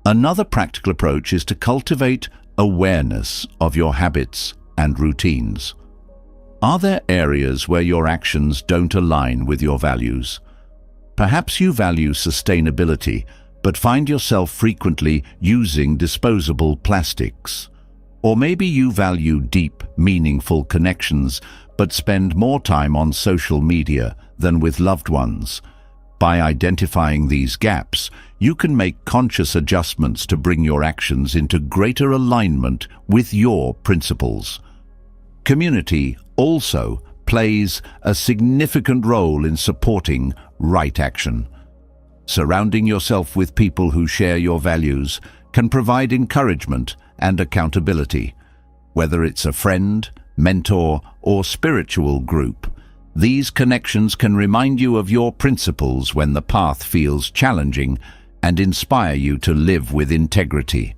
Another practical approach is to cultivate awareness of your habits and routines. Are there areas where your actions don't align with your values? Perhaps you value sustainability, but find yourself frequently using disposable plastics. Or maybe you value deep, meaningful connections, but spend more time on social media than with loved ones. By identifying these gaps, you can make conscious adjustments to bring your actions into greater alignment with your principles. Community also plays a significant role in supporting right action. Surrounding yourself with people who share your values can provide encouragement and accountability. Whether it's a friend, mentor, or spiritual group, these connections can remind you of your principles when the path feels challenging and inspire you to live with integrity.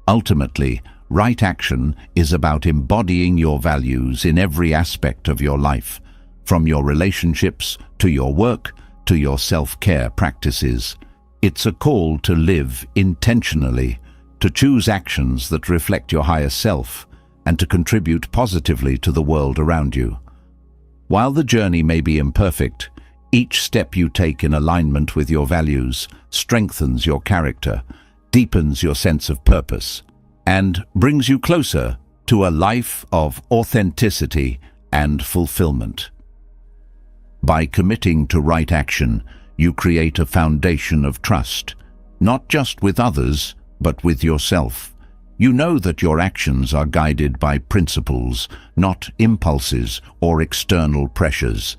Ultimately, right action is about embodying your values in every aspect of your life, from your relationships to your work to your self-care practices. It's a call to live intentionally, to choose actions that reflect your higher self, and to contribute positively to the world around you. While the journey may be imperfect, each step you take in alignment with your values strengthens your character, deepens your sense of purpose, and brings you closer to a life of authenticity and fulfillment. By committing to right action, you create a foundation of trust, not just with others, but with yourself. You know that your actions are guided by principles, not impulses or external pressures.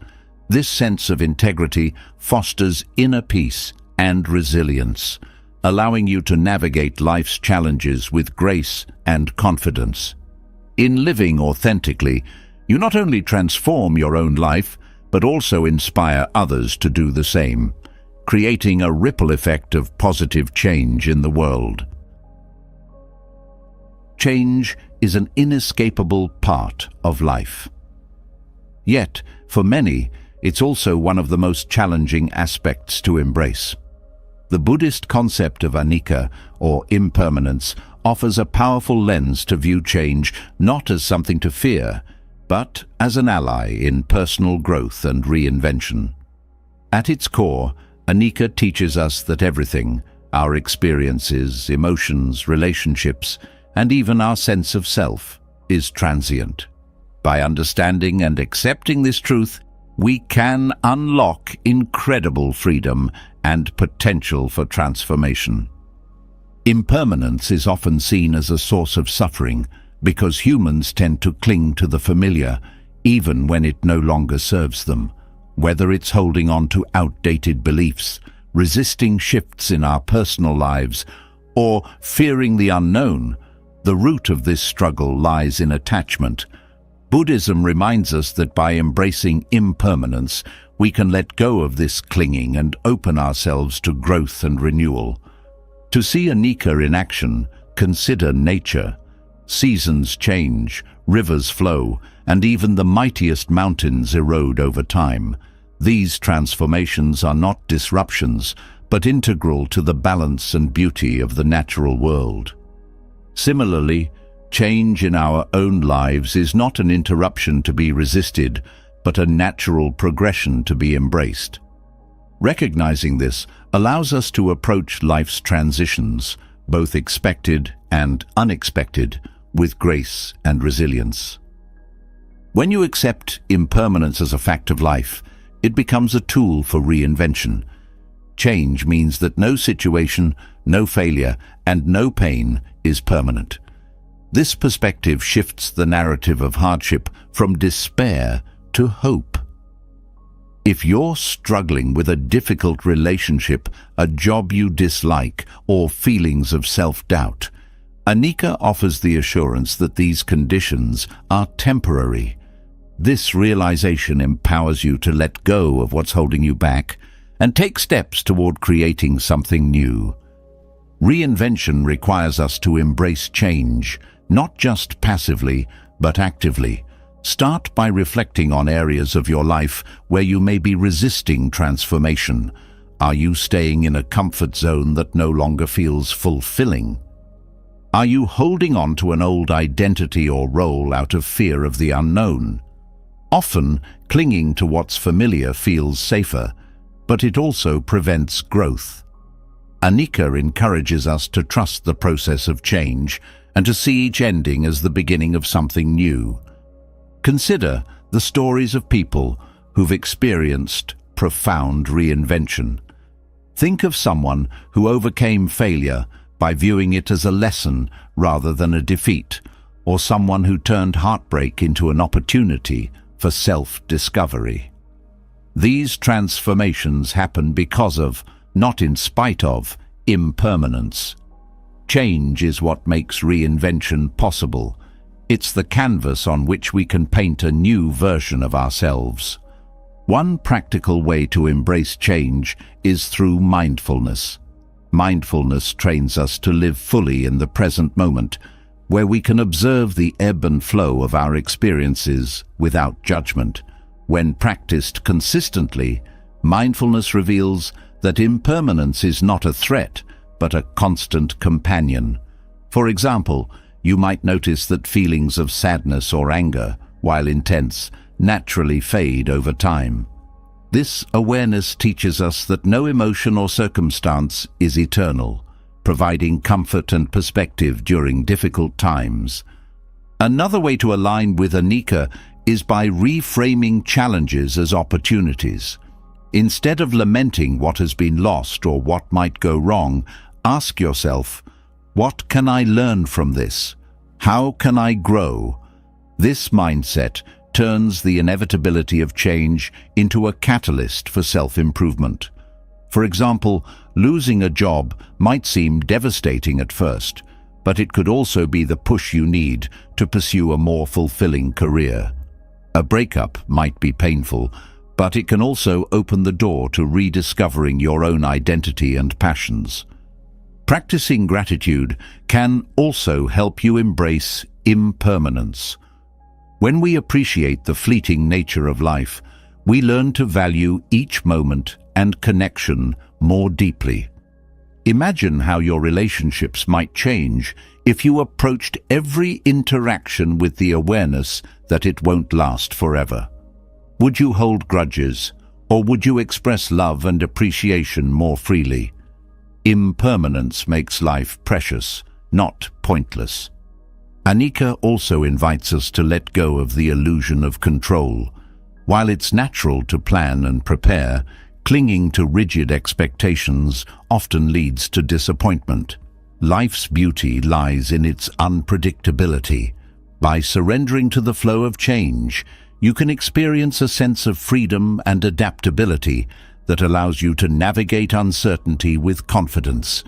This sense of integrity fosters inner peace and resilience, allowing you to navigate life's challenges with grace and confidence. In living authentically, you not only transform your own life, but also inspire others to do the same, creating a ripple effect of positive change in the world. Change is an inescapable part of life. Yet, for many, it's also one of the most challenging aspects to embrace. The Buddhist concept of anicca, or impermanence, offers a powerful lens to view change not as something to fear, but as an ally in personal growth and reinvention. At its core, anicca teaches us that everything, our experiences, emotions, relationships, and even our sense of self, is transient. By understanding and accepting this truth, we can unlock incredible freedom and potential for transformation. Impermanence is often seen as a source of suffering because humans tend to cling to the familiar, even when it no longer serves them. Whether it's holding on to outdated beliefs, resisting shifts in our personal lives, or fearing the unknown, The root of this struggle lies in attachment. Buddhism reminds us that by embracing impermanence, we can let go of this clinging and open ourselves to growth and renewal. To see anicca in action, consider nature. Seasons change, rivers flow, and even the mightiest mountains erode over time. These transformations are not disruptions, but integral to the balance and beauty of the natural world. Similarly, change in our own lives is not an interruption to be resisted, but a natural progression to be embraced. Recognizing this allows us to approach life's transitions, both expected and unexpected, with grace and resilience. When you accept impermanence as a fact of life, it becomes a tool for reinvention. Change means that no situation, no failure, and no pain is permanent. This perspective shifts the narrative of hardship from despair to hope. If you're struggling with a difficult relationship, a job you dislike, or feelings of self-doubt, anicca offers the assurance that these conditions are temporary. This realization empowers you to let go of what's holding you back and take steps toward creating something new. Reinvention requires us to embrace change, not just passively, but actively. Start by reflecting on areas of your life where you may be resisting transformation. Are you staying in a comfort zone that no longer feels fulfilling? Are you holding on to an old identity or role out of fear of the unknown? Often, clinging to what's familiar feels safer, but it also prevents growth. Anicca encourages us to trust the process of change and to see each ending as the beginning of something new. Consider the stories of people who've experienced profound reinvention. Think of someone who overcame failure by viewing it as a lesson rather than a defeat, or someone who turned heartbreak into an opportunity for self-discovery. These transformations happen because of, not in spite of, impermanence. Change is what makes reinvention possible. It's the canvas on which we can paint a new version of ourselves. One practical way to embrace change is through mindfulness. Mindfulness trains us to live fully in the present moment, where we can observe the ebb and flow of our experiences without judgment. When practiced consistently, mindfulness reveals that impermanence is not a threat, but a constant companion. For example, you might notice that feelings of sadness or anger, while intense, naturally fade over time. This awareness teaches us that no emotion or circumstance is eternal, providing comfort and perspective during difficult times. Another way to align with anicca is by reframing challenges as opportunities. Instead of lamenting what has been lost or what might go wrong, ask yourself, what can I learn from this? How can I grow? This mindset turns the inevitability of change into a catalyst for self-improvement. For example, losing a job might seem devastating at first, but it could also be the push you need to pursue a more fulfilling career. A breakup might be painful, but it can also open the door to rediscovering your own identity and passions. Practicing gratitude can also help you embrace impermanence. When we appreciate the fleeting nature of life, we learn to value each moment and connection more deeply. Imagine how your relationships might change if you approached every interaction with the awareness that it won't last forever. Would you hold grudges, or would you express love and appreciation more freely? Impermanence makes life precious, not pointless. Anicca also invites us to let go of the illusion of control. While it's natural to plan and prepare, clinging to rigid expectations often leads to disappointment. Life's beauty lies in its unpredictability. By surrendering to the flow of change, you can experience a sense of freedom and adaptability that allows you to navigate uncertainty with confidence.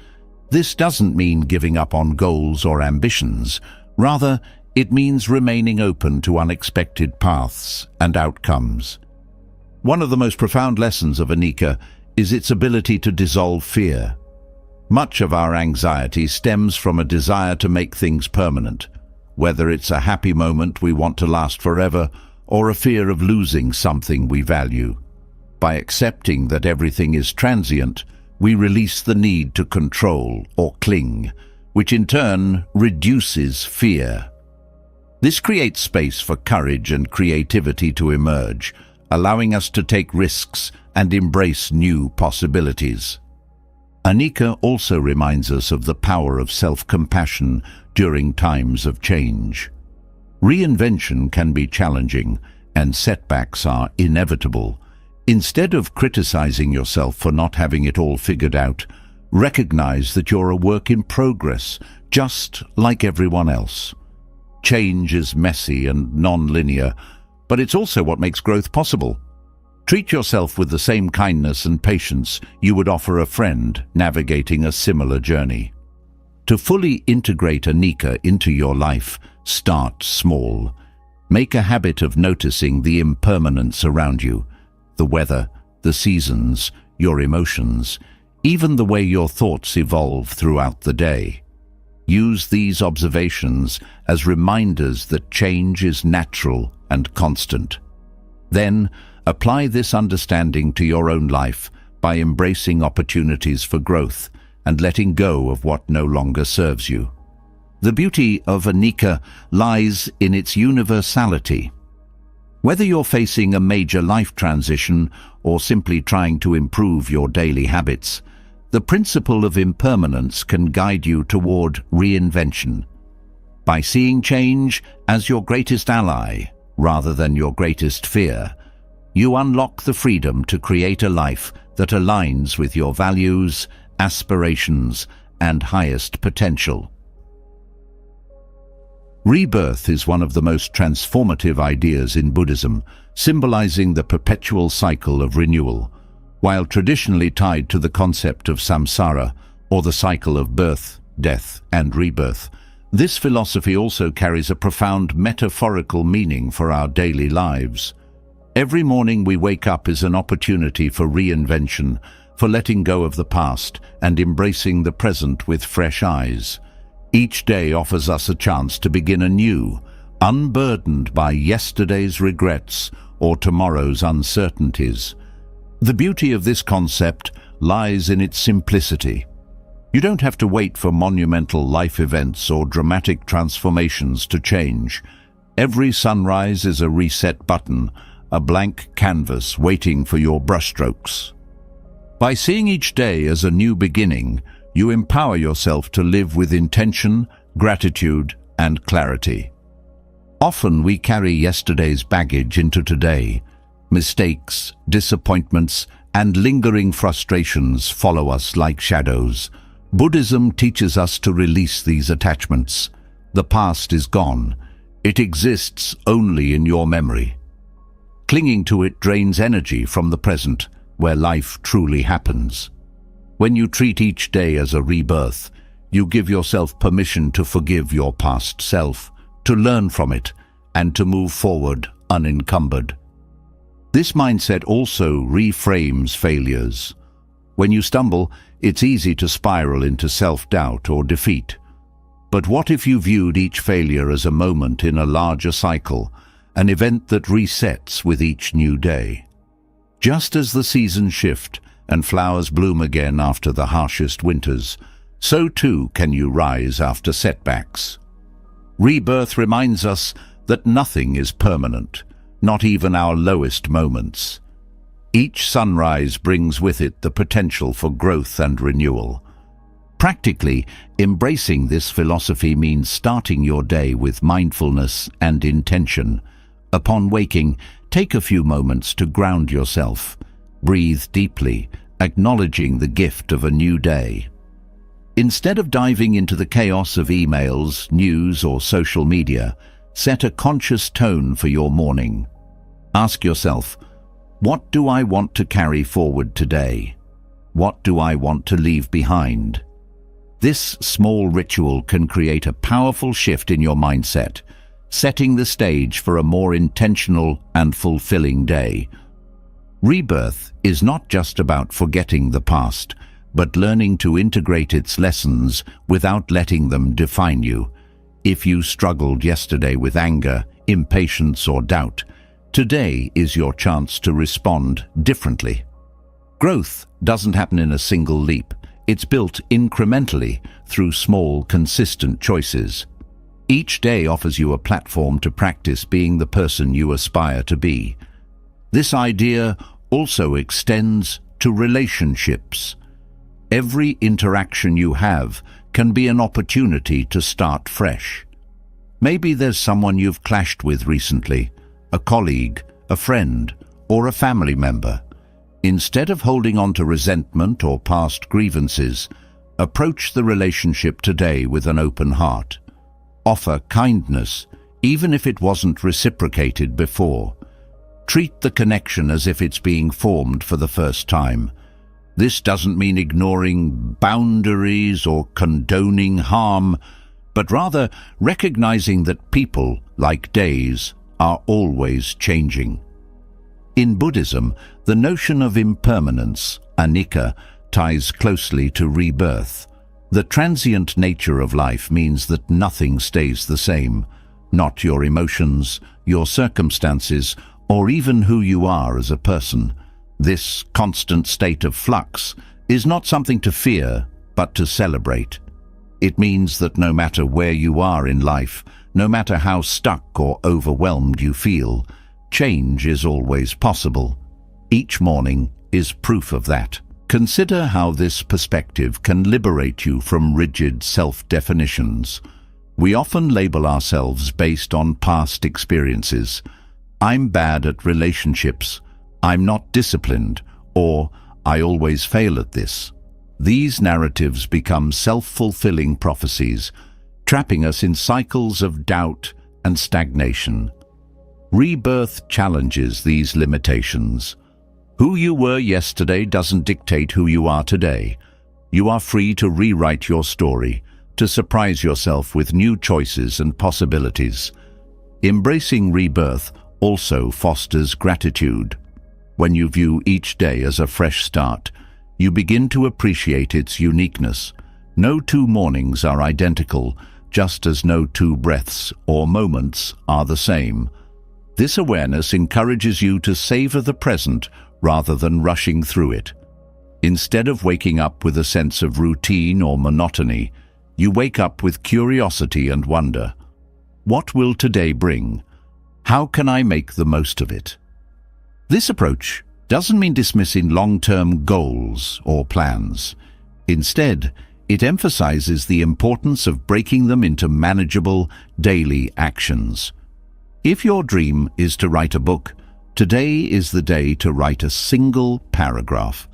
This doesn't mean giving up on goals or ambitions. Rather, it means remaining open to unexpected paths and outcomes. One of the most profound lessons of Anicca is its ability to dissolve fear. Much of our anxiety stems from a desire to make things permanent, whether it's a happy moment we want to last forever or a fear of losing something we value. By accepting that everything is transient, we release the need to control or cling, which in turn reduces fear. This creates space for courage and creativity to emerge, allowing us to take risks and embrace new possibilities. Anicca also reminds us of the power of self-compassion during times of change. Reinvention can be challenging, and setbacks are inevitable. Instead of criticizing yourself for not having it all figured out, recognize that you're a work in progress, just like everyone else. Change is messy and non-linear, but it's also what makes growth possible. Treat yourself with the same kindness and patience you would offer a friend navigating a similar journey. To fully integrate Anicca into your life, start small. Make a habit of noticing the impermanence around you, the weather, the seasons, your emotions, even the way your thoughts evolve throughout the day. Use these observations as reminders that change is natural and constant. Then, apply this understanding to your own life by embracing opportunities for growth and letting go of what no longer serves you. The beauty of Anicca lies in its universality. Whether you're facing a major life transition or simply trying to improve your daily habits, the principle of impermanence can guide you toward reinvention. By seeing change as your greatest ally rather than your greatest fear, you unlock the freedom to create a life that aligns with your values, aspirations, and highest potential. Rebirth is one of the most transformative ideas in Buddhism, symbolizing the perpetual cycle of renewal. While traditionally tied to the concept of samsara, or the cycle of birth, death, and rebirth, this philosophy also carries a profound metaphorical meaning for our daily lives. Every morning we wake up is an opportunity for reinvention, for letting go of the past and embracing the present with fresh eyes. Each day offers us a chance to begin anew, unburdened by yesterday's regrets or tomorrow's uncertainties. The beauty of this concept lies in its simplicity. You don't have to wait for monumental life events or dramatic transformations to change. Every sunrise is a reset button, a blank canvas waiting for your brushstrokes. By seeing each day as a new beginning, you empower yourself to live with intention, gratitude, and clarity. Often we carry yesterday's baggage into today. Mistakes, disappointments, and lingering frustrations follow us like shadows. Buddhism teaches us to release these attachments. The past is gone. It exists only in your memory. Clinging to it drains energy from the present, where life truly happens. When you treat each day as a rebirth, you give yourself permission to forgive your past self, to learn from it, and to move forward unencumbered. This mindset also reframes failures. When you stumble, it's easy to spiral into self-doubt or defeat. But what if you viewed each failure as a moment in a larger cycle, an event that resets with each new day? Just as the seasons shift and flowers bloom again after the harshest winters, so too can you rise after setbacks. Rebirth reminds us that nothing is permanent, not even our lowest moments. Each sunrise brings with it the potential for growth and renewal. Practically, embracing this philosophy means starting your day with mindfulness and intention. Upon waking, take a few moments to ground yourself. Breathe deeply, acknowledging the gift of a new day. Instead of diving into the chaos of emails, news, or social media, set a conscious tone for your morning. Ask yourself, what do I want to carry forward today? What do I want to leave behind? This small ritual can create a powerful shift in your mindset, setting the stage for a more intentional and fulfilling day. Rebirth is not just about forgetting the past, but learning to integrate its lessons without letting them define you. If you struggled yesterday with anger, impatience, or doubt, today is your chance to respond differently. Growth doesn't happen in a single leap. It's built incrementally through small, consistent choices. Each day offers you a platform to practice being the person you aspire to be. This idea also extends to relationships. Every interaction you have can be an opportunity to start fresh. Maybe there's someone you've clashed with recently, a colleague, a friend, or a family member. Instead of holding on to resentment or past grievances, approach the relationship today with an open heart. Offer kindness, even if it wasn't reciprocated before. Treat the connection as if it's being formed for the first time. This doesn't mean ignoring boundaries or condoning harm, but rather recognizing that people, like days, are always changing. In Buddhism, the notion of impermanence, anicca, ties closely to rebirth. The transient nature of life means that nothing stays the same, not your emotions, your circumstances, or even who you are as a person. This constant state of flux is not something to fear, but to celebrate. It means that no matter where you are in life, no matter how stuck or overwhelmed you feel, change is always possible. Each morning is proof of that. Consider how this perspective can liberate you from rigid self-definitions. We often label ourselves based on past experiences. I'm bad at relationships, I'm not disciplined, or I always fail at this. These narratives become self-fulfilling prophecies, trapping us in cycles of doubt and stagnation. Rebirth challenges these limitations. Who you were yesterday doesn't dictate who you are today. You are free to rewrite your story, to surprise yourself with new choices and possibilities. Embracing rebirth also fosters gratitude. When you view each day as a fresh start, you begin to appreciate its uniqueness. No two mornings are identical, just as no two breaths or moments are the same. This awareness encourages you to savor the present rather than rushing through it. Instead of waking up with a sense of routine or monotony, you wake up with curiosity and wonder. What will today bring? How can I make the most of it? This approach doesn't mean dismissing long-term goals or plans. Instead, it emphasizes the importance of breaking them into manageable, daily actions. If your dream is to write a book, today is the day to write a single paragraph.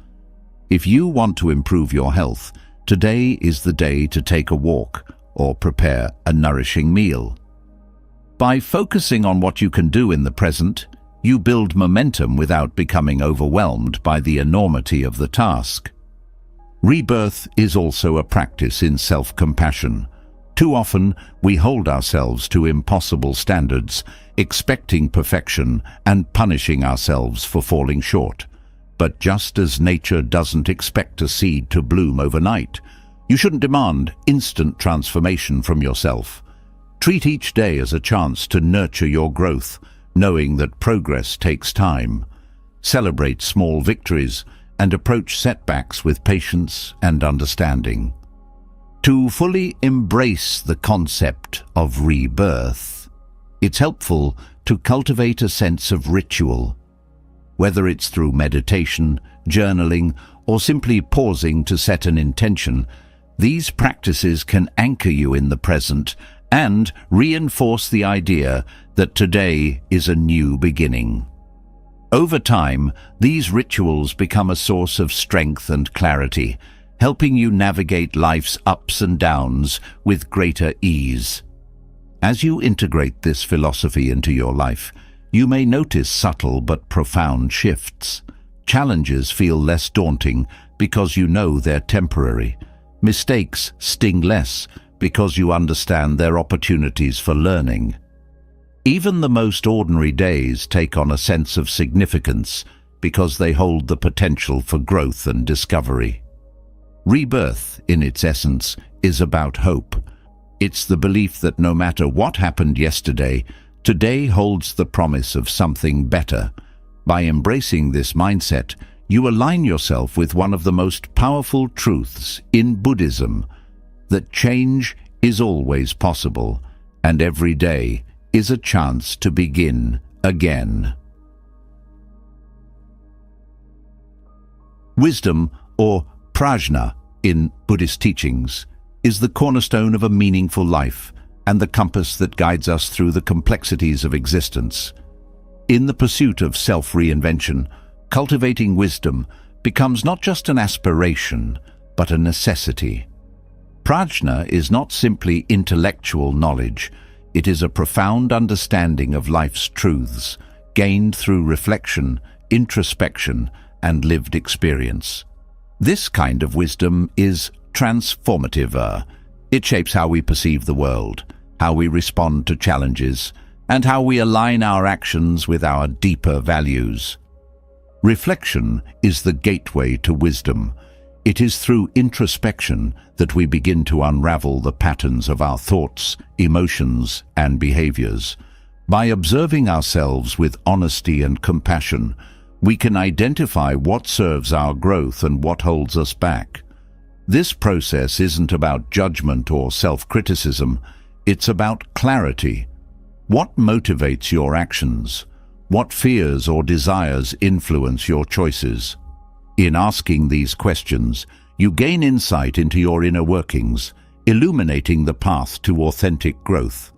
If you want to improve your health, today is the day to take a walk or prepare a nourishing meal. By focusing on what you can do in the present, you build momentum without becoming overwhelmed by the enormity of the task. Rebirth is also a practice in self-compassion. Too often, we hold ourselves to impossible standards, expecting perfection and punishing ourselves for falling short. But just as nature doesn't expect a seed to bloom overnight, you shouldn't demand instant transformation from yourself. Treat each day as a chance to nurture your growth, knowing that progress takes time. Celebrate small victories and approach setbacks with patience and understanding. To fully embrace the concept of rebirth, it's helpful to cultivate a sense of ritual. Whether it's through meditation, journaling, or simply pausing to set an intention, these practices can anchor you in the present and reinforce the idea that today is a new beginning. Over time, these rituals become a source of strength and clarity, helping you navigate life's ups and downs with greater ease. As you integrate this philosophy into your life, you may notice subtle but profound shifts. Challenges feel less daunting because you know they're temporary. Mistakes sting less because you understand their opportunities for learning. Even the most ordinary days take on a sense of significance because they hold the potential for growth and discovery. Rebirth, in its essence, is about hope. It's the belief that no matter what happened yesterday, today holds the promise of something better. By embracing this mindset, you align yourself with one of the most powerful truths in Buddhism, that change is always possible, and every day is a chance to begin again. Wisdom, or prajna in Buddhist teachings, is the cornerstone of a meaningful life and the compass that guides us through the complexities of existence. In the pursuit of self-reinvention, cultivating wisdom becomes not just an aspiration, but a necessity. Prajna is not simply intellectual knowledge, it is a profound understanding of life's truths, gained through reflection, introspection, and lived experience. This kind of wisdom is transformative. It shapes how we perceive the world, how we respond to challenges, and how we align our actions with our deeper values. Reflection is the gateway to wisdom. It is through introspection that we begin to unravel the patterns of our thoughts, emotions, and behaviors. By observing ourselves with honesty and compassion, we can identify what serves our growth and what holds us back. This process isn't about judgment or self-criticism, it's about clarity. What motivates your actions? What fears or desires influence your choices? In asking these questions, you gain insight into your inner workings, illuminating the path to authentic growth.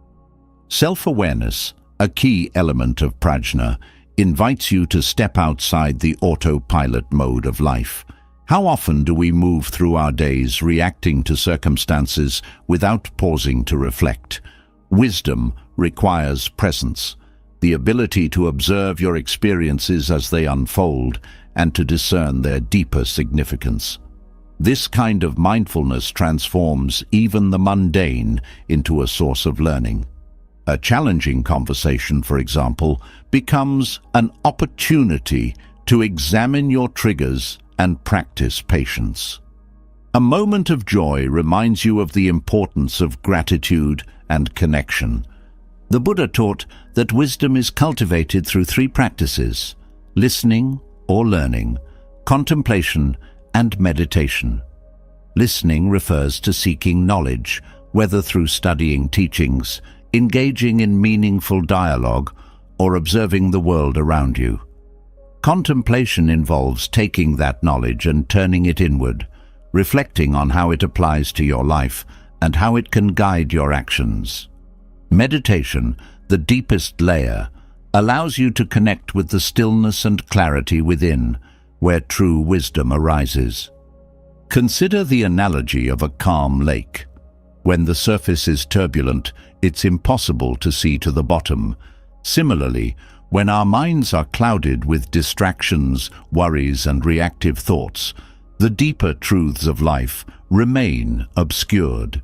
Self-awareness, a key element of prajna, invites you to step outside the autopilot mode of life. How often do we move through our days reacting to circumstances without pausing to reflect? Wisdom requires presence, the ability to observe your experiences as they unfold and to discern their deeper significance. This kind of mindfulness transforms even the mundane into a source of learning. A challenging conversation, for example, becomes an opportunity to examine your triggers and practice patience. A moment of joy reminds you of the importance of gratitude and connection. The Buddha taught that wisdom is cultivated through three practices: listening or learning, contemplation, and meditation. Listening refers to seeking knowledge, whether through studying teachings, engaging in meaningful dialogue, or observing the world around you. Contemplation involves taking that knowledge and turning it inward, reflecting on how it applies to your life and how it can guide your actions. Meditation, the deepest layer, allows you to connect with the stillness and clarity within, where true wisdom arises. Consider the analogy of a calm lake. When the surface is turbulent, it's impossible to see to the bottom. Similarly, when our minds are clouded with distractions, worries, and reactive thoughts, the deeper truths of life remain obscured.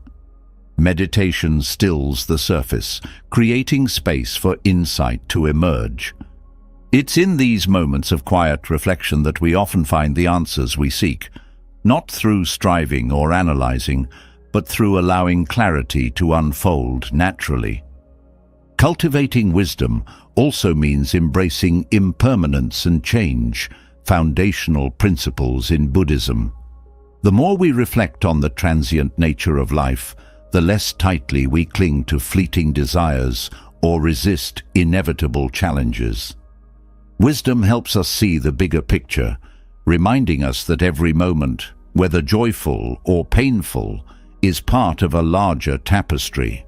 Meditation stills the surface, creating space for insight to emerge. It's in these moments of quiet reflection that we often find the answers we seek, not through striving or analyzing, but through allowing clarity to unfold naturally. Cultivating wisdom also means embracing impermanence and change, foundational principles in Buddhism. The more we reflect on the transient nature of life, the less tightly we cling to fleeting desires or resist inevitable challenges. Wisdom helps us see the bigger picture, reminding us that every moment, whether joyful or painful, is part of a larger tapestry.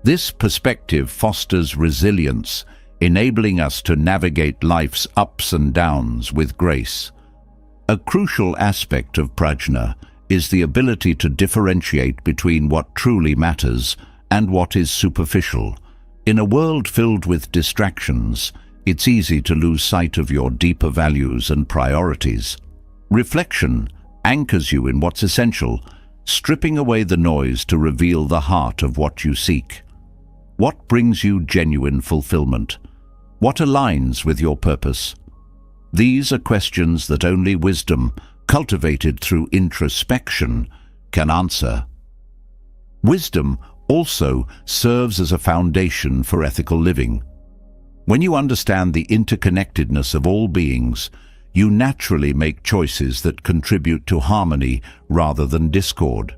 This perspective fosters resilience, enabling us to navigate life's ups and downs with grace. A crucial aspect of prajna is the ability to differentiate between what truly matters and what is superficial. In a world filled with distractions, it's easy to lose sight of your deeper values and priorities. Reflection anchors you in what's essential, stripping away the noise to reveal the heart of what you seek. What brings you genuine fulfillment? What aligns with your purpose? These are questions that only wisdom, cultivated through introspection, can answer. Wisdom also serves as a foundation for ethical living. When you understand the interconnectedness of all beings, you naturally make choices that contribute to harmony rather than discord.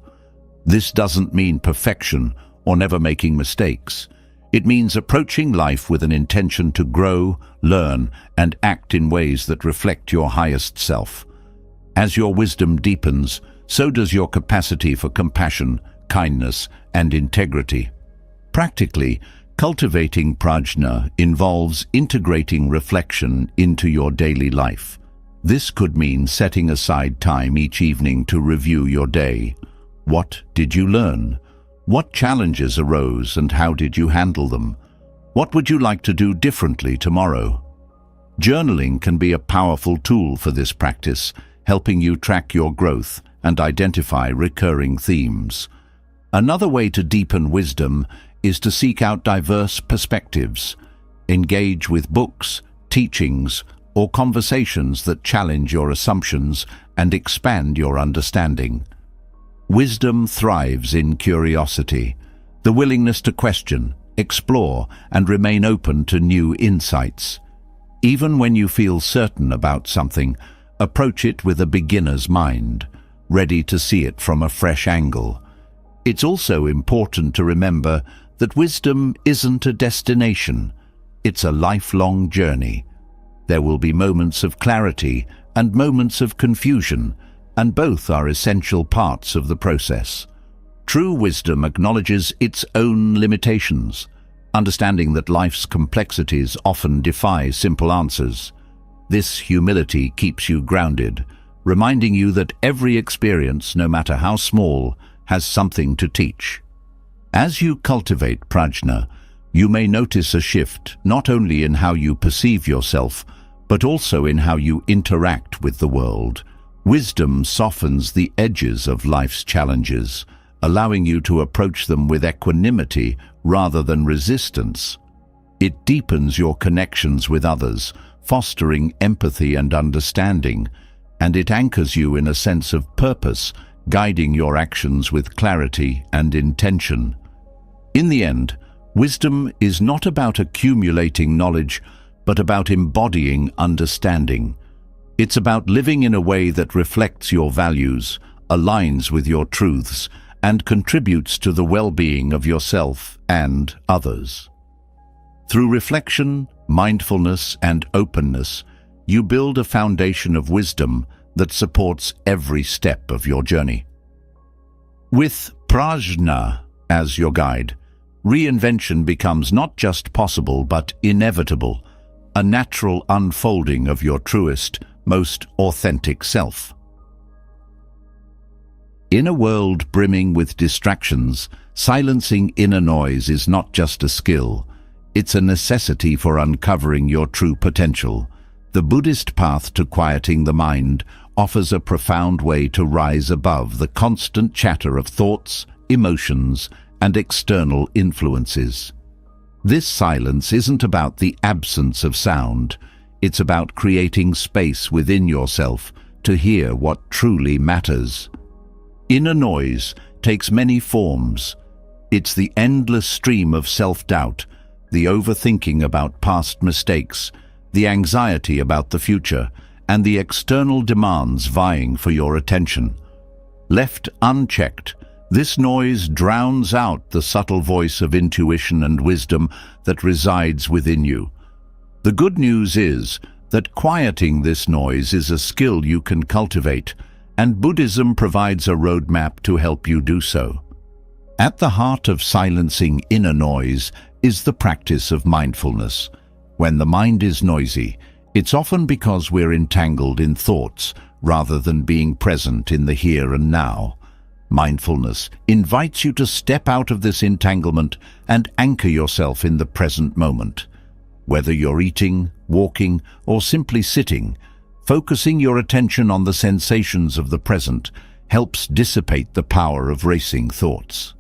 This doesn't mean perfection or never making mistakes. It means approaching life with an intention to grow, learn, and act in ways that reflect your highest self. As your wisdom deepens, so does your capacity for compassion, kindness, and integrity. Practically, cultivating prajna involves integrating reflection into your daily life. This could mean setting aside time each evening to review your day. What did you learn? What challenges arose and how did you handle them? What would you like to do differently tomorrow? Journaling can be a powerful tool for this practice, helping you track your growth and identify recurring themes. Another way to deepen wisdom is to seek out diverse perspectives. Engage with books, teachings, or conversations that challenge your assumptions and expand your understanding. Wisdom thrives in curiosity, the willingness to question, explore, and remain open to new insights. Even when you feel certain about something, approach it with a beginner's mind, ready to see it from a fresh angle. It's also important to remember that wisdom isn't a destination, it's a lifelong journey. There will be moments of clarity and moments of confusion, and both are essential parts of the process. True wisdom acknowledges its own limitations, understanding that life's complexities often defy simple answers. This humility keeps you grounded, reminding you that every experience, no matter how small, has something to teach. As you cultivate prajna, you may notice a shift not only in how you perceive yourself, but also in how you interact with the world. Wisdom softens the edges of life's challenges, allowing you to approach them with equanimity rather than resistance. It deepens your connections with others, fostering empathy and understanding, and it anchors you in a sense of purpose, guiding your actions with clarity and intention. In the end, wisdom is not about accumulating knowledge, but about embodying understanding. It's about living in a way that reflects your values, aligns with your truths, and contributes to the well-being of yourself and others. Through reflection, mindfulness, and openness, you build a foundation of wisdom that supports every step of your journey. With prajna as your guide, reinvention becomes not just possible but inevitable, a natural unfolding of your truest, most authentic self. In a world brimming with distractions, silencing inner noise is not just a skill, it's a necessity for uncovering your true potential. The Buddhist path to quieting the mind offers a profound way to rise above the constant chatter of thoughts, emotions, and external influences. This silence isn't about the absence of sound, it's about creating space within yourself to hear what truly matters. Inner noise takes many forms. It's the endless stream of self-doubt, the overthinking about past mistakes, the anxiety about the future, and the external demands vying for your attention. Left unchecked, this noise drowns out the subtle voice of intuition and wisdom that resides within you. The good news is that quieting this noise is a skill you can cultivate, and Buddhism provides a roadmap to help you do so. At the heart of silencing inner noise is the practice of mindfulness. When the mind is noisy, it's often because we're entangled in thoughts rather than being present in the here and now. Mindfulness invites you to step out of this entanglement and anchor yourself in the present moment. Whether you're eating, walking, or simply sitting, focusing your attention on the sensations of the present helps dissipate the power of racing thoughts.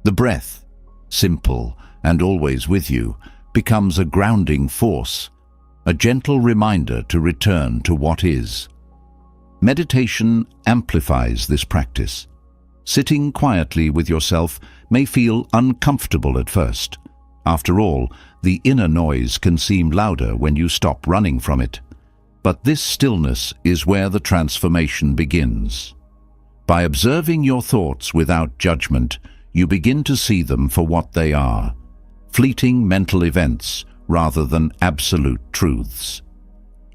The breath, simple and always with you, becomes a grounding force, a gentle reminder to return to what is. Meditation amplifies this practice. Sitting quietly with yourself may feel uncomfortable at first. After all, the inner noise can seem louder when you stop running from it. But this stillness is where the transformation begins. By observing your thoughts without judgment, you begin to see them for what they are, fleeting mental events rather than absolute truths.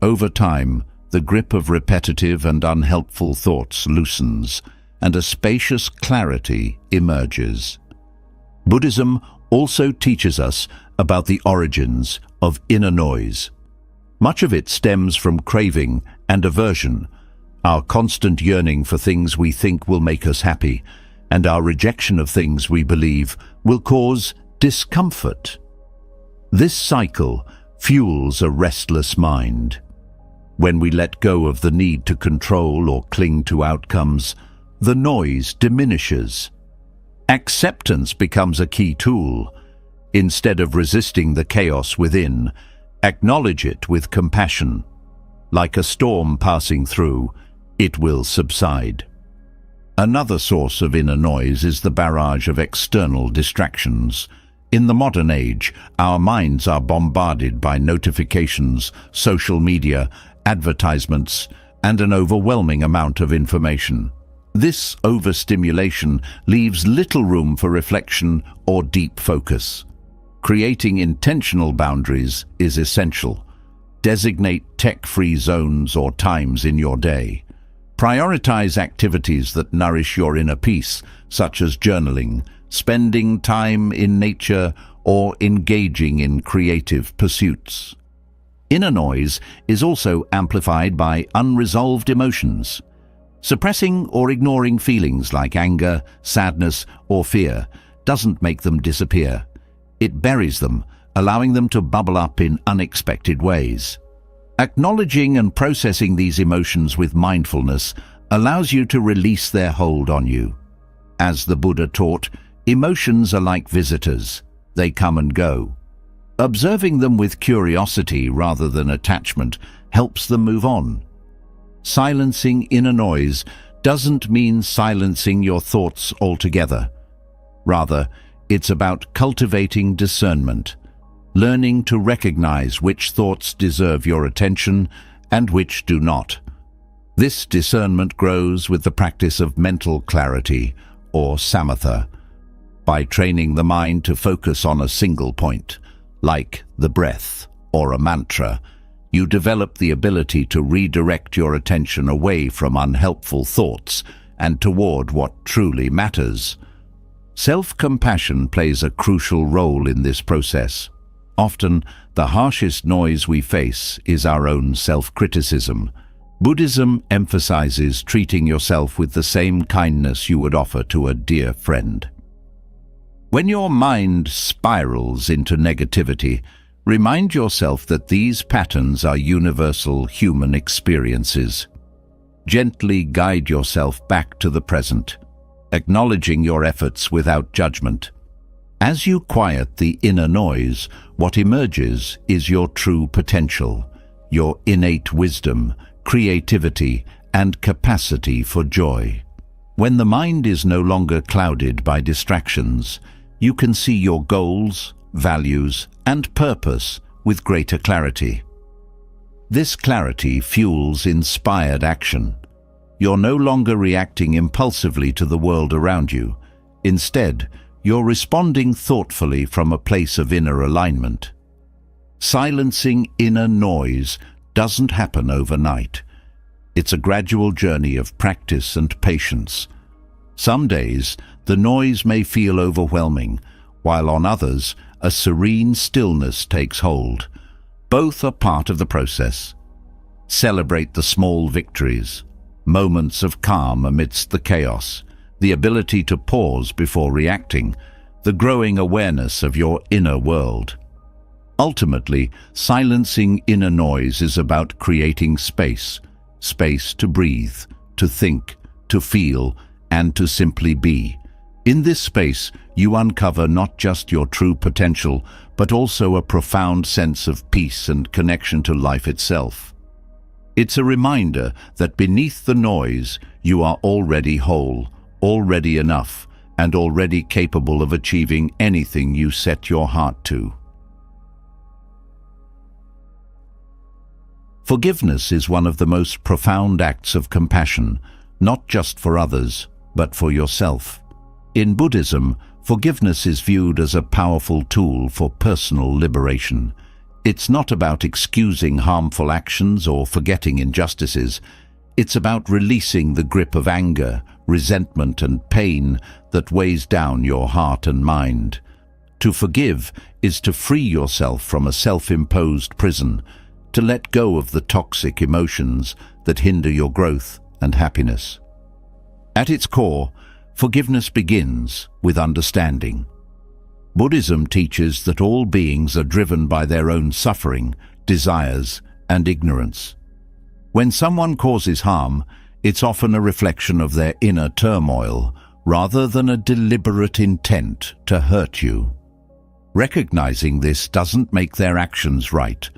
Over time, the grip of repetitive and unhelpful thoughts loosens, and a spacious clarity emerges. Buddhism also teaches us about the origins of inner noise. Much of it stems from craving and aversion, our constant yearning for things we think will make us happy, and our rejection of things we believe will cause discomfort. This cycle fuels a restless mind. When we let go of the need to control or cling to outcomes, the noise diminishes. Acceptance becomes a key tool. Instead of resisting the chaos within, acknowledge it with compassion. Like a storm passing through, it will subside. Another source of inner noise is the barrage of external distractions. In the modern age, our minds are bombarded by notifications, social media, advertisements, and an overwhelming amount of information. This overstimulation leaves little room for reflection or deep focus. Creating intentional boundaries is essential. Designate tech-free zones or times in your day. Prioritize activities that nourish your inner peace, such as journaling, spending time in nature, or engaging in creative pursuits. Inner noise is also amplified by unresolved emotions. Suppressing or ignoring feelings like anger, sadness, or fear doesn't make them disappear. It buries them, allowing them to bubble up in unexpected ways. Acknowledging and processing these emotions with mindfulness allows you to release their hold on you. As the Buddha taught, emotions are like visitors. They come and go. Observing them with curiosity rather than attachment helps them move on. Silencing inner noise doesn't mean silencing your thoughts altogether. Rather, it's about cultivating discernment, learning to recognize which thoughts deserve your attention and which do not. This discernment grows with the practice of mental clarity, or samatha, by training the mind to focus on a single point, like the breath or a mantra. You develop the ability to redirect your attention away from unhelpful thoughts and toward what truly matters. Self-compassion plays a crucial role in this process. Often, the harshest noise we face is our own self-criticism. Buddhism emphasizes treating yourself with the same kindness you would offer to a dear friend. When your mind spirals into negativity, remind yourself that these patterns are universal human experiences. Gently guide yourself back to the present, acknowledging your efforts without judgment. As you quiet the inner noise, what emerges is your true potential, your innate wisdom, creativity, and capacity for joy. When the mind is no longer clouded by distractions, you can see your goals, values, and purpose with greater clarity. This clarity fuels inspired action. You're no longer reacting impulsively to the world around you. Instead, you're responding thoughtfully from a place of inner alignment. Silencing inner noise doesn't happen overnight. It's a gradual journey of practice and patience. Some days, the noise may feel overwhelming, while on others, a serene stillness takes hold. Both are part of the process. Celebrate the small victories, moments of calm amidst the chaos, the ability to pause before reacting, the growing awareness of your inner world. Ultimately, silencing inner noise is about creating space to breathe, to think, to feel, and to simply be. In this space, you uncover not just your true potential, but also a profound sense of peace and connection to life itself. It's a reminder that beneath the noise, you are already whole, already enough, and already capable of achieving anything you set your heart to. Forgiveness is one of the most profound acts of compassion, not just for others, but for yourself. In Buddhism, forgiveness is viewed as a powerful tool for personal liberation. It's not about excusing harmful actions or forgetting injustices. It's about releasing the grip of anger, resentment, and pain that weighs down your heart and mind. To forgive is to free yourself from a self-imposed prison, to let go of the toxic emotions that hinder your growth and happiness. At its core, forgiveness begins with understanding. Buddhism teaches that all beings are driven by their own suffering, desires, and ignorance. When someone causes harm, it's often a reflection of their inner turmoil, rather than a deliberate intent to hurt you. Recognizing this doesn't make their actions right,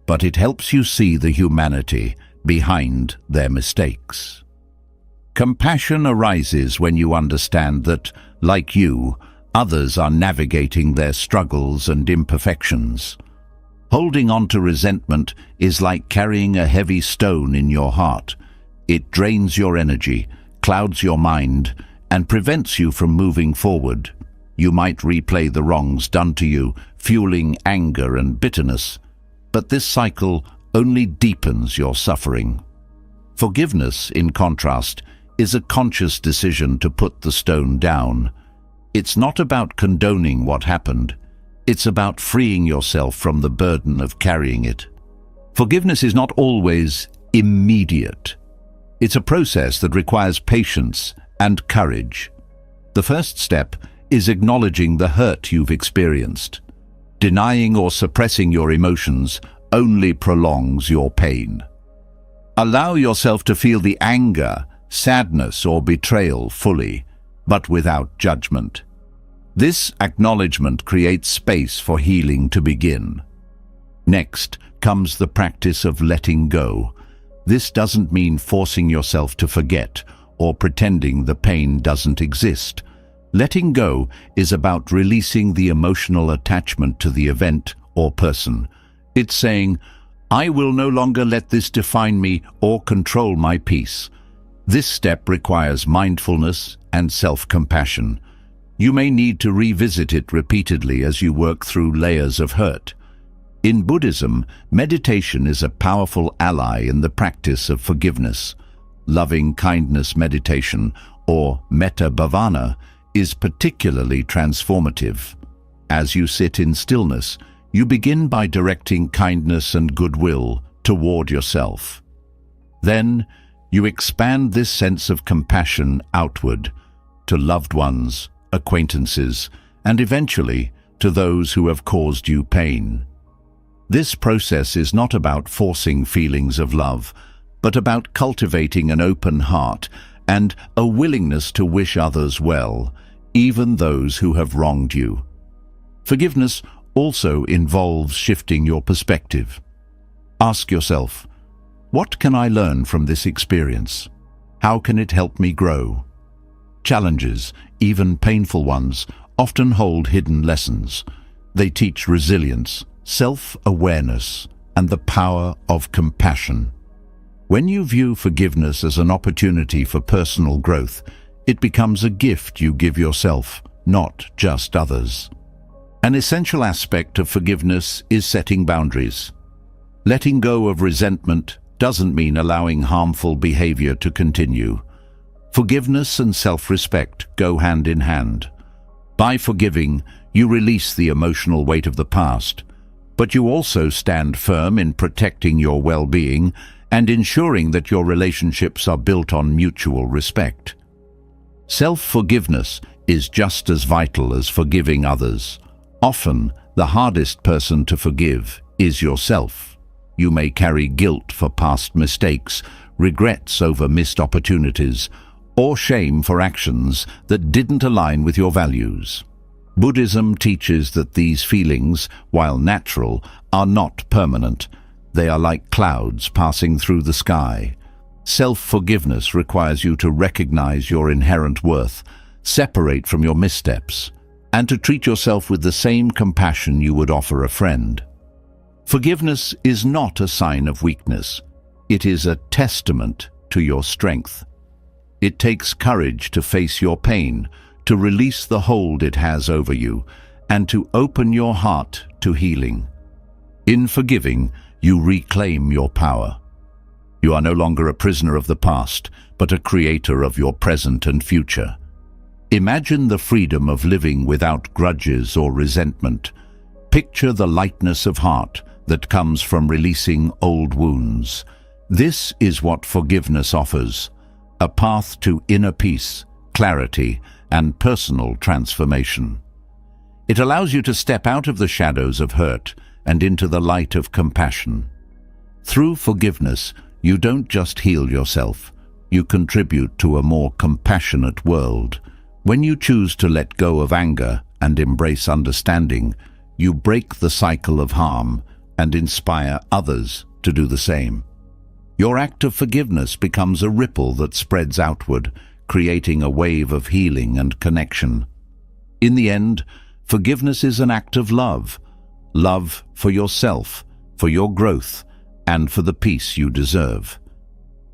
but it helps you see the humanity behind their mistakes. Compassion arises when you understand that, like you, others are navigating their struggles and imperfections. Holding on to resentment is like carrying a heavy stone in your heart. It drains your energy, clouds your mind, and prevents you from moving forward. You might replay the wrongs done to you, fueling anger and bitterness, but this cycle only deepens your suffering. Forgiveness, in contrast, is a conscious decision to put the stone down. It's not about condoning what happened. It's about freeing yourself from the burden of carrying it. Forgiveness is not always immediate. It's a process that requires patience and courage. The first step is acknowledging the hurt you've experienced. Denying or suppressing your emotions only prolongs your pain. Allow yourself to feel the anger, sadness, or betrayal fully, but without judgment. This acknowledgement creates space for healing to begin. Next comes the practice of letting go. This doesn't mean forcing yourself to forget or pretending the pain doesn't exist. Letting go is about releasing the emotional attachment to the event or person. It's saying, "I will no longer let this define me or control my peace." This step requires mindfulness and self-compassion. You may need to revisit it repeatedly as you work through layers of hurt. In Buddhism, meditation is a powerful ally in the practice of forgiveness. Loving kindness meditation, or metta bhavana, is particularly transformative. As you sit in stillness, you begin by directing kindness and goodwill toward yourself. Then, you expand this sense of compassion outward, to loved ones, acquaintances, and eventually to those who have caused you pain. This process is not about forcing feelings of love, but about cultivating an open heart and a willingness to wish others well, even those who have wronged you. Forgiveness also involves shifting your perspective. Ask yourself, what can I learn from this experience? How can it help me grow? Challenges, even painful ones, often hold hidden lessons. They teach resilience, self-awareness, and the power of compassion. When you view forgiveness as an opportunity for personal growth, it becomes a gift you give yourself, not just others. An essential aspect of forgiveness is setting boundaries. Letting go of resentment doesn't mean allowing harmful behavior to continue. Forgiveness and self-respect go hand in hand. By forgiving, you release the emotional weight of the past, but you also stand firm in protecting your well-being and ensuring that your relationships are built on mutual respect. Self-forgiveness is just as vital as forgiving others. Often, the hardest person to forgive is yourself. You may carry guilt for past mistakes, regrets over missed opportunities, or shame for actions that didn't align with your values. Buddhism teaches that these feelings, while natural, are not permanent. They are like clouds passing through the sky. Self-forgiveness requires you to recognize your inherent worth, separate from your missteps, and to treat yourself with the same compassion you would offer a friend. Forgiveness is not a sign of weakness. It is a testament to your strength. It takes courage to face your pain, to release the hold it has over you, and to open your heart to healing. In forgiving, you reclaim your power. You are no longer a prisoner of the past, but a creator of your present and future. Imagine the freedom of living without grudges or resentment. Picture the lightness of heart that comes from releasing old wounds. This is what forgiveness offers, a path to inner peace, clarity, and personal transformation. It allows you to step out of the shadows of hurt and into the light of compassion. Through forgiveness, you don't just heal yourself, you contribute to a more compassionate world. When you choose to let go of anger and embrace understanding, you break the cycle of harm and inspire others to do the same. Your act of forgiveness becomes a ripple that spreads outward, creating a wave of healing and connection. In the end, forgiveness is an act of love. Love for yourself, for your growth, and for the peace you deserve.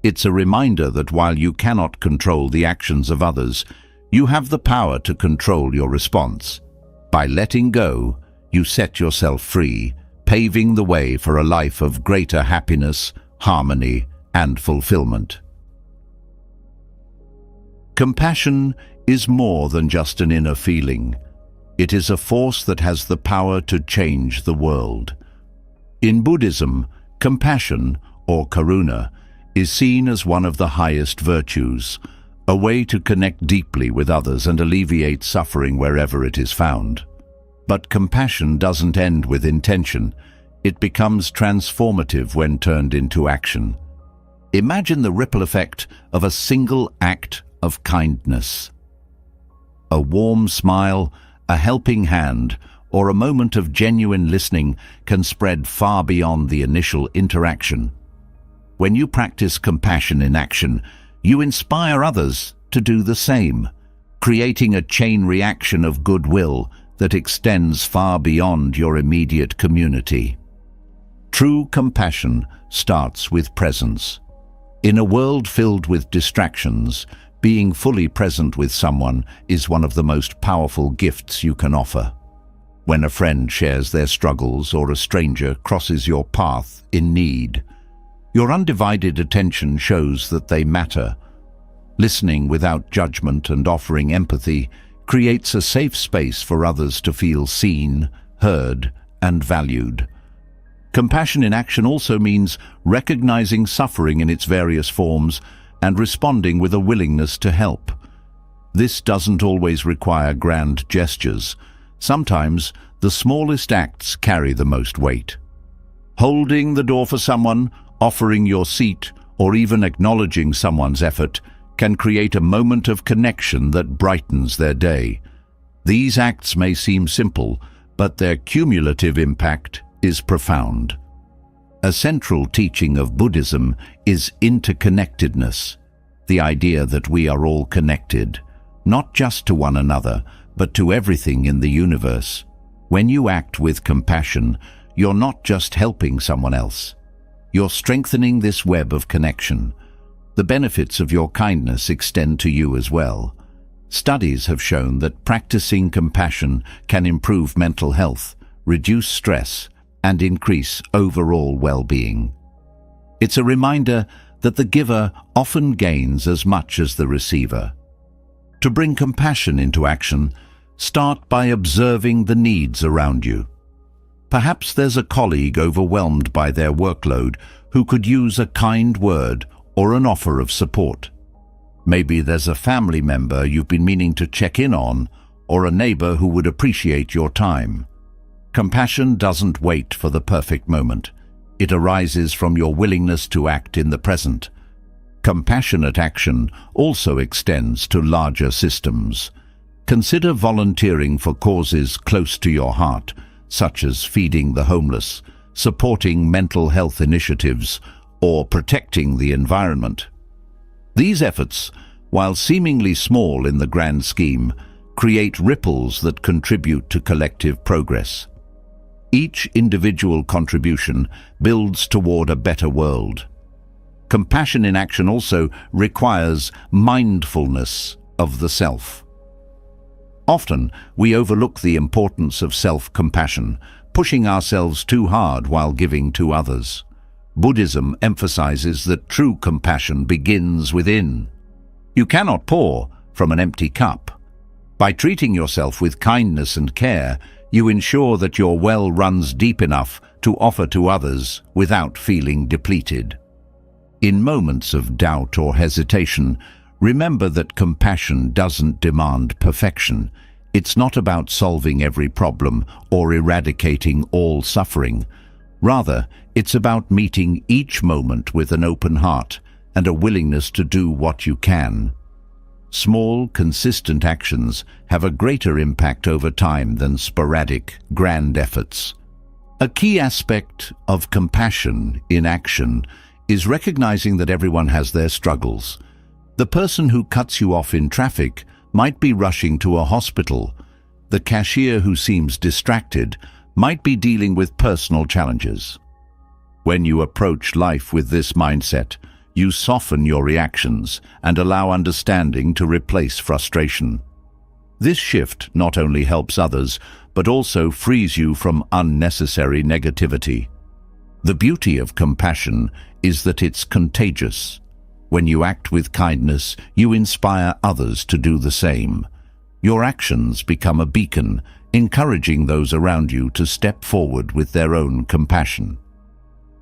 It's a reminder that while you cannot control the actions of others, you have the power to control your response. By letting go, you set yourself free, paving the way for a life of greater happiness, harmony, and fulfillment. Compassion is more than just an inner feeling. It is a force that has the power to change the world. In Buddhism, compassion, or karuna, is seen as one of the highest virtues, a way to connect deeply with others and alleviate suffering wherever it is found. But compassion doesn't end with intention. It becomes transformative when turned into action. Imagine the ripple effect of a single act of kindness. A warm smile, a helping hand, or a moment of genuine listening can spread far beyond the initial interaction. When you practice compassion in action, you inspire others to do the same, creating a chain reaction of goodwill that extends far beyond your immediate community. True compassion starts with presence. In a world filled with distractions, being fully present with someone is one of the most powerful gifts you can offer. When a friend shares their struggles or a stranger crosses your path in need, your undivided attention shows that they matter. Listening without judgment and offering empathy creates a safe space for others to feel seen, heard, and valued. Compassion in action also means recognizing suffering in its various forms and responding with a willingness to help. This doesn't always require grand gestures. Sometimes the smallest acts carry the most weight. Holding the door for someone, offering your seat, or even acknowledging someone's effort can create a moment of connection that brightens their day. These acts may seem simple, but their cumulative impact is profound. A central teaching of Buddhism is interconnectedness, the idea that we are all connected, not just to one another, but to everything in the universe. When you act with compassion, you're not just helping someone else. You're strengthening this web of connection. The benefits of your kindness extend to you as well. Studies have shown that practicing compassion can improve mental health, reduce stress, and increase overall well-being. It's a reminder that the giver often gains as much as the receiver. To bring compassion into action, start by observing the needs around you. Perhaps there's a colleague overwhelmed by their workload who could use a kind word or an offer of support. Maybe there's a family member you've been meaning to check in on, or a neighbor who would appreciate your time. Compassion doesn't wait for the perfect moment. It arises from your willingness to act in the present. Compassionate action also extends to larger systems. Consider volunteering for causes close to your heart, such as feeding the homeless, supporting mental health initiatives, or protecting the environment. These efforts, while seemingly small in the grand scheme, create ripples that contribute to collective progress. Each individual contribution builds toward a better world. Compassion in action also requires mindfulness of the self. Often, we overlook the importance of self-compassion, pushing ourselves too hard while giving to others. Buddhism emphasizes that true compassion begins within. You cannot pour from an empty cup. By treating yourself with kindness and care, you ensure that your well runs deep enough to offer to others without feeling depleted. In moments of doubt or hesitation, remember that compassion doesn't demand perfection. It's not about solving every problem or eradicating all suffering. Rather, it's about meeting each moment with an open heart and a willingness to do what you can. Small, consistent actions have a greater impact over time than sporadic, grand efforts. A key aspect of compassion in action is recognizing that everyone has their struggles. The person who cuts you off in traffic might be rushing to a hospital. The cashier who seems distracted might be dealing with personal challenges. When you approach life with this mindset, you soften your reactions and allow understanding to replace frustration. This shift not only helps others, but also frees you from unnecessary negativity. The beauty of compassion is that it's contagious. When you act with kindness, you inspire others to do the same. Your actions become a beacon, encouraging those around you to step forward with their own compassion.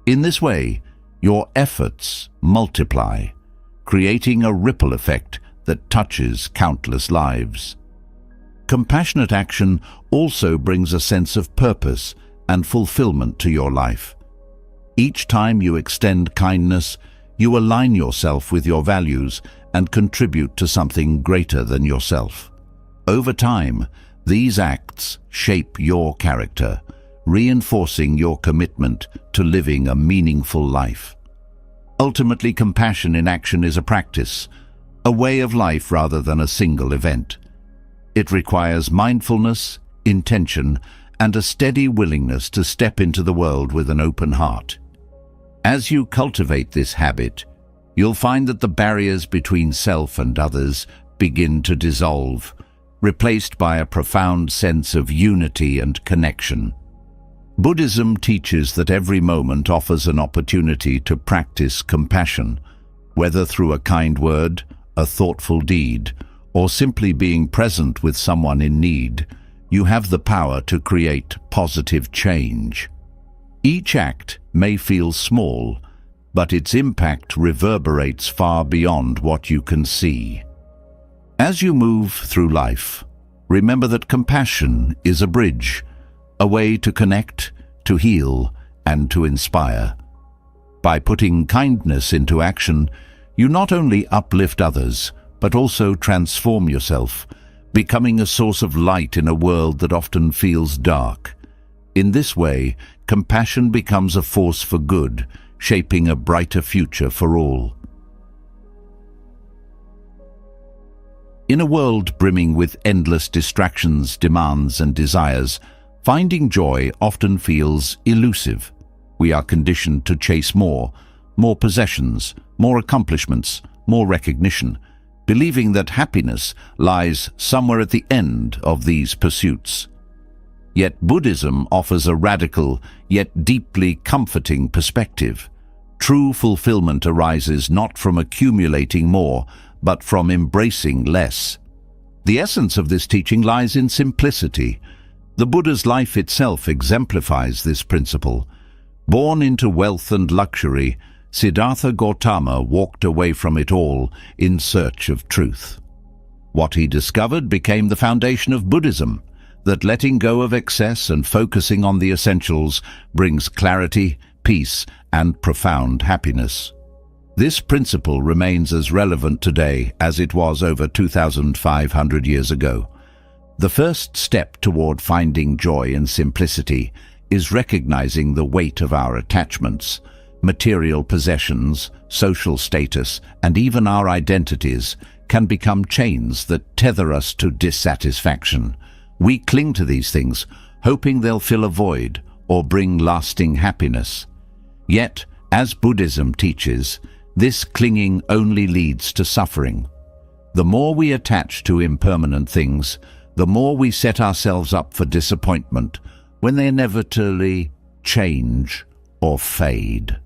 In this way, your efforts multiply, creating a ripple effect that touches countless lives. Compassionate action also brings a sense of purpose and fulfillment to your life. Each time you extend kindness, you align yourself with your values and contribute to something greater than yourself. Over time, these acts shape your character, reinforcing your commitment to living a meaningful life. Ultimately, compassion in action is a practice, a way of life rather than a single event. It requires mindfulness, intention, and a steady willingness to step into the world with an open heart. As you cultivate this habit, you'll find that the barriers between self and others begin to dissolve, replaced by a profound sense of unity and connection. Buddhism teaches that every moment offers an opportunity to practice compassion, whether through a kind word, a thoughtful deed, or simply being present with someone in need. You have the power to create positive change. Each act may feel small, but its impact reverberates far beyond what you can see. As you move through life, remember that compassion is a bridge, a way to connect, to heal, and to inspire. By putting kindness into action, you not only uplift others, but also transform yourself, becoming a source of light in a world that often feels dark. In this way, compassion becomes a force for good, shaping a brighter future for all. In a world brimming with endless distractions, demands, and desires, finding joy often feels elusive. We are conditioned to chase more possessions, more accomplishments, more recognition, believing that happiness lies somewhere at the end of these pursuits. Yet Buddhism offers a radical, yet deeply comforting perspective. True fulfillment arises not from accumulating more, but from embracing less. The essence of this teaching lies in simplicity. The Buddha's life itself exemplifies this principle. Born into wealth and luxury, Siddhartha Gautama walked away from it all in search of truth. What he discovered became the foundation of Buddhism, that letting go of excess and focusing on the essentials brings clarity, peace, and profound happiness. This principle remains as relevant today as it was over 2,500 years ago. The first step toward finding joy in simplicity is recognizing the weight of our attachments. Material possessions, social status, and even our identities can become chains that tether us to dissatisfaction. We cling to these things, hoping they'll fill a void or bring lasting happiness. Yet, as Buddhism teaches, this clinging only leads to suffering. The more we attach to impermanent things, the more we set ourselves up for disappointment when they inevitably change or fade.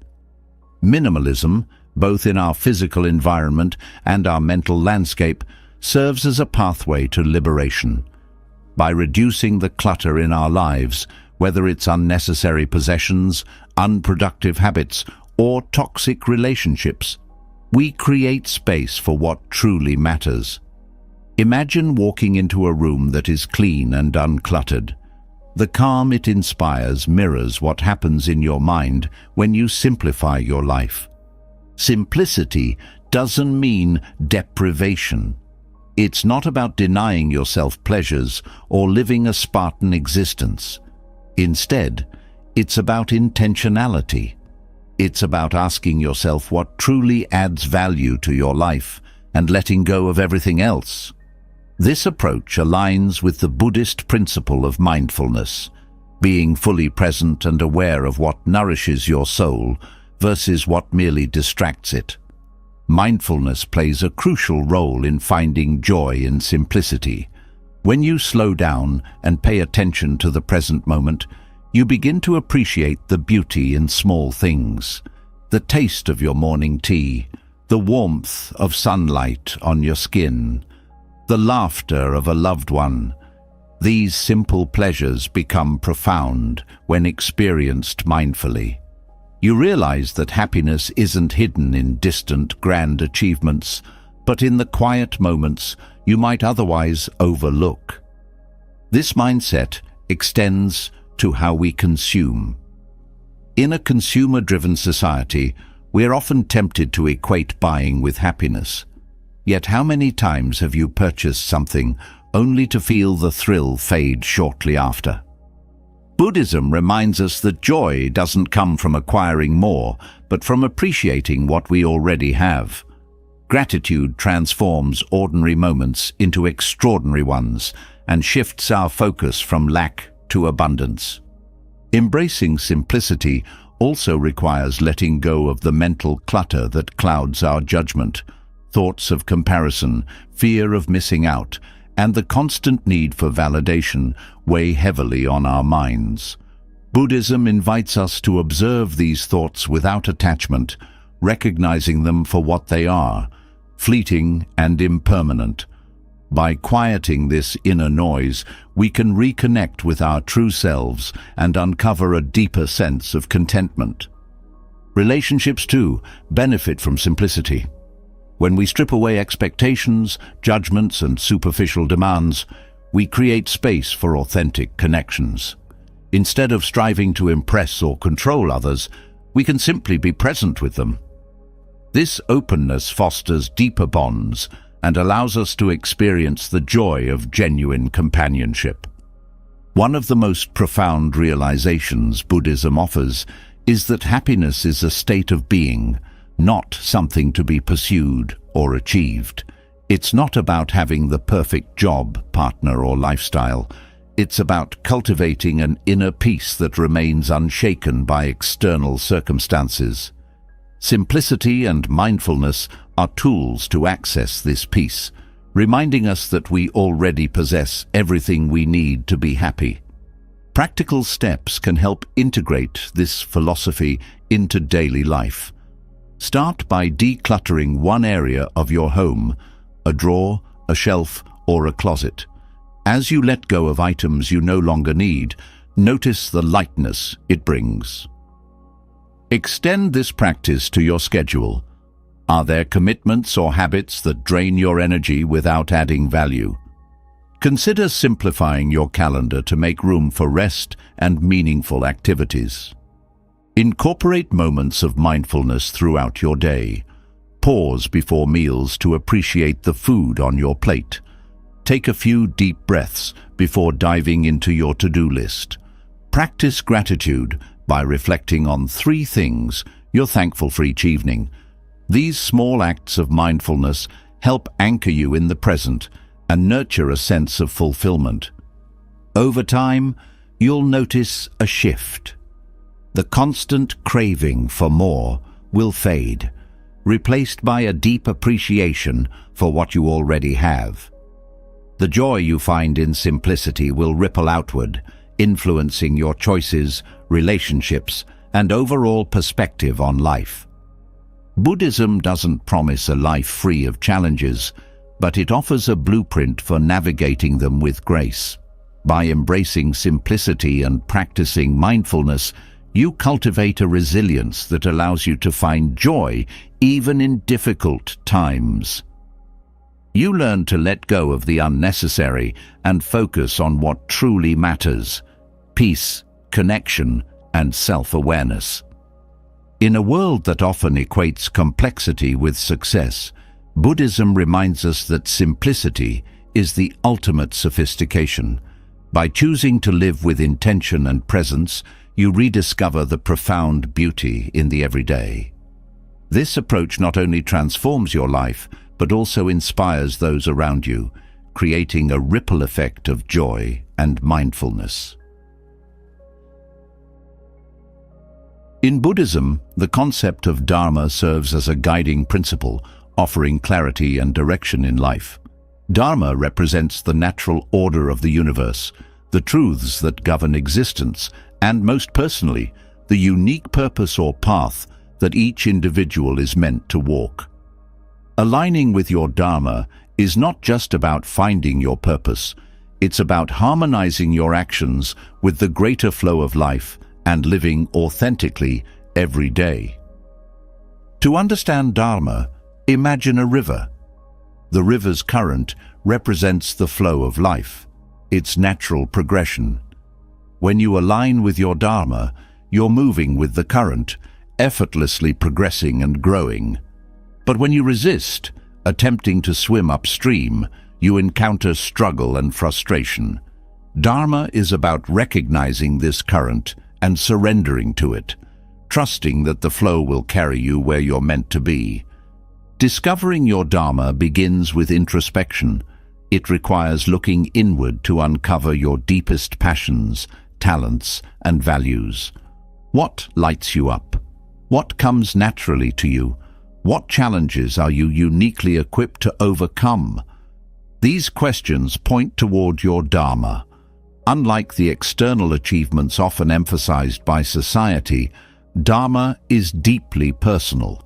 Minimalism, both in our physical environment and our mental landscape, serves as a pathway to liberation. By reducing the clutter in our lives, whether it's unnecessary possessions, unproductive habits, or toxic relationships, we create space for what truly matters. Imagine walking into a room that is clean and uncluttered. The calm it inspires mirrors what happens in your mind when you simplify your life. Simplicity doesn't mean deprivation. It's not about denying yourself pleasures or living a Spartan existence. Instead, it's about intentionality. It's about asking yourself what truly adds value to your life and letting go of everything else. This approach aligns with the Buddhist principle of mindfulness, being fully present and aware of what nourishes your soul versus what merely distracts it. Mindfulness plays a crucial role in finding joy in simplicity. When you slow down and pay attention to the present moment, you begin to appreciate the beauty in small things. The taste of your morning tea, the warmth of sunlight on your skin, the laughter of a loved one. These simple pleasures become profound when experienced mindfully. You realize that happiness isn't hidden in distant, grand achievements, but in the quiet moments you might otherwise overlook. This mindset extends to how we consume. In a consumer-driven society, we are often tempted to equate buying with happiness. Yet how many times have you purchased something only to feel the thrill fade shortly after? Buddhism reminds us that joy doesn't come from acquiring more, but from appreciating what we already have. Gratitude transforms ordinary moments into extraordinary ones and shifts our focus from lack to abundance. Embracing simplicity also requires letting go of the mental clutter that clouds our judgment. Thoughts of comparison, fear of missing out, and the constant need for validation weigh heavily on our minds. Buddhism invites us to observe these thoughts without attachment, recognizing them for what they are, fleeting and impermanent. By quieting this inner noise, we can reconnect with our true selves and uncover a deeper sense of contentment. Relationships, too, benefit from simplicity. When we strip away expectations, judgments, and superficial demands, we create space for authentic connections. Instead of striving to impress or control others, we can simply be present with them. This openness fosters deeper bonds and allows us to experience the joy of genuine companionship. One of the most profound realizations Buddhism offers is that happiness is a state of being, not something to be pursued or achieved. It's not about having the perfect job, partner, or lifestyle. It's about cultivating an inner peace that remains unshaken by external circumstances. Simplicity and mindfulness are tools to access this peace, reminding us that we already possess everything we need to be happy. Practical steps can help integrate this philosophy into daily life. Start by decluttering one area of your home, a drawer, a shelf, or a closet. As you let go of items you no longer need, notice the lightness it brings. Extend this practice to your schedule. Are there commitments or habits that drain your energy without adding value? Consider simplifying your calendar to make room for rest and meaningful activities. Incorporate moments of mindfulness throughout your day. Pause before meals to appreciate the food on your plate. Take a few deep breaths before diving into your to-do list. Practice gratitude by reflecting on 3 things you're thankful for each evening. These small acts of mindfulness help anchor you in the present and nurture a sense of fulfillment. Over time, you'll notice a shift. The constant craving for more will fade, replaced by a deep appreciation for what you already have. The joy you find in simplicity will ripple outward, influencing your choices, relationships, and overall perspective on life. Buddhism doesn't promise a life free of challenges, but it offers a blueprint for navigating them with grace. By embracing simplicity and practicing mindfulness, you cultivate a resilience that allows you to find joy even in difficult times. You learn to let go of the unnecessary and focus on what truly matters: peace, connection, and self-awareness. In a world that often equates complexity with success, Buddhism reminds us that simplicity is the ultimate sophistication. By choosing to live with intention and presence, you rediscover the profound beauty in the everyday. This approach not only transforms your life, but also inspires those around you, creating a ripple effect of joy and mindfulness. In Buddhism, the concept of Dharma serves as a guiding principle, offering clarity and direction in life. Dharma represents the natural order of the universe, the truths that govern existence, and most personally, the unique purpose or path that each individual is meant to walk. Aligning with your Dharma is not just about finding your purpose, it's about harmonizing your actions with the greater flow of life and living authentically every day. To understand Dharma, imagine a river. The river's current represents the flow of life, its natural progression. When you align with your Dharma, you're moving with the current, effortlessly progressing and growing. But when you resist, attempting to swim upstream, you encounter struggle and frustration. Dharma is about recognizing this current and surrendering to it, trusting that the flow will carry you where you're meant to be. Discovering your Dharma begins with introspection. It requires looking inward to uncover your deepest passions, talents, and values. What lights you up? What comes naturally to you? What challenges are you uniquely equipped to overcome? These questions point toward your Dharma. Unlike the external achievements often emphasized by society, Dharma is deeply personal.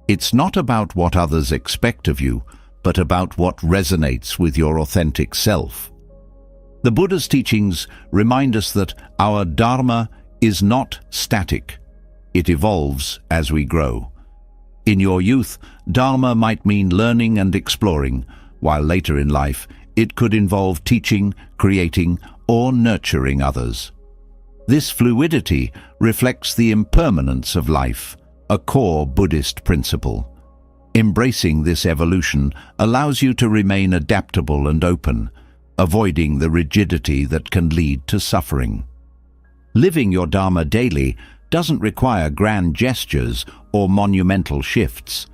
It's not about what others expect of you, but about what resonates with your authentic self. The Buddha's teachings remind us that our Dharma is not static. It evolves as we grow. In your youth, Dharma might mean learning and exploring, while later in life it could involve teaching, creating, or nurturing others. This fluidity reflects the impermanence of life, a core Buddhist principle. Embracing this evolution allows you to remain adaptable and open, avoiding the rigidity that can lead to suffering. Living your Dharma daily doesn't require grand gestures or monumental shifts.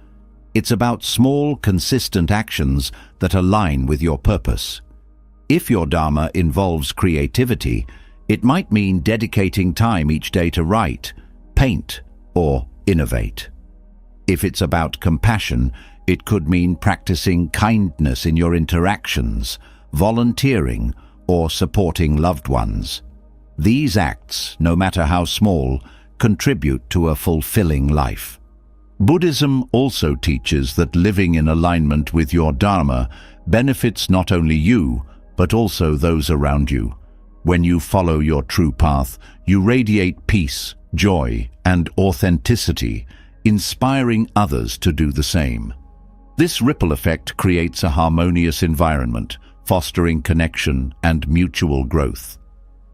It's about small, consistent actions that align with your purpose. If your Dharma involves creativity, it might mean dedicating time each day to write, paint, or innovate. If it's about compassion, it could mean practicing kindness in your interactions, volunteering, or supporting loved ones. These acts, no matter how small, contribute to a fulfilling life. Buddhism also teaches that living in alignment with your Dharma benefits not only you, but also those around you. When you follow your true path, you radiate peace, joy, and authenticity, inspiring others to do the same. This ripple effect creates a harmonious environment, fostering connection and mutual growth.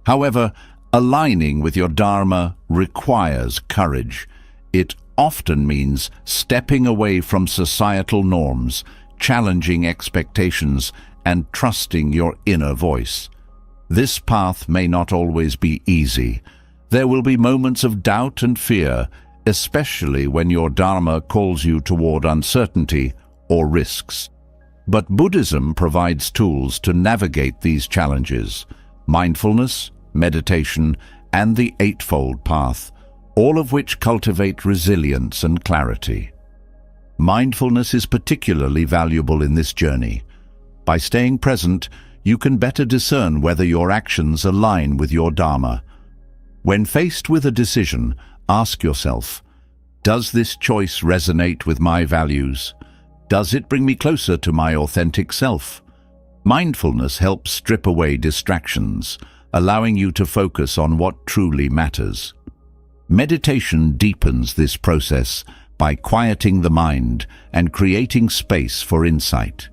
However, aligning with your Dharma requires courage. It often means stepping away from societal norms, challenging expectations, and trusting your inner voice. This path may not always be easy. There will be moments of doubt and fear, especially when your Dharma calls you toward uncertainty or risks. But Buddhism provides tools to navigate these challenges: mindfulness, meditation, and the Eightfold Path, all of which cultivate resilience and clarity. Mindfulness is particularly valuable in this journey. By staying present, you can better discern whether your actions align with your Dharma. When faced with a decision, ask yourself, does this choice resonate with my values? Does it bring me closer to my authentic self? Mindfulness helps strip away distractions, allowing you to focus on what truly matters. Meditation deepens this process by quieting the mind and creating space for insight.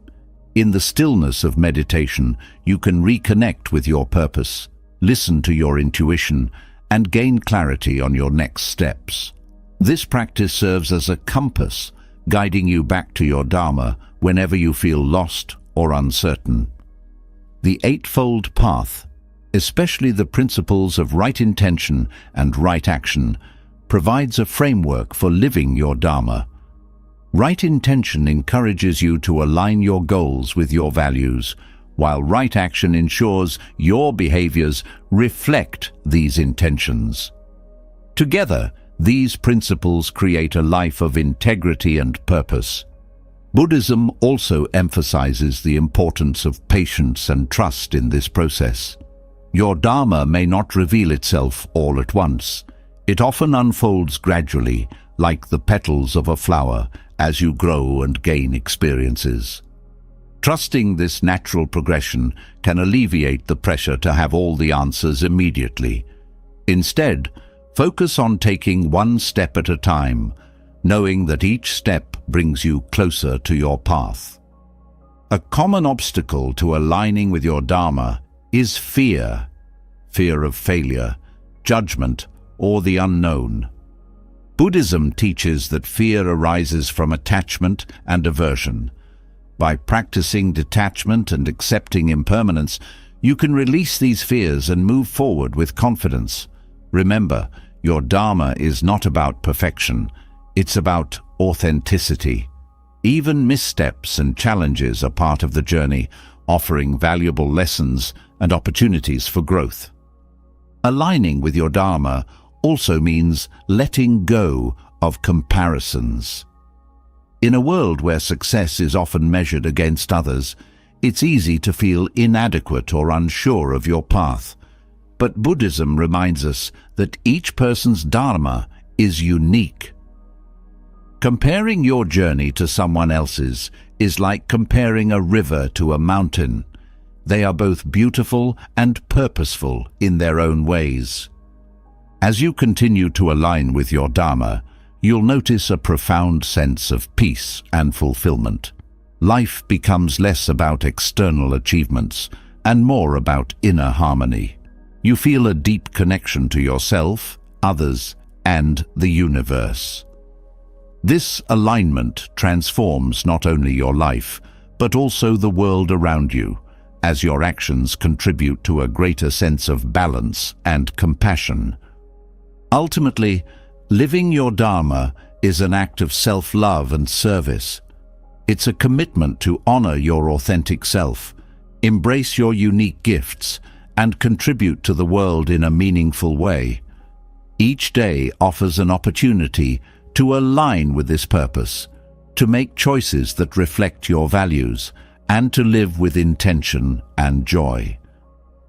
In the stillness of meditation, you can reconnect with your purpose, listen to your intuition, and gain clarity on your next steps. This practice serves as a compass, guiding you back to your Dharma whenever you feel lost or uncertain. The Eightfold Path, especially the principles of right intention and right action, provides a framework for living your Dharma. Right intention encourages you to align your goals with your values, while right action ensures your behaviors reflect these intentions. Together, these principles create a life of integrity and purpose. Buddhism also emphasizes the importance of patience and trust in this process. Your Dharma may not reveal itself all at once. It often unfolds gradually, like the petals of a flower, as you grow and gain experiences. Trusting this natural progression can alleviate the pressure to have all the answers immediately. Instead, focus on taking one step at a time, knowing that each step brings you closer to your path. A common obstacle to aligning with your Dharma is fear. Fear of failure, judgment, or the unknown. Buddhism teaches that fear arises from attachment and aversion. By practicing detachment and accepting impermanence, you can release these fears and move forward with confidence. Remember, your Dharma is not about perfection. It's about authenticity. Even missteps and challenges are part of the journey, offering valuable lessons and opportunities for growth. Aligning with your Dharma also means letting go of comparisons. In a world where success is often measured against others, it's easy to feel inadequate or unsure of your path. But Buddhism reminds us that each person's Dharma is unique. Comparing your journey to someone else's is like comparing a river to a mountain. They are both beautiful and purposeful in their own ways. As you continue to align with your Dharma, you'll notice a profound sense of peace and fulfillment. Life becomes less about external achievements and more about inner harmony. You feel a deep connection to yourself, others, and the universe. This alignment transforms not only your life, but also the world around you, as your actions contribute to a greater sense of balance and compassion. Ultimately, living your Dharma is an act of self-love and service. It's a commitment to honor your authentic self, embrace your unique gifts, and contribute to the world in a meaningful way. Each day offers an opportunity to align with this purpose, to make choices that reflect your values, and to live with intention and joy.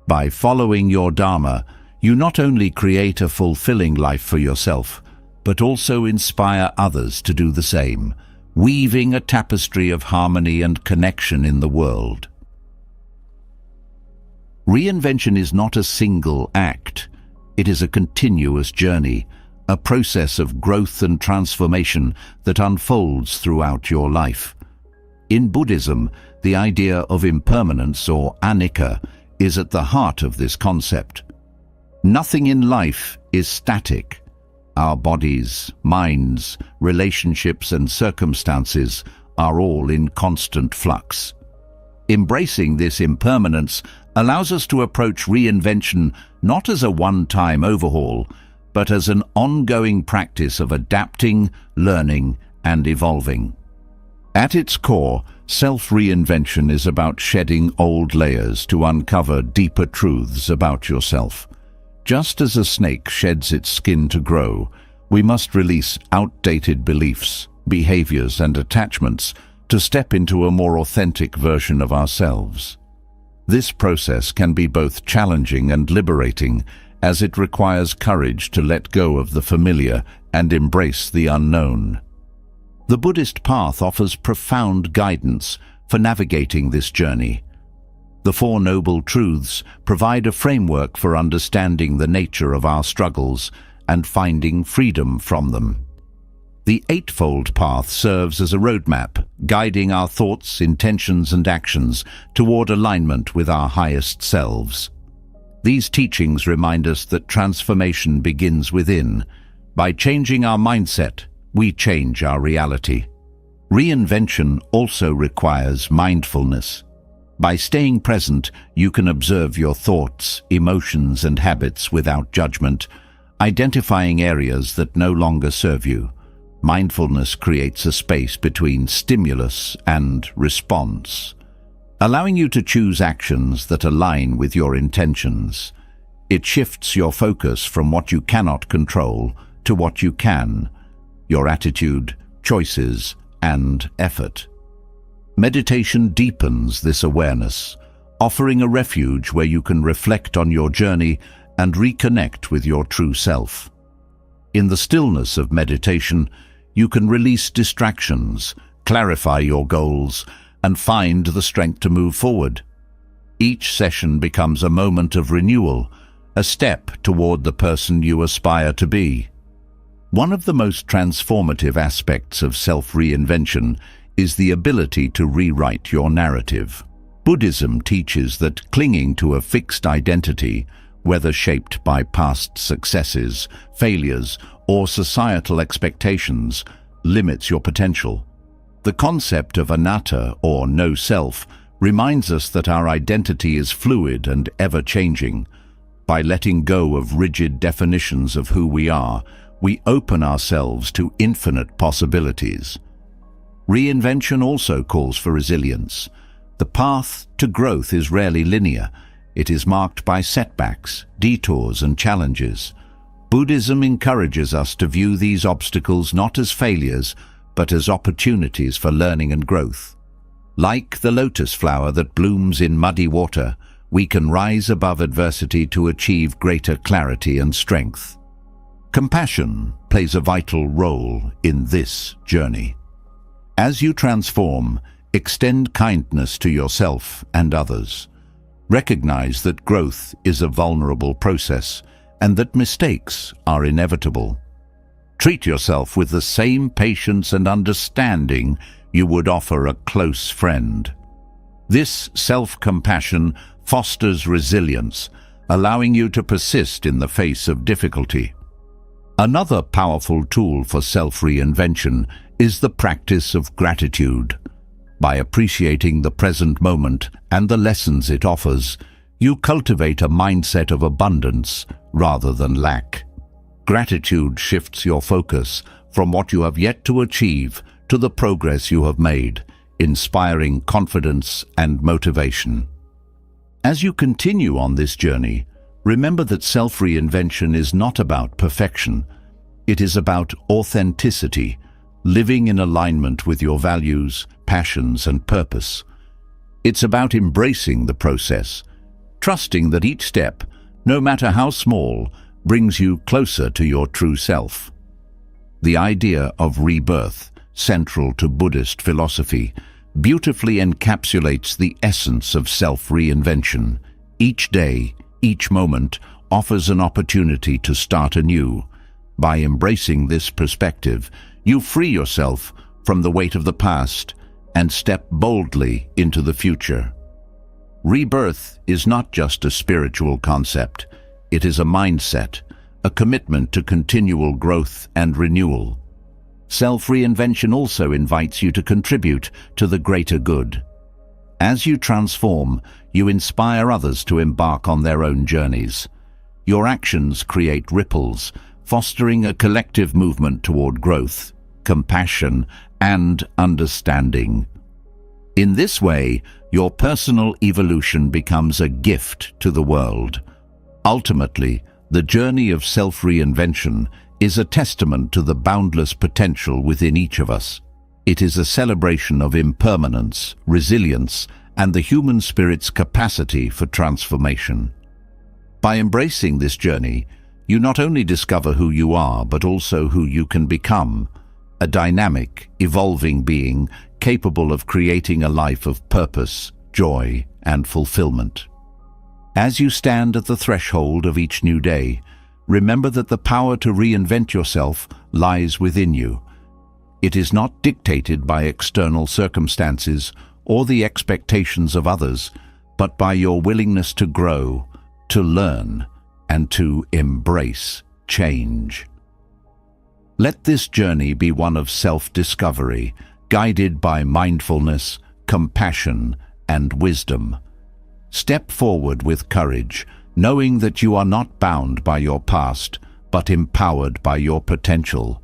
By following your Dharma, you not only create a fulfilling life for yourself, but also inspire others to do the same, weaving a tapestry of harmony and connection in the world. Reinvention is not a single act. It is a continuous journey, a process of growth and transformation that unfolds throughout your life. In Buddhism, the idea of impermanence, or anicca, is at the heart of this concept. Nothing in life is static. Our bodies, minds, relationships and circumstances are all in constant flux. Embracing this impermanence allows us to approach reinvention not as a one-time overhaul, but as an ongoing practice of adapting, learning, and evolving. At its core, self-reinvention is about shedding old layers to uncover deeper truths about yourself. Just as a snake sheds its skin to grow, we must release outdated beliefs, behaviors, and attachments to step into a more authentic version of ourselves. This process can be both challenging and liberating, as it requires courage to let go of the familiar and embrace the unknown. The Buddhist path offers profound guidance for navigating this journey. The Four Noble Truths provide a framework for understanding the nature of our struggles and finding freedom from them. The Eightfold Path serves as a roadmap, guiding our thoughts, intentions, and actions toward alignment with our highest selves. These teachings remind us that transformation begins within. By changing our mindset, we change our reality. Reinvention also requires mindfulness. By staying present, you can observe your thoughts, emotions, and habits without judgment, identifying areas that no longer serve you. Mindfulness creates a space between stimulus and response, allowing you to choose actions that align with your intentions. It shifts your focus from what you cannot control to what you can, your attitude, choices, and effort. Meditation deepens this awareness, offering a refuge where you can reflect on your journey and reconnect with your true self. In the stillness of meditation, you can release distractions, clarify your goals, and find the strength to move forward. Each session becomes a moment of renewal, a step toward the person you aspire to be. One of the most transformative aspects of self-reinvention is the ability to rewrite your narrative. Buddhism teaches that clinging to a fixed identity, whether shaped by past successes, failures, or societal expectations, limits your potential. The concept of anatta, or no self, reminds us that our identity is fluid and ever-changing. By letting go of rigid definitions of who we are, we open ourselves to infinite possibilities. Reinvention also calls for resilience. The path to growth is rarely linear. It is marked by setbacks, detours, and challenges. Buddhism encourages us to view these obstacles not as failures, but as opportunities for learning and growth. Like the lotus flower that blooms in muddy water, we can rise above adversity to achieve greater clarity and strength. Compassion plays a vital role in this journey. As you transform, extend kindness to yourself and others. Recognize that growth is a vulnerable process and that mistakes are inevitable. Treat yourself with the same patience and understanding you would offer a close friend. This self-compassion fosters resilience, allowing you to persist in the face of difficulty. Another powerful tool for self-reinvention is the practice of gratitude. By appreciating the present moment and the lessons it offers, you cultivate a mindset of abundance rather than lack. Gratitude shifts your focus from what you have yet to achieve to the progress you have made, inspiring confidence and motivation. As you continue on this journey, remember that self-reinvention is not about perfection. It is about authenticity, living in alignment with your values, passions, and purpose. It's about embracing the process, trusting that each step, no matter how small, brings you closer to your true self. The idea of rebirth, central to Buddhist philosophy, beautifully encapsulates the essence of self-reinvention. Each day, each moment, offers an opportunity to start anew. By embracing this perspective, you free yourself from the weight of the past and step boldly into the future. Rebirth is not just a spiritual concept, it is a mindset, a commitment to continual growth and renewal. Self-reinvention also invites you to contribute to the greater good. As you transform, you inspire others to embark on their own journeys. Your actions create ripples, fostering a collective movement toward growth, compassion, and understanding. In this way, your personal evolution becomes a gift to the world. Ultimately, the journey of self-reinvention is a testament to the boundless potential within each of us. It is a celebration of impermanence, resilience, and the human spirit's capacity for transformation. By embracing this journey, you not only discover who you are, but also who you can become, a dynamic, evolving being capable of creating a life of purpose, joy, and fulfillment. As you stand at the threshold of each new day, remember that the power to reinvent yourself lies within you. It is not dictated by external circumstances or the expectations of others, but by your willingness to grow, to learn, and to embrace change. Let this journey be one of self-discovery, guided by mindfulness, compassion, and wisdom. Step forward with courage, knowing that you are not bound by your past, but empowered by your potential.